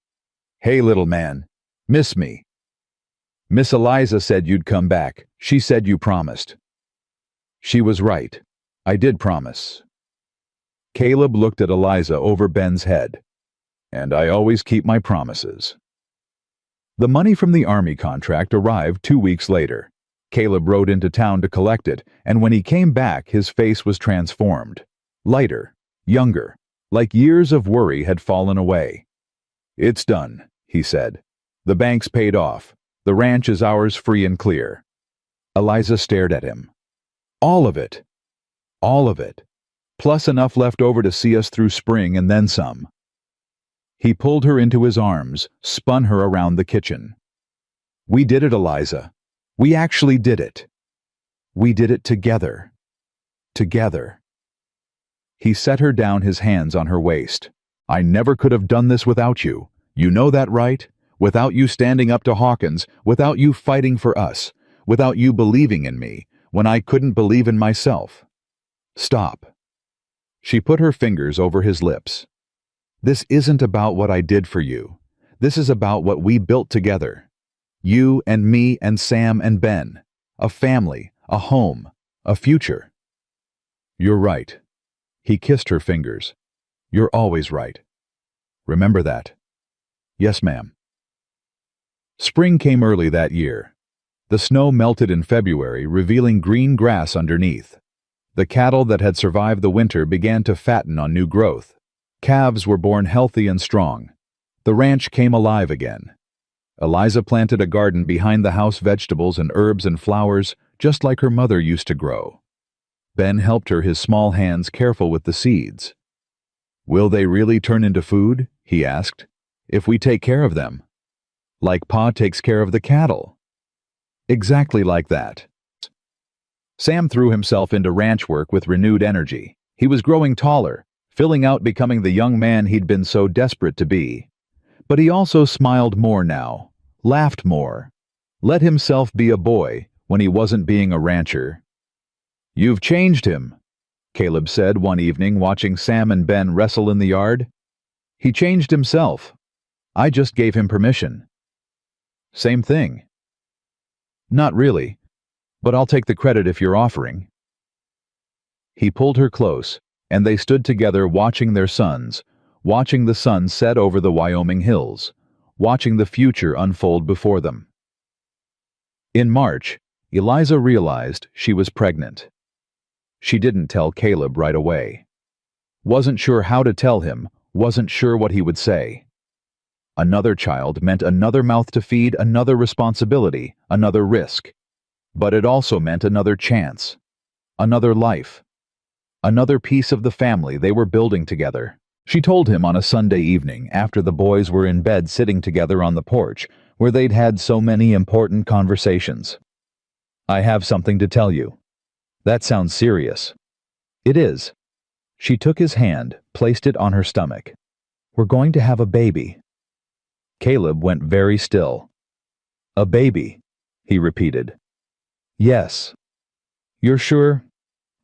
Hey, little man. Miss me. Miss Eliza said you'd come back. She said you promised. She was right. I did promise. Caleb looked at Eliza over Ben's head. And I always keep my promises. The money from the army contract arrived 2 weeks later. Caleb rode into town to collect it, and when he came back, his face was transformed. Lighter, younger, like years of worry had fallen away. It's done, he said. The bank's paid off. The ranch is ours free and clear. Eliza stared at him. All of it. All of it. Plus enough left over to see us through spring and then some. He pulled her into his arms, spun her around the kitchen. We did it, Eliza. We actually did it. We did it together. Together. He set her down, his hands on her waist. I never could have done this without you. You know that, right? Without you standing up to Hawkins, without you fighting for us, without you believing in me, when I couldn't believe in myself. Stop. She put her fingers over his lips. This isn't about what I did for you. This is about what we built together. You and me and Sam and Ben. A family, a home, a future. You're right. He kissed her fingers. You're always right. Remember that. Yes, ma'am. Spring came early that year. The snow melted in February, revealing green grass underneath. The cattle that had survived the winter began to fatten on new growth. Calves were born healthy and strong. The ranch came alive again. Eliza planted a garden behind the house, vegetables and herbs and flowers, just like her mother used to grow. Ben helped her, his small hands careful with the seeds. Will they really turn into food? He asked. If we take care of them. Like Pa takes care of the cattle. Exactly like that. Sam threw himself into ranch work with renewed energy. He was growing taller, filling out, becoming the young man he'd been so desperate to be. But he also smiled more now, laughed more, let himself be a boy when he wasn't being a rancher. You've changed him, Caleb said one evening watching Sam and Ben wrestle in the yard. He changed himself. I just gave him permission. Same thing. Not really, but I'll take the credit if you're offering. He pulled her close, and they stood together watching their sons, watching the sun set over the Wyoming hills, watching the future unfold before them. In March, Eliza realized she was pregnant. She didn't tell Caleb right away. Wasn't sure how to tell him, wasn't sure what he would say. Another child meant another mouth to feed, another responsibility, another risk. But it also meant another chance, another life, another piece of the family they were building together. She told him on a Sunday evening after the boys were in bed sitting together on the porch where they'd had so many important conversations. I have something to tell you. That sounds serious. It is. She took his hand, placed it on her stomach. We're going to have a baby. Caleb went very still. A baby, he repeated. Yes. You're sure?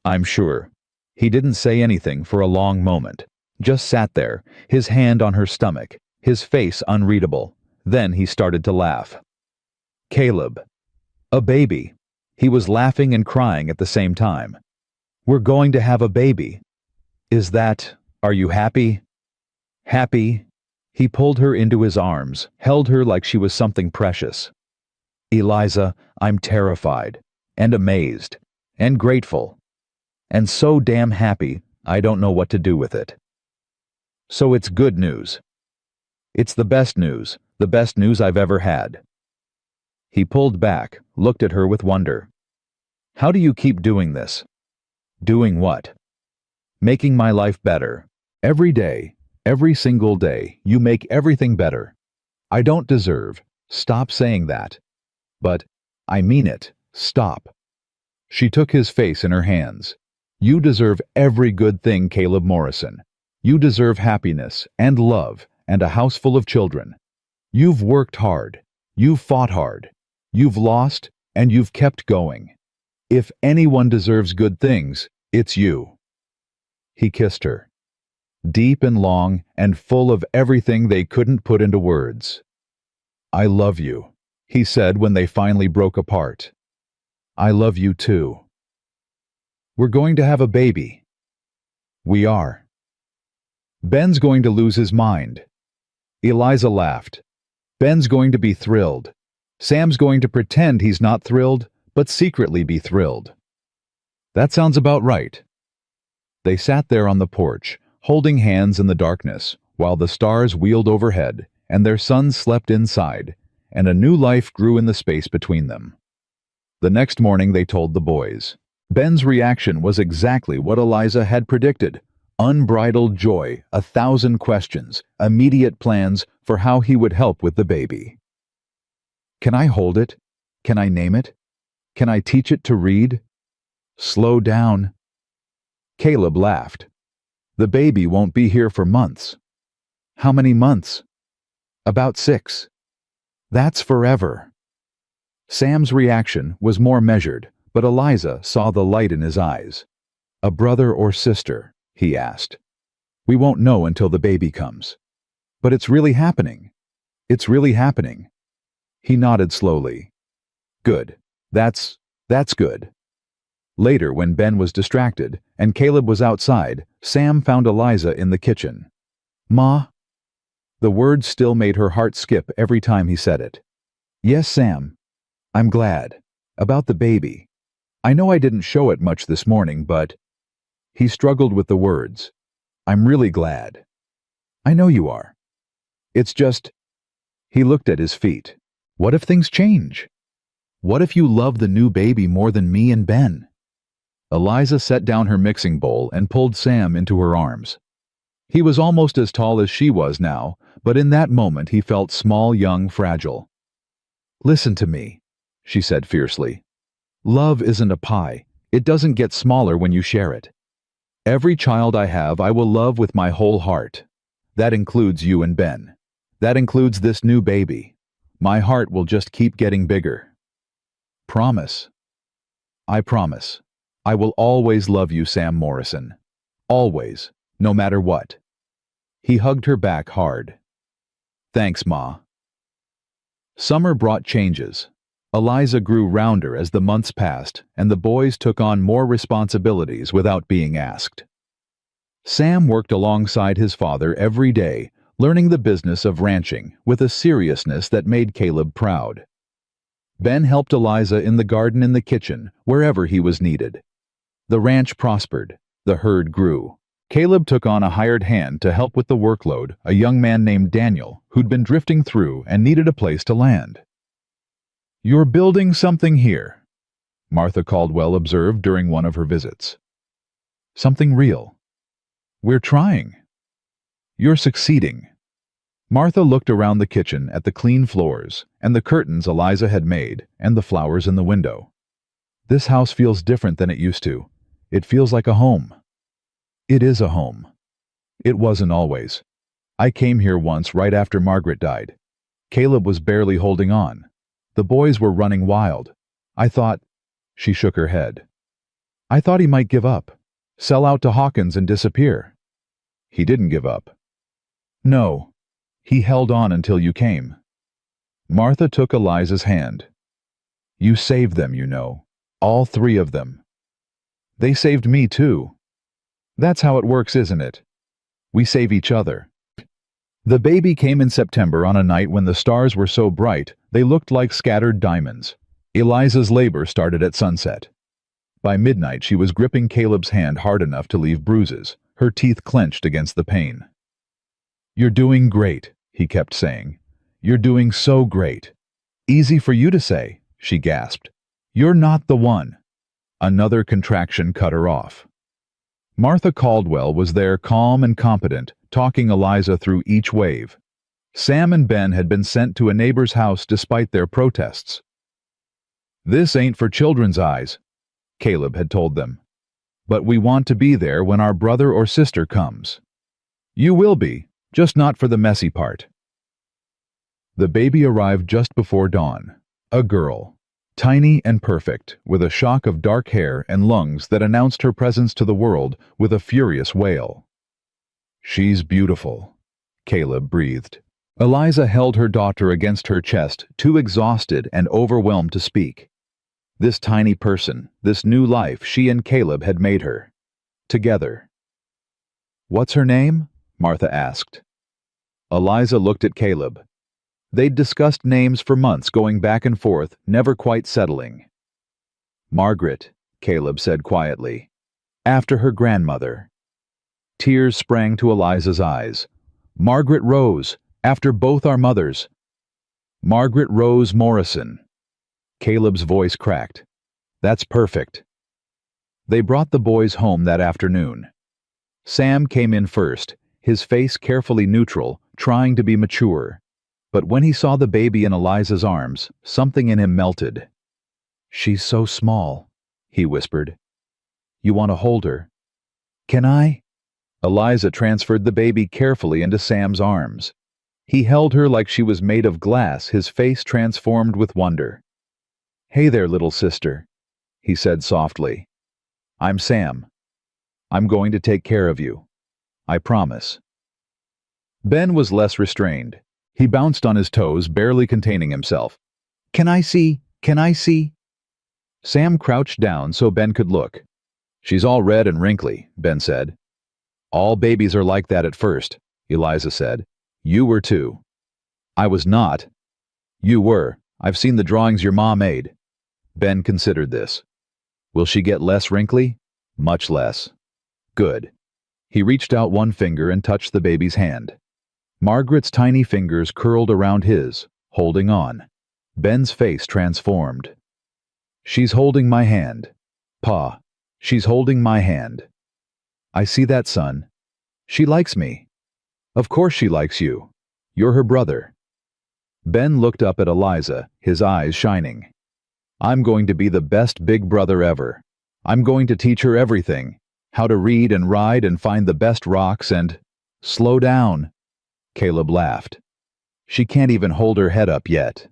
I'm sure. He didn't say anything for a long moment, just sat there, his hand on her stomach, his face unreadable. Then he started to laugh. Caleb. A baby. He was laughing and crying at the same time. We're going to have a baby. Are you happy? Happy? He pulled her into his arms, held her like she was something precious. Eliza, I'm terrified, and amazed, and grateful, and so damn happy I don't know what to do with it. So it's good news. It's the best news I've ever had. He pulled back, looked at her with wonder. How do you keep doing this? Doing what? Making my life better. Every day, every single day, you make everything better. I don't deserve. Stop saying that. But, I mean it. Stop. She took his face in her hands. You deserve every good thing, Caleb Morrison. You deserve happiness and love and a house full of children. You've worked hard. You've fought hard. You've lost and you've kept going. If anyone deserves good things, It's you." He kissed her, deep and long and full of everything they couldn't put into words. "I love you," he said when they finally broke apart. "I love you too. We're going to have a baby." "We are." "Ben's going to lose his mind." Eliza laughed. "Ben's going to be thrilled. Sam's going to pretend he's not thrilled, but secretly be thrilled." "That sounds about right." They sat there on the porch, holding hands in the darkness, while the stars wheeled overhead, and their sons slept inside, and a new life grew in the space between them. The next morning they told the boys. Ben's reaction was exactly what Eliza had predicted. Unbridled joy, 1,000 questions, immediate plans for how he would help with the baby. "Can I hold it? Can I name it? Can I teach it to read?" "Slow down." Caleb laughed. "The baby won't be here for months." "How many months?" "About 6. That's forever." Sam's reaction was more measured, but Eliza saw the light in his eyes. "A brother or sister?" he asked. "We won't know until the baby comes." "But it's really happening." "It's really happening." He nodded slowly. "Good. That's good." Later, when Ben was distracted and Caleb was outside, Sam found Eliza in the kitchen. "Ma?" The word still made her heart skip every time he said it. "Yes, Sam. I'm glad. About the baby. I know I didn't show it much this morning, but—" He struggled with the words. "I'm really glad." "I know you are. It's just—" He looked at his feet. "What if things change? What if you love the new baby more than me and Ben?" Eliza set down her mixing bowl and pulled Sam into her arms. He was almost as tall as she was now, but in that moment he felt small, young, fragile. "Listen to me," she said fiercely. "Love isn't a pie. It doesn't get smaller when you share it. Every child I have I will love with my whole heart. That includes you and Ben. That includes this new baby. My heart will just keep getting bigger. Promise." "I promise. I will always love you, Sam Morrison. Always, no matter what." He hugged her back hard. "Thanks, Ma." Summer brought changes. Eliza grew rounder as the months passed, and the boys took on more responsibilities without being asked. Sam worked alongside his father every day, learning the business of ranching with a seriousness that made Caleb proud. Ben helped Eliza in the garden, in the kitchen, wherever he was needed. The ranch prospered. The herd grew. Caleb took on a hired hand to help with the workload, a young man named Daniel, who'd been drifting through and needed a place to land. "You're building something here," Martha Caldwell observed during one of her visits. "Something real." "We're trying." "You're succeeding." Martha looked around the kitchen at the clean floors and the curtains Eliza had made and the flowers in the window. "This house feels different than it used to. It feels like a home." "It is a home." "It wasn't always. I came here once right after Margaret died. Caleb was barely holding on. The boys were running wild. I thought—" She shook her head. "I thought he might give up, sell out to Hawkins and disappear." "He didn't give up." "No. He held on until you came." Martha took Eliza's hand. "You saved them, you know. All 3 of them." "They saved me too." "That's how it works, isn't it? We save each other." The baby came in September on a night when the stars were so bright they looked like scattered diamonds. Eliza's labor started at sunset. By midnight she was gripping Caleb's hand hard enough to leave bruises, her teeth clenched against the pain. "You're doing great," he kept saying. "You're doing so great." "Easy for you to say," she gasped. "You're not the one." Another contraction cut her off. Martha Caldwell was there, calm and competent, talking Eliza through each wave. Sam and Ben had been sent to a neighbor's house despite their protests. "This ain't for children's eyes," Caleb had told them. "But we want to be there when our brother or sister comes. You will be, just not for the messy part." The baby arrived just before dawn. A girl. tiny and perfect, with a shock of dark hair and lungs that announced her presence to the world with a furious wail. "She's beautiful," Caleb breathed. Eliza held her daughter against her chest, too exhausted and overwhelmed to speak. This tiny person, this new life she and Caleb had made her. Together. "What's her name?" Martha asked. Eliza looked at Caleb. They'd discussed names for months, going back and forth, never quite settling. "Margaret," Caleb said quietly. "After her grandmother." Tears sprang to Eliza's eyes. "Margaret Rose, after both our mothers." "Margaret Rose Morrison." Caleb's voice cracked. "That's perfect." They brought the boys home that afternoon. Sam came in first, his face carefully neutral, trying to be mature. But when he saw the baby in Eliza's arms, something in him melted. "She's so small," he whispered. "You want to hold her?" "Can I?" Eliza transferred the baby carefully into Sam's arms. He held her like she was made of glass, his face transformed with wonder. "Hey there, little sister," he said softly. "I'm Sam. I'm going to take care of you. I promise." Ben was less restrained. He bounced on his toes, barely containing himself. "Can I see? Can I see?" Sam crouched down so Ben could look. "She's all red and wrinkly," Ben said. "All babies are like that at first," Eliza said. "You were too." "I was not." "You were. I've seen the drawings your ma made." Ben considered this. "Will she get less wrinkly?" "Much less." "Good." He reached out one finger and touched the baby's hand. Margaret's tiny fingers curled around his, holding on. Ben's face transformed. "She's holding my hand. Pa, she's holding my hand." "I see that, son. She likes me." "Of course she likes you. You're her brother." Ben looked up at Eliza, his eyes shining. "I'm going to be the best big brother ever. I'm going to teach her everything. How to read and ride and find the best rocks and—" "Slow down," Caleb laughed. "She can't even hold her head up yet."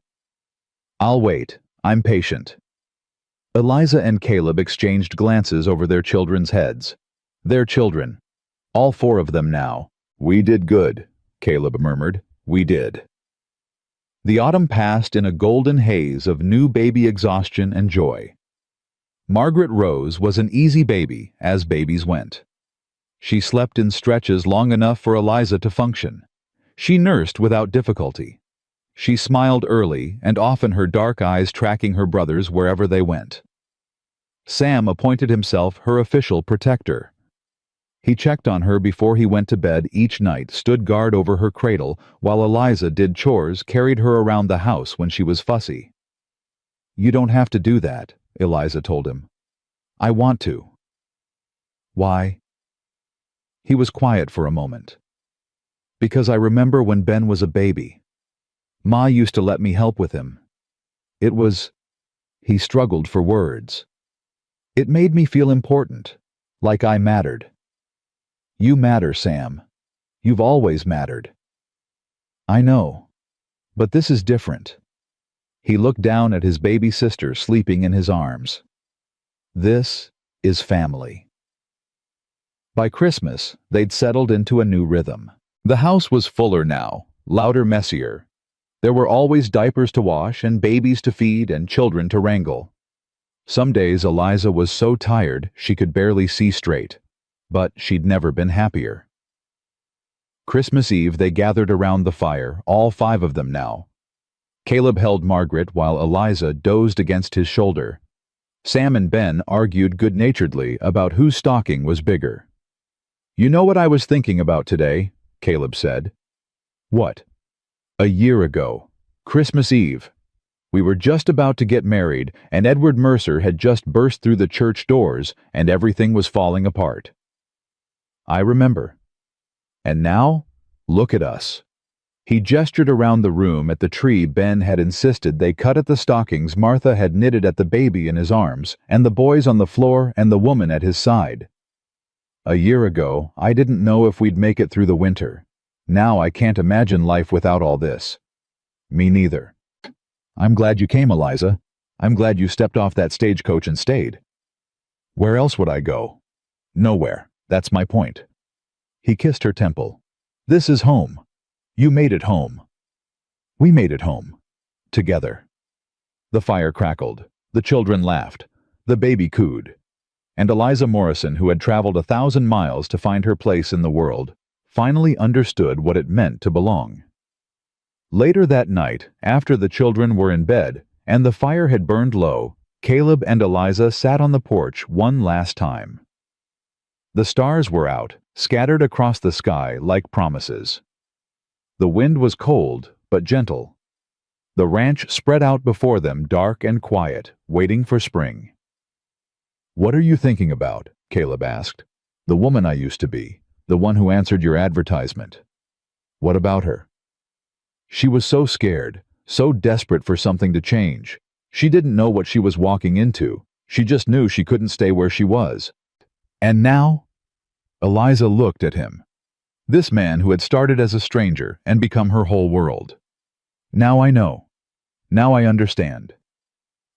"I'll wait. I'm patient." Eliza and Caleb exchanged glances over their children's heads. Their children. All four of them now. "We did good," Caleb murmured. "We did." The autumn passed in a golden haze of new baby exhaustion and joy. Margaret Rose was an easy baby, as babies went. She slept in stretches long enough for Eliza to function. She nursed without difficulty. She smiled early, and often her dark eyes tracking her brothers wherever they went. Sam appointed himself her official protector. He checked on her before he went to bed each night, stood guard over her cradle, while Eliza did chores, carried her around the house when she was fussy. "You don't have to do that," Eliza told him. "I want to." "Why?" He was quiet for a moment. "Because I remember when Ben was a baby. Ma used to let me help with him. It was—" He struggled for words. "It made me feel important, like I mattered." "You matter, Sam. You've always mattered." "I know. But this is different." He looked down at his baby sister sleeping in his arms. "This is family." By Christmas, they'd settled into a new rhythm. The house was fuller now, louder, messier. There were always diapers to wash and babies to feed and children to wrangle. Some days Eliza was so tired she could barely see straight, but she'd never been happier. Christmas Eve they gathered around the fire, all five of them now. Caleb held Margaret while Eliza dozed against his shoulder. Sam and Ben argued good-naturedly about whose stocking was bigger. "You know what I was thinking about today?" Caleb said. "What?" "A year ago, Christmas Eve. We were just about to get married, and Edward Mercer had just burst through the church doors, and everything was falling apart." "I remember. And now, look at us." He gestured around the room at the tree Ben had insisted they cut at the stockings Martha had knitted at the baby in his arms, and the boys on the floor and the woman at his side. "A year ago, I didn't know if we'd make it through the winter. Now I can't imagine life without all this." "Me neither." "I'm glad you came, Eliza. I'm glad you stepped off that stagecoach and stayed. Where else would I go? Nowhere. That's my point. He kissed her temple. This is home. You made it home. We made it home. Together. The fire crackled. The children laughed. The baby cooed. And Eliza Morrison, who had traveled 1,000 miles to find her place in the world, finally understood what it meant to belong. Later that night, after the children were in bed and the fire had burned low, Caleb and Eliza sat on the porch one last time. The stars were out, scattered across the sky like promises. The wind was cold, but gentle. The ranch spread out before them, dark and quiet, waiting for spring. "What are you thinking about?" Caleb asked. "The woman I used to be, the one who answered your advertisement. What about her?" She was so scared, so desperate for something to change. She didn't know what she was walking into. She just knew she couldn't stay where she was. And now? Eliza looked at him. This man who had started as a stranger and become her whole world. "Now I know. Now I understand."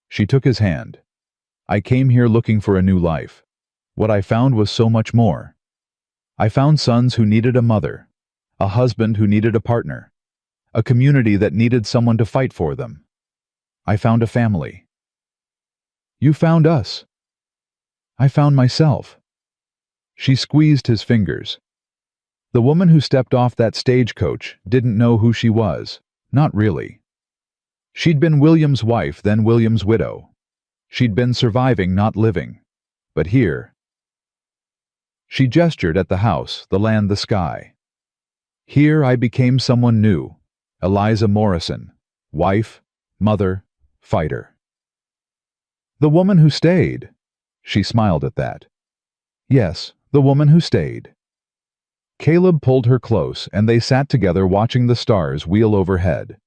She took his hand. "I came here looking for a new life. What I found was so much more. I found sons who needed a mother, a husband who needed a partner, a community that needed someone to fight for them. I found a family. You found us. I found myself." She squeezed his fingers. The woman who stepped off that stagecoach didn't know who she was, not really. She'd been William's wife, then William's widow. She'd been surviving, not living. But here... She gestured at the house, the land, the sky. "Here I became someone new, Eliza Morrison, wife, mother, fighter." "The woman who stayed." She smiled at that. "Yes, the woman who stayed." Caleb pulled her close, and they sat together watching the stars wheel overhead.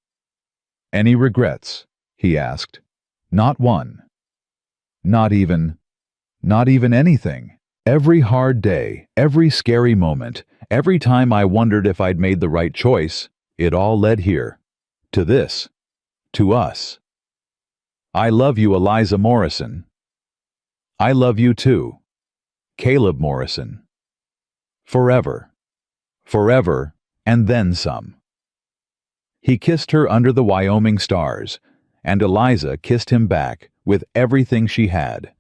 "Any regrets?" he asked. "Not one. Not even anything. Every hard day, every scary moment, every time I wondered if I'd made the right choice, it all led here. To this. To us. I love you, Eliza Morrison." "I love you too. Caleb Morrison. Forever. Forever, and then some." He kissed her under the Wyoming stars, and Eliza kissed him back with everything she had.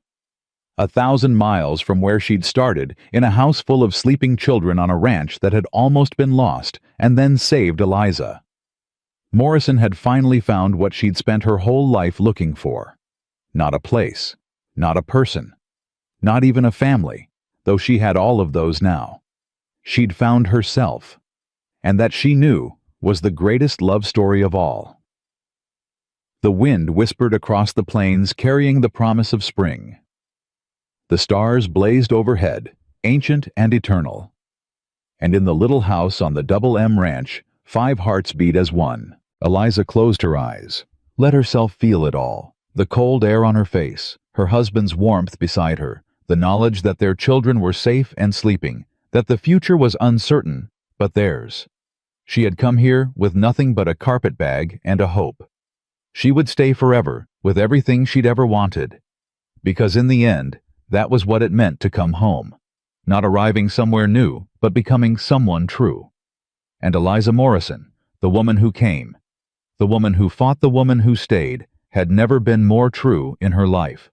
1,000 miles from where she'd started, in a house full of sleeping children on a ranch that had almost been lost, and then saved Eliza. Morrison had finally found what she'd spent her whole life looking for. Not a place, not a person, not even a family, though she had all of those now. She'd found herself, and that she knew was the greatest love story of all. The wind whispered across the plains, carrying the promise of spring. The stars blazed overhead, ancient and eternal. And in the little house on the Double M Ranch, 5 hearts beat as one. Eliza closed her eyes, let herself feel it all. The cold air on her face, her husband's warmth beside her, the knowledge that their children were safe and sleeping, that the future was uncertain, but theirs. She had come here with nothing but a carpet bag and a hope. She would stay forever with everything she'd ever wanted. Because in the end, that was what it meant to come home. Not arriving somewhere new, but becoming someone true. And Eliza Morrison, the woman who came, the woman who fought, the woman who stayed, had never been more true in her life.